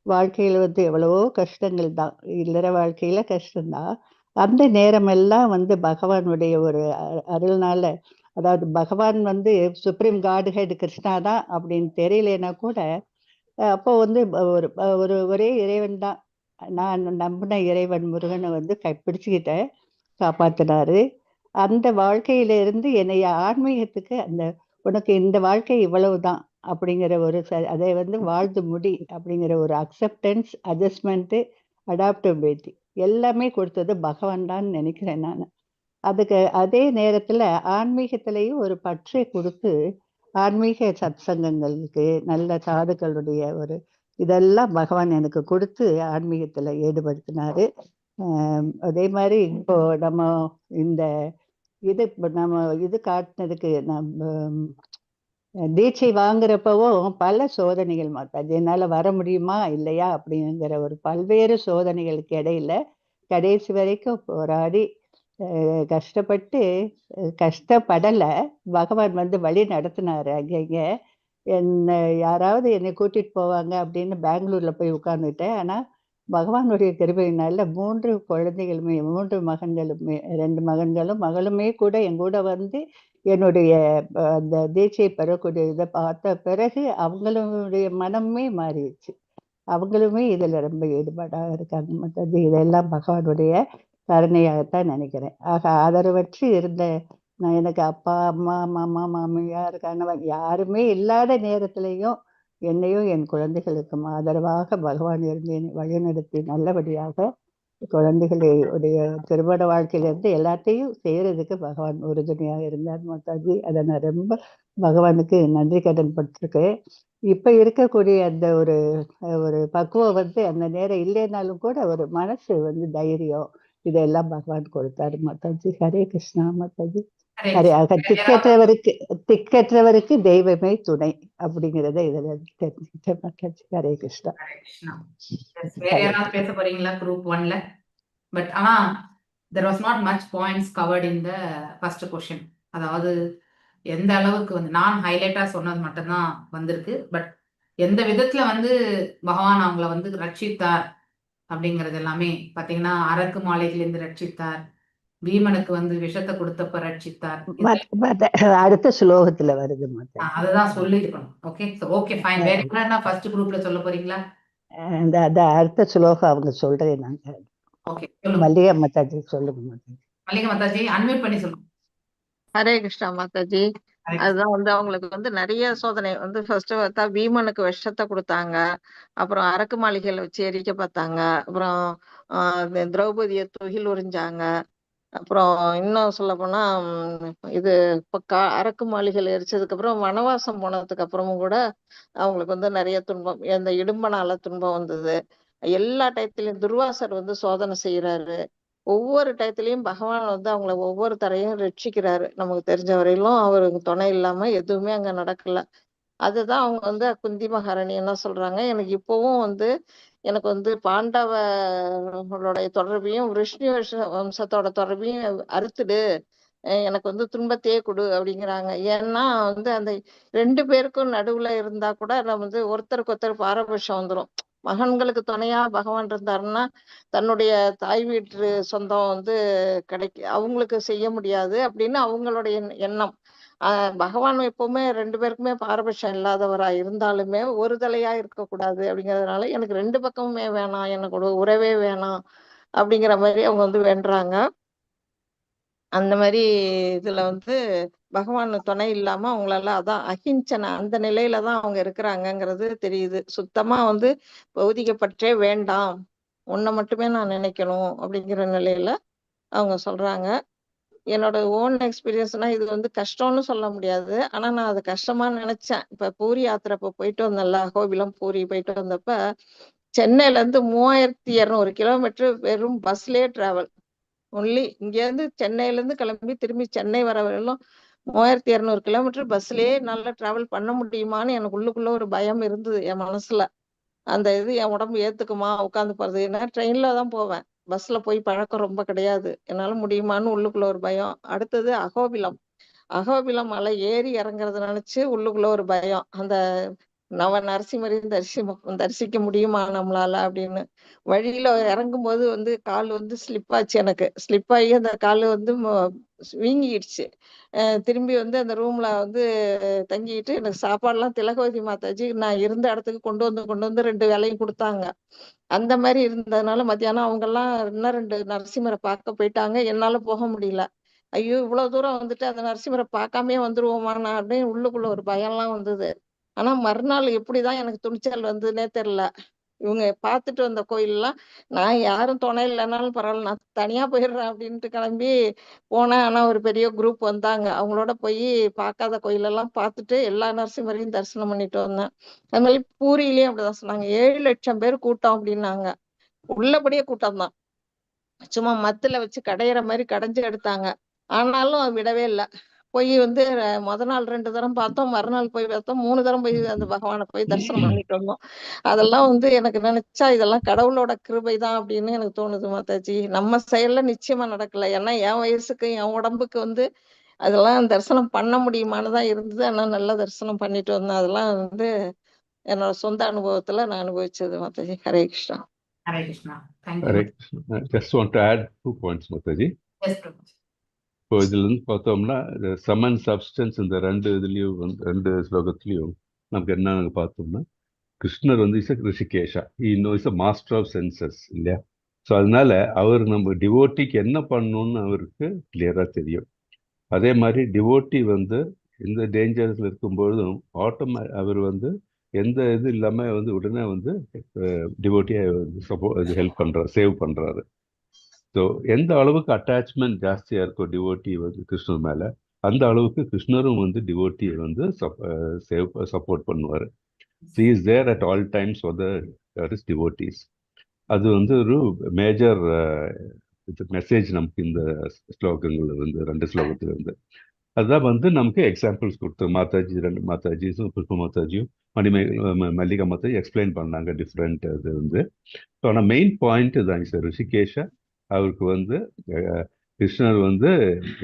வாழ்க்கையில வந்து எவ்வளவோ கஷ்டங்கள் தான், இல்லற வாழ்க்கையில கஷ்டம்தான். அந்த நேரமெல்லாம் வந்து பகவானுடைய ஒரு அருள்னால, அதாவது பகவான் வந்து சுப்ரீம் காட் ஹெட் கிருஷ்ணா தான் அப்படின்னு தெரியலனா கூட, அப்போ வந்து ஒரு ஒரே இறைவன் தான், நான் நம்பின இறைவன் முருகனை வந்து கைப்பிடிச்சுக்கிட்டேன், காப்பாத்தினாரு. அந்த வாழ்க்கையில இருந்து என்னைய ஆன்மீகத்துக்கு உனக்கு இந்த வாழ்க்கை இவ்வளவுதான் அப்படிங்கிற ஒரு அதை வந்து வாழ்ந்து முடி அப்படிங்கிற ஒரு அக்செப்டன்ஸ், அட்ஜஸ்ட்மெண்ட், அடாப்டபிலிட்டி எல்லாமே கொடுத்தது பகவான் தான் நினைக்கிறேன் நான். அதுக்கு அதே நேரத்துல ஆன்மீகத்திலையும் ஒரு பற்றை கொடுத்து, ஆன்மீக சத்சங்கங்களுக்கு நல்ல சாதுக்களுடைய ஒரு இதெல்லாம் பகவான் எனக்கு கொடுத்து ஆன்மீகத்துல ஈடுபடுத்தினாரு. அதே மாதிரி இப்போ நம்ம இந்த இது காட்டினதுக்கு நம்ம தீட்சை வாங்குறப்பவும் பல சோதனைகள் மாதாஜி, என்னால வர முடியுமா இல்லையா அப்படிங்கிற ஒரு பல்வேறு சோதனைகளுக்கு இடையில கடைசி வரைக்கும் போராடி கஷ்டப்பட்டு கஷ்டப்படல, பகவான் வந்து வழி நடத்தினாரு. அங்க யாராவது என்னை கூட்டிட்டு போவாங்க அப்படின்னு பெங்களூர்ல போய் உட்கார்ந்துட்டேன். ஆனா பகவானுடைய கிருபையினால 3 குழந்தைகளுமே, 3 மகன்களுமே, 2 மகன்களும் மகளுமே கூட என் கூட வந்து என்னுடைய அந்த தீட்சை பெறக்கூடிய இதை பார்த்த பிறகு அவங்களுடைய மனமே மாறிடுச்சு. அவங்களுமே இதுல ரொம்ப ஈடுபாடாக இருக்காங்க மற்றது. இதெல்லாம் பகவானுடைய கருணையாகத்தான் நினைக்கிறேன். ஆக ஆதரவற்று இருந்த நான், எனக்கு அப்பா அம்மா மாமா மாமியார் கணவன் யாருமே இல்லாத நேரத்திலையும் என்னையும் என் குழந்தைகளுக்கும் ஆதரவாக பகவான் இருந்து என்னை வழிநடத்தி நல்லபடியாக குழந்தைகளுடைய திருமண வாழ்க்கையிலிருந்து எல்லாத்தையும் செய்யறதுக்கு பகவான் உறுதுணையாக இருந்தார் மாதாஜி. அதை நான் ரொம்ப பகவானுக்கு நன்றி கடன் பட்டிருக்கேன். இப்ப இருக்கக்கூடிய அந்த ஒரு பக்குவம் வந்து அந்த நேரம் இல்லைனாலும் கூட ஒரு மனசு வந்து தைரியம் இதெல்லாம் பகவான் கொடுத்தாரு மாதாஜி. ஹரே கிருஷ்ணா மாதாஜி. ஹரே திக்கற்றவருக்கு தெய்வமே துணை அப்படிங்கிறத இதுல தெரிஞ்சுக்கிட்டேன் மாதாஜி. ஹரே கிருஷ்ணா. வேற யாராவது பேச போறீங்களா குரூப் 1ல? பட் ஆனா there was not much points covered in the first question. அதாவது எந்த அளவுக்கு வந்து நான் ஹைலைட்டா சொன்னது மட்டும்தான் வந்திருக்கு. பட் எந்த விதத்துல வந்து பகவான் அவங்கள வந்து ரட்சித்தார் அப்படிங்கிறது எல்லாமே பாத்தீங்கன்னா, அரக்கு மாளிகையிலிருந்து ரட்சித்தார், பீமனுக்கு வந்து விஷத்தை கொடுத்தப்ப ரட்சித்தார். அடுத்த ஸ்லோகத்துல வருது மாதா. அதுதான் சொல்லிருக்கணும். Okay okay fine. வேற என்ன ஃபர்ஸ்ட் குரூப்ல சொல்ல போறீங்களா? அந்த அடுத்த ஸ்லோகம் அவங்க சொல்றேன் நாங்க. ஓகே சொல்லுங்க. மல்லிகா மாதாஜி சொல்லுங்க மாதாஜி. மல்லிகா மாதாஜி அன்மியூட் பண்ணி சொல்லுங்க. ஹரே கிருஷ்ணா மாதாஜி. ஹரே கிருஷ்ணா. அதுதான் வந்து அவங்களுக்கு வந்து நிறைய சோதனை வந்து ஃபர்ஸ்ட் பார்த்தா பீமனுக்கு விஷத்தை கொடுத்தாங்க, அப்புறம் அரக்கு மாளிகையில வச்சு எரிக்க பார்த்தாங்க, அப்புறம் திரௌபதியை துகில் உறிஞ்சாங்க, அப்புறம் இன்னும் சொல்ல போனா இது இப்ப அரக்கு மாளிகையில எரிச்சதுக்கு அப்புறம் வனவாசம் போனதுக்கு அப்புறமும் கூட அவங்களுக்கு வந்து நிறைய துன்பம், இந்த இடும்பனால துன்பம் வந்தது. எல்லா டயத்திலயும் துர்வாசர் வந்து சோதனை செய்யறாரு. ஒவ்வொரு டயத்திலயும் பகவான் வந்து அவங்கள ஒவ்வொரு தரையும் ரட்சிக்கிறாரு. நமக்கு தெரிஞ்ச வரையிலும் அவருக்கு துணை இல்லாம எதுவுமே அங்க நடக்கல. அதுதான் அவங்க வந்து குந்தி மகாராணி என்ன சொல்றாங்க, எனக்கு இப்பவும் வந்து எனக்கு வந்து பாண்டவர்களுடைய தொடர்பையும் விஷ்ணு வம்சத்தோட தொடர்பையும் அறுத்துடு, எனக்கு வந்து துன்பத்தையே கொடு அப்படிங்கிறாங்க. ஏன்னா வந்து அந்த 2 பேருக்கும் நடுவுல இருந்தா கூட நம்ம வந்து ஒருத்தருக்கு ஒருத்தர் பாரபட்சம் வந்துடும். மகன்களுக்கு துணையா பகவான் இருந்தாருன்னா தன்னுடைய தாய் வீட்டு சொந்தம் வந்து அவங்களுக்கு செய்ய முடியாது அப்படின்னு அவங்களுடைய எண்ணம். பகவான் எப்பவுமே 2 பேருக்குமே பாரபட்சம் இல்லாதவரா இருந்தாலுமே ஒரு தலையா இருக்கக்கூடாது அப்படிங்கறதுனால எனக்கு 2 பக்கமுமே வேணாம், எனக்கு ஒரு உறவே வேணாம் அப்படிங்கிற மாதிரி அவங்க வந்து வேண்டுறாங்க. அந்த மாதிரி இதுல வந்து பகவான் துணை இல்லாம அவங்களால அதான் அஹிம்சனை அந்த நிலையில தான் அவங்க இருக்கிறாங்கங்கிறது தெரியுது. சுத்தமா வந்து பௌதிக பற்றே வேண்டாம், உன்னை மட்டுமே நான் நினைக்கணும் அப்படிங்கிற நிலையில அவங்க சொல்றாங்க. என்னோட ஓன் எக்ஸ்பீரியன்ஸ்னா இது வந்து கஷ்டம்னு சொல்ல முடியாது, ஆனா நான் அது கஷ்டமா நினைச்சேன். இப்ப பூரி யாத்திரை இப்ப போயிட்டு வந்தேன்ல, அகோபிலம் பூரி போயிட்டு வந்தப்ப சென்னையில இருந்து 3200 கிலோமீட்டர் வெறும் பஸ்லயே டிராவல். ஒன்லி இங்க இருந்து சென்னையில இருந்து கிளம்பி திரும்பி சென்னை வர வரையிலும் 3200 கிலோமீட்டர் பஸ்லயே நல்லா டிராவல் பண்ண முடியுமான்னு எனக்கு உள்ளுக்குள்ள ஒரு பயம் இருந்தது என் மனசுல. அந்த இது என் உடம்பு ஏத்துக்குமா உட்காந்து போறது, ஏன்னா ட்ரெயின்ல தான் போவேன், பஸ்ல போய் பழக்கம் ரொம்ப கிடையாது, என்னால முடியுமான்னு உள்ளுக்குள்ள ஒரு பயம். அடுத்தது அகோபிலம் மலை ஏறி இறங்குறத நினைச்சு உள்ளுக்குள்ள ஒரு பயம். அந்த நவ நரசிம்மரையும் தரிசிக்க முடியுமா நம்மளால அப்படின்னு. வழியில இறங்கும் போது வந்து கால் வந்து ஸ்லிப் ஆச்சு, எனக்கு ஸ்லிப் ஆகி அந்த கால் வந்து வீங்கிடுச்சு. திரும்பி வந்து அந்த ரூம்ல வந்து தங்கிட்டு எனக்கு சாப்பாடுலாம் திலகவதி மாதாஜி நான் இருந்த இடத்துக்கு கொண்டு வந்து 2 வேலையும் கொடுத்தாங்க. அந்த மாதிரி இருந்ததுனால மத்தியானம் அவங்க எல்லாம் இன்னும் 2 நரசிம்மரை பார்க்க போயிட்டாங்க, என்னால போக முடியல. ஐயோ இவ்வளவு தூரம் வந்துட்டு அந்த நரசிம்மரை பார்க்காமே வந்துருவோமா நான் அப்படின்னு உள்ளுக்குள்ள ஒரு பயம்லாம் வந்தது. ஆனா மறுநாள் எப்படிதான் எனக்கு துணிச்சல் வந்ததுன்னே தெரியல. இவங்க பார்த்துட்டு வந்த கோயில்லாம் நான் யாரும் துணை இல்லைனாலும் பரவாயில்ல, நான் தனியா போயிடுறேன் அப்படின்ட்டு கிளம்பி போனேன். ஆனா ஒரு பெரிய குரூப் வந்தாங்க, அவங்களோட போய் பார்க்காத கோயிலெல்லாம் பார்த்துட்டு எல்லா நரசிம்மரையும் தரிசனம் பண்ணிட்டு வந்தேன். அது மாதிரி பூரியிலயும் அப்படிதான் சொன்னாங்க, 7 லட்சம் பேர் கூட்டம் அப்படின்னாங்க. உள்ளபடியே கூட்டம் தான், சும்மா மத்துல வச்சு கடையிற மாதிரி கடைஞ்சு எடுத்தாங்க. ஆனாலும் விடவே இல்லை. போய் வந்து முத நாள் 2 தரம் பார்த்தோம், மறுநாள் போய் பார்த்தோம், 3 தரம் போய் அந்த பகவானை போய் தரிசனம் பண்ணிட்டு வந்தோம். அதெல்லாம் வந்து எனக்கு நினைச்சா இதெல்லாம் கடவுளோட கிருபை தான் அப்படின்னு எனக்கு தோணுது மாதாஜி. நம்ம செயல்ல நிச்சயமா நடக்கல, ஏன்னா என் வயசுக்கு என் உடம்புக்கு வந்து அதெல்லாம் தரிசனம் பண்ண முடியுமான்னு தான் இருந்தது. ஆனா நல்லா தரிசனம் பண்ணிட்டு வந்தேன். அதெல்லாம் வந்து என்னோட சொந்த அனுபவத்துல நான் அனுபவிச்சது Mataji. Hare Krishna. Hare Krishna. Thank you. Hare Krishna. I just want to add 2 points, Mataji. S பிரபு. இப்போ இதுல இருந்து பார்த்தோம்னா சம் அண்ட் சப்ஸ்டன்ஸ் இந்த 2 இதுலயும் 2 ஸ்லோகத்திலையும் நமக்கு என்ன பார்த்தோம்னா, கிருஷ்ணர் வந்து is Hrishikesha, is a master of senses இல்லையா? ஸோ அதனால அவர் நம்ம டிவோட்டிக்கு என்ன பண்ணணும்னு அவருக்கு கிளியரா தெரியும். அதே மாதிரி டிவோட்டி வந்து இந்த டேஞ்சர்ஸ்ல இருக்கும்பொழுதும் அவர் வந்து எந்த இது இல்லாம வந்து உடனே வந்து டிவோட்டியை வந்து ஹெல்ப் பண்றாரு, சேவ் பண்றாரு. ஸோ எந்த அளவுக்கு அட்டாச்மெண்ட் ஜாஸ்தியா இருக்கும் டிவோட்டி வந்து கிருஷ்ணர் மேல, அந்த அளவுக்கு கிருஷ்ணரும் வந்து டிவோட்டியை வந்து சப்போர்ட் பண்ணுவார். He is there at all times for his devotees. அது வந்து ஒரு மேஜர் மெசேஜ் நமக்கு இந்த ஸ்லோகங்கள்ல இருந்து 2 ஸ்லோகத்துல இருந்து. அதுதான் வந்து நமக்கு எக்ஸாம்பிள்ஸ் கொடுத்து மாதாஜி 2 மாதாஜிஸும் புஷ்ப மாதாஜியும் மல்லிகா மாதாஜி எக்ஸ்பிளைன் பண்ணாங்க டிஃப்ரெண்ட் இது வந்து. ஸோ ஆனால் மெயின் பாயிண்ட் தான் ரிஷிகேஷா அவருக்கு வந்து கிருஷ்ணர் வந்து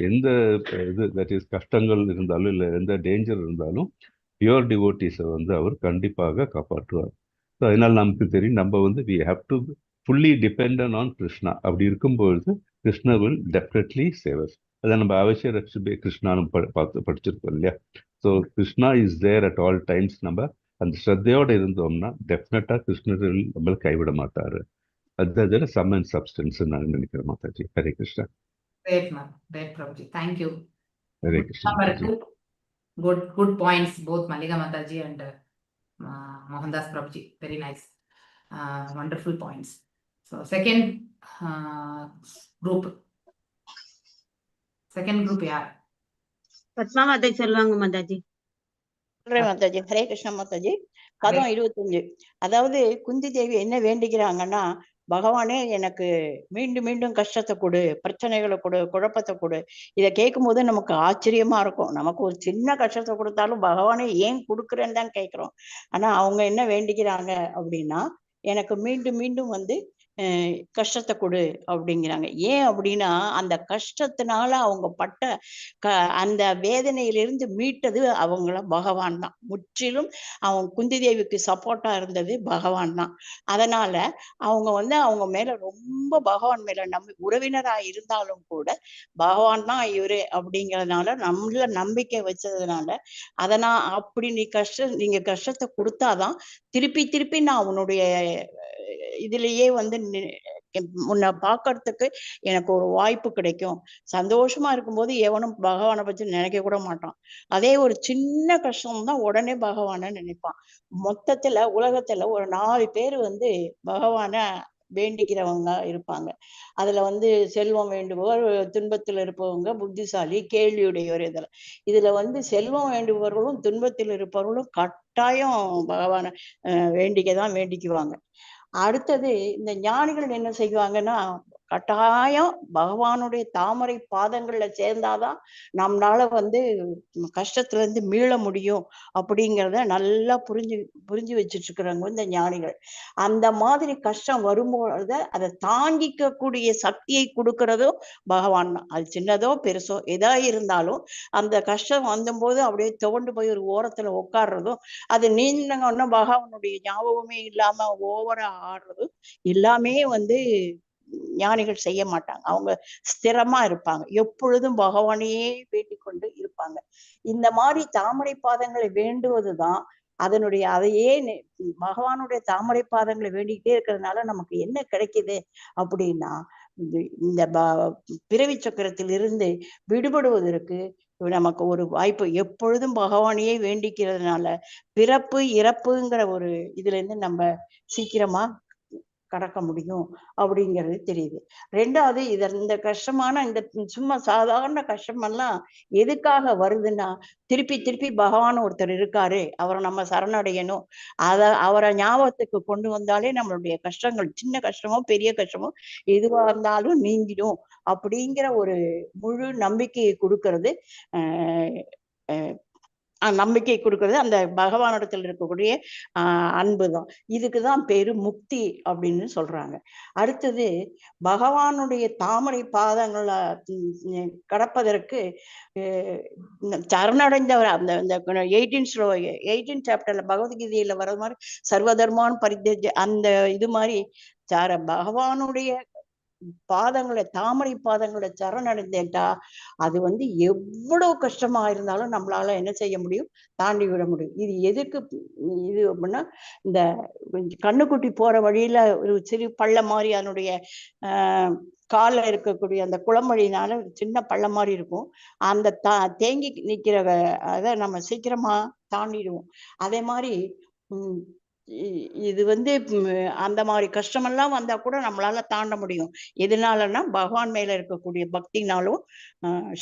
எந்த இது தட் இஸ் கஷ்டங்கள் இருந்தாலும் இல்லை எந்த டேஞ்சர் இருந்தாலும் பியூர் டிவோட்டிஸை வந்து அவர் கண்டிப்பாக காப்பாற்றுவார். ஸோ அதனால் நமக்கு தெரியும் நம்ம வந்து we have to fully dependent on Krishna. அப்படி இருக்கும்பொழுது கிருஷ்ணர் வில் டெஃபினெட்லி சேவஸ். அதை நம்ம அவசிய ரட்சிபே கிருஷ்ணான்னு படிச்சிருக்கோம் இல்லையா? So Krishna is there at all times. நம்ம அந்த ஸ்ரத்தையோடு இருந்தோம்னா டெஃபினட்டாக கிருஷ்ணர் நம்மளை கைவிட மாட்டார். அதுதான் சம் அண்ட் சப்ஸ்டன்ஸ் நான் நினைக்கிறேன். Mataji, Hare Krishna. Great, ma'am. Great, Prabhuji. Thank you. Hare Krishna. Good points, both Malika Mataji and Mohandas Prabhuji. Very nice. Wonderful points. So, second group. Second group, yeah. Padma Mataji சொல்லுவாங்க மாதாஜி. சொல்றேன் மாதாஜி. ஹரே கிருஷ்ணா மாதாஜி. பதம் 25. அதாவது குந்தி தேவி என்ன வேண்டிக்கிறாங்கன்னா, பகவானே எனக்கு மீண்டும் மீண்டும் கஷ்டத்தை கொடு, பிரச்சனைகளை கொடு, குழப்பத்தை கொடு. இதை கேட்கும் போது நமக்கு ஆச்சரியமா இருக்கும். நமக்கு ஒரு சின்ன கஷ்டத்தை கொடுத்தாலும் பகவானே ஏன் கொடுக்குறேன்னு தான் கேட்கிறோம். ஆனா அவங்க என்ன வேண்டிக்கிறாங்க அப்படின்னா, எனக்கு மீண்டும் மீண்டும் வந்து கஷ்டத்தை கொடு அப்படிங்கிறாங்க. ஏன் அப்படின்னா அந்த கஷ்டத்தினால அவங்க பட்ட அந்த வேதனையிலிருந்து மீட்டது அவங்கள பகவான் தான். முற்றிலும் அவங்க குந்தி தேவிக்கு சப்போர்ட்டா இருந்தது பகவான் தான். அதனால அவங்க வந்து அவங்க மேல ரொம்ப பகவான் மேல உறவினரா இருந்தாலும் கூட பகவான் தான் இவரு அப்படிங்கிறதுனால நம்மள நம்பிக்கை வச்சதுனால அதனால் அப்படி நீங்க கஷ்டத்தை கொடுத்தாதான் திருப்பி திருப்பி நான் உன்னுடைய இதுலயே வந்து உன்னை பார்க்கறதுக்கு எனக்கு ஒரு வாய்ப்பு கிடைக்கும். சந்தோஷமா இருக்கும்போது எவனும் பகவானை பற்றி நினைக்க கூட மாட்டான். அதே ஒரு சின்ன கஷ்டம் தான் உடனே பகவானை நினைப்பான். மொத்தத்துல உலகத்துல ஒரு 4 பேர் வந்து பகவானை வேண்டிக்கிறவங்க இருப்பாங்க. அதுல வந்து செல்வம் வேண்டுபவர், துன்பத்தில் இருப்பவங்க, புத்திசாலி, கேள்வியுடையவர். இதுல வந்து செல்வம் வேண்டுபவர்களும் துன்பத்தில் இருப்பவர்களும் கட்டாயம் பகவானை வேண்டிக்கதான் வேண்டிக்குவாங்க. அடுத்தது இந்த ஞானிகள் என்ன செய்வாங்கன்னா, கட்டாயம் பகவானுடைய தாமரை பாதங்கள்ல சேர்ந்தாதான் நம்மளால வந்து கஷ்டத்துல இருந்து மீள முடியும் அப்படிங்கிறத நல்லா புரிஞ்சு வச்சுட்டு இருக்கிறவங்க இந்த ஞானிகள். அந்த மாதிரி கஷ்டம் வரும்பொழுது அதை தாங்கிக்க கூடிய சக்தியை கொடுக்கறதும் பகவான் தான். அது சின்னதோ பெருசோ எதா இருந்தாலும் அந்த கஷ்டம் வந்தபோது அப்படியே துவண்டு போய் ஒரு ஓரத்துல உட்காடுறதும், அது நீண்டவொன்னா பகவானுடைய ஞாபகமே இல்லாம ஓவரா ஆடுறதும் எல்லாமே வந்து ஞானிகள் செய்ய மாட்டாங்க. அவங்க ஸ்திரமா இருப்பாங்க. எப்பொழுதும் பகவானையே வேண்டிக் கொண்டு இருப்பாங்க. இந்த மாதிரி தாமரை பாதங்களை வேண்டுவதுதான் அதனுடைய அதையே பகவானுடைய தாமரை பாதங்களை வேண்டிக்கிட்டே இருக்கிறதுனால நமக்கு என்ன கிடைக்குது அப்படின்னா, இந்த பிறவி சக்கரத்தில் இருந்து விடுபடுவதற்கு நமக்கு ஒரு வாய்ப்பு. எப்பொழுதும் பகவானையே வேண்டிக்கிறதுனால பிறப்பு இறப்புங்கிற ஒரு இதுல இருந்து நம்ம சீக்கிரமா கடக்க முடியும் அப்படிங்கிறது தெரியுது. ரெண்டாவது இந்த கஷ்டமான இந்த சும்மா சாதாரண கஷ்டமெல்லாம் எதுக்காக வருதுன்னா, திருப்பி திருப்பி பகவான் ஒருத்தர் இருக்காரு, அவரை நம்ம சரணடையணும், அவரை ஞாபகத்துக்கு கொண்டு வந்தாலே நம்மளுடைய கஷ்டங்கள் சின்ன கஷ்டமோ பெரிய கஷ்டமோ எதுவா இருந்தாலும் நீங்கிடும் அப்படிங்கிற ஒரு முழு நம்பிக்கையை கொடுக்கறது நம்பிக்கை கொடுக்கறது அந்த பகவானிடத்தில் இருக்கக்கூடிய அன்புதான். இதுக்குதான் பேரு முக்தி அப்படின்னு சொல்றாங்க. அடுத்தது பகவானுடைய தாமரை பாதங்களை கடப்பதற்கு சரணடைந்தவர் அந்த 18 சாப்டர்ல பகவத்கீதையில வர்றது மாதிரி சர்வதர்மான் பரித்தேஜ அந்த இது மாதிரி பகவானுடைய பாதங்களை தாமரை பாதங்களை சரணடைந்தேன்டா அது வந்து எவ்வளவு கஷ்டமா இருந்தாலும் நம்மளால என்ன செய்ய முடியும், தாண்டி விட முடியும். இது எதுக்கு இது அப்படின்னா, இந்த கண்ணுக்குட்டி போற வழியில ஒரு சிறு பள்ளம் மாதிரி அதனுடைய கால இருக்கக்கூடிய அந்த குளமழினால சின்ன பள்ளம் மாதிரி இருக்கும். அந்த தேங்கி நிக்கிற அதை நம்ம சீக்கிரமா தாண்டிடுவோம். அதே மாதிரி இது வந்து அந்த மாதிரி கஷ்டமெல்லாம் வந்தா கூட நம்மளால தாண்ட முடியும். எதனாலன்னா பகவான் மேல இருக்கக்கூடிய பக்தினாலும்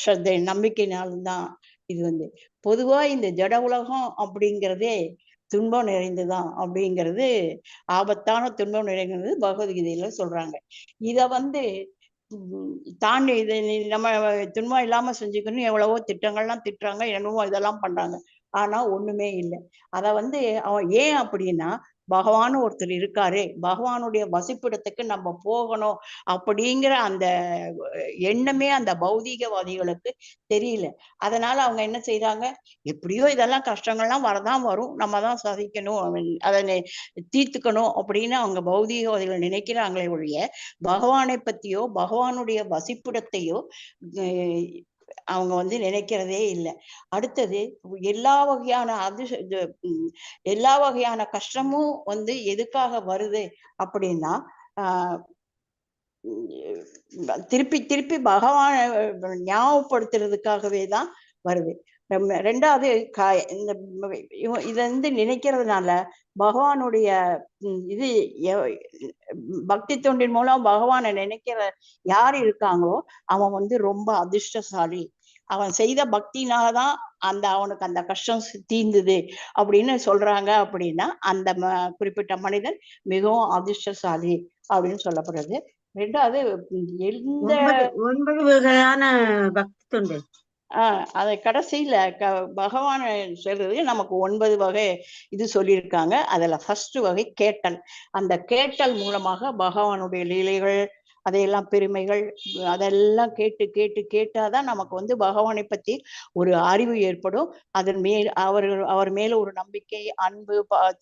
ஸ்ரத்தை நம்பிக்கைனாலும் தான். இது வந்து பொதுவா இந்த ஜட உலகம் அப்படிங்கிறதே துன்பம் நிறைந்துதான் அப்படிங்கிறது, ஆபத்தான துன்பம் நிறைந்தது பகவத்கீதையில சொல்றாங்க. இத வந்து தாண்டி இதை நம்ம துன்பம் இல்லாம செஞ்சுக்கணும் எவ்வளவோ திட்டங்கள்லாம் திட்டுறாங்க, என்னவோ இதெல்லாம் பண்றாங்க. ஆனா ஒண்ணுமே இல்லை. அத வந்து அவன் ஏன் அப்படின்னா பகவான் ஒருத்தர் இருக்காரு, பகவானுடைய வசிப்பிடத்துக்கு நம்ம போகணும் அப்படிங்கிற அந்த எண்ணமே அந்த பௌதீகவாதிகளுக்கு தெரியல. அதனால அவங்க என்ன செய்றாங்க, எப்படியோ இதெல்லாம் கஷ்டங்கள்லாம் வரதான் வரும், நம்ம தான் சகிக்கணும், அதை தீர்த்துக்கணும் அப்படின்னு அவங்க பௌதீகவாதிகள் நினைக்கிறாங்களே ஒழிய பகவானை பத்தியோ பகவானுடைய வசிப்பிடத்தையோ அவங்க வந்து நினைக்கிறதே இல்லை. அடுத்தது எல்லா வகையான எல்லா வகையான கஷ்டமும் வந்து எதுக்காக வருது அப்படின்னா திருப்பி திருப்பி பகவானை ஞாபகப்படுத்துறதுக்காகவே தான் வருது. ரெண்டாவது இத வந்து நினைக்கிறதுனால பகவானுடைய இது பக்தி தொண்டின் மூலம் பகவானை நினைக்கிற யார் இருக்காங்களோ அவன் வந்து ரொம்ப அதிர்ஷ்டசாலி. அவன் செய்த பக்தினாலதான் அவனுக்கு அந்த கஷ்டம் தீர்ந்தது அப்படின்னு சொல்றாங்க. அப்படின்னா அந்த குறிப்பிட்ட மனிதன் மிகவும் அதிர்ஷ்டசாலி அப்படின்னு சொல்லப்படுறது. ரெண்டாவது எந்த 9 வகையான பக்தி தொண்டு அதை கடைசியில பகவான் சொல்றது நமக்கு 9 வகை இது சொல்லியிருக்காங்க. அதுல ஃபர்ஸ்ட் வகை கேட்டல். அந்த கேட்டல் மூலமாக பகவானுடைய லீலைகள் அதையெல்லாம் பெருமைகள் அதெல்லாம் கேட்டு கேட்டு கேட்டாதான் நமக்கு வந்து பகவானை பத்தி ஒரு அறிவு ஏற்படும். அதன் மேல் அவர் மேல ஒரு நம்பிக்கை, அன்பு,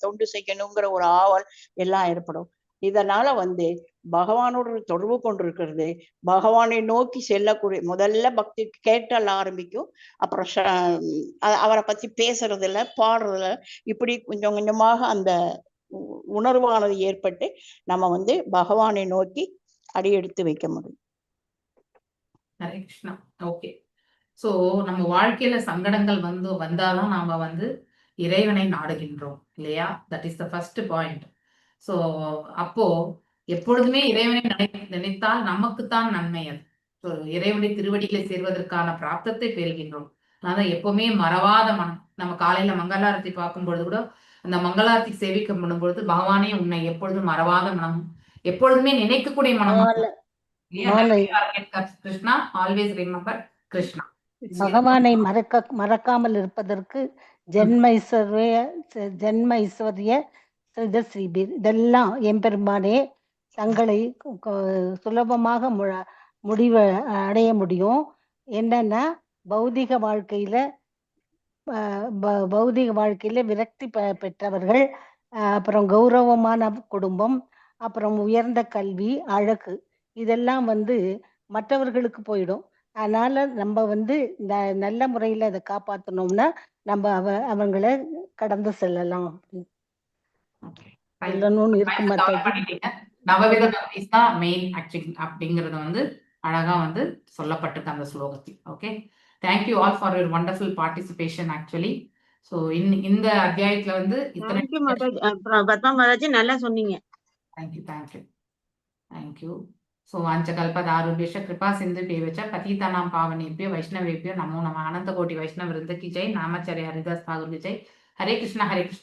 தொண்டு செய்யணுங்கிற ஒரு ஆவல் எல்லாம் ஏற்படும். இதனால வந்து பகவானோட தொடர்பு கொண்டிருக்கிறது பகவானை நோக்கி செல்லக்கூடிய முதல்ல பக்தி கேட்டல் ஆரம்பிக்கும். அப்புறம் அவரை பத்தி பேசுறதுல பாடுறதுல இப்படி கொஞ்சம் கொஞ்சமாக அந்த உணர்வானது ஏற்பட்டு நம்ம வந்து பகவானை நோக்கி அடியெடுத்து வைக்க முடியும். ஹரே கிருஷ்ணா. ஓகே. சோ நம்ம வாழ்க்கையில சங்கடங்கள் வந்தாதான் நாம வந்து இறைவனை நாடுகின்றோம் இல்லையா? That is the first point. So அப்போ எப்பொழுதுமே இறைவனை நினைத்தால் நமக்குத்தான் நன்மை. அது இறைவனை திருவடிகளை சேர்வதற்கான பிராப்தத்தை பெறுகின்றோம். அதான் எப்பவுமே மறவாத மனம். நம்ம காலையில மங்களாரத்தி பார்க்கும் பொழுது கூட அந்த மங்களாரத்தி சேவிக்கப்படும் பொழுது பகவானே உன்னை எப்பொழுதும் மறவாத மனம், எப்பொழுதுமே நினைக்கக்கூடிய மனம். Krishna, always remember Krishna. பகவானை மறக்காமல் இருப்பதற்கு ஜென்ம ஐஸ்வர்ய ஸ்ரீபீர் இதெல்லாம் எம்பெருமானே தங்களை சுலபமாக முடிவை அடைய முடியும். என்னன்னா பௌதிக வாழ்க்கையில விரக்தி பெற்றவர்கள், அப்புறம் கௌரவமான குடும்பம், அப்புறம் உயர்ந்த கல்வி, அழகு இதெல்லாம் வந்து மற்றவர்களுக்கு போயிடும். அதனால நம்ம வந்து நல்ல முறையில அதை காப்பாற்றணும்னா நம்ம அவங்களை கடந்து செல்லலாம். நவவித பக்தி தான் மெயின் அப்படிங்கறது வந்து அழகா வந்து சொல்லப்பட்டிருக்கு அந்த ஸ்லோகத்தில். Okay, thank you all for your wonderful participation. Actually so இந்த அத்தியாயத்துல வந்து பத்மா மாதாஜி நல்லா சொன்னீங்க. தேங்க்யூ. ஸோ வாஞ்சகல்பதாருभ्यश्च कृपा सिन्धुभ्येव च पतितानां पावनेभ्यो वैष्णवेभ्यो नमो नमः. अनंत कोटि वैष्णव वृंद की जय. नामाचार्य हरिदास ठाकुर की जय. हरे कृष्णा हरे कृष्णा.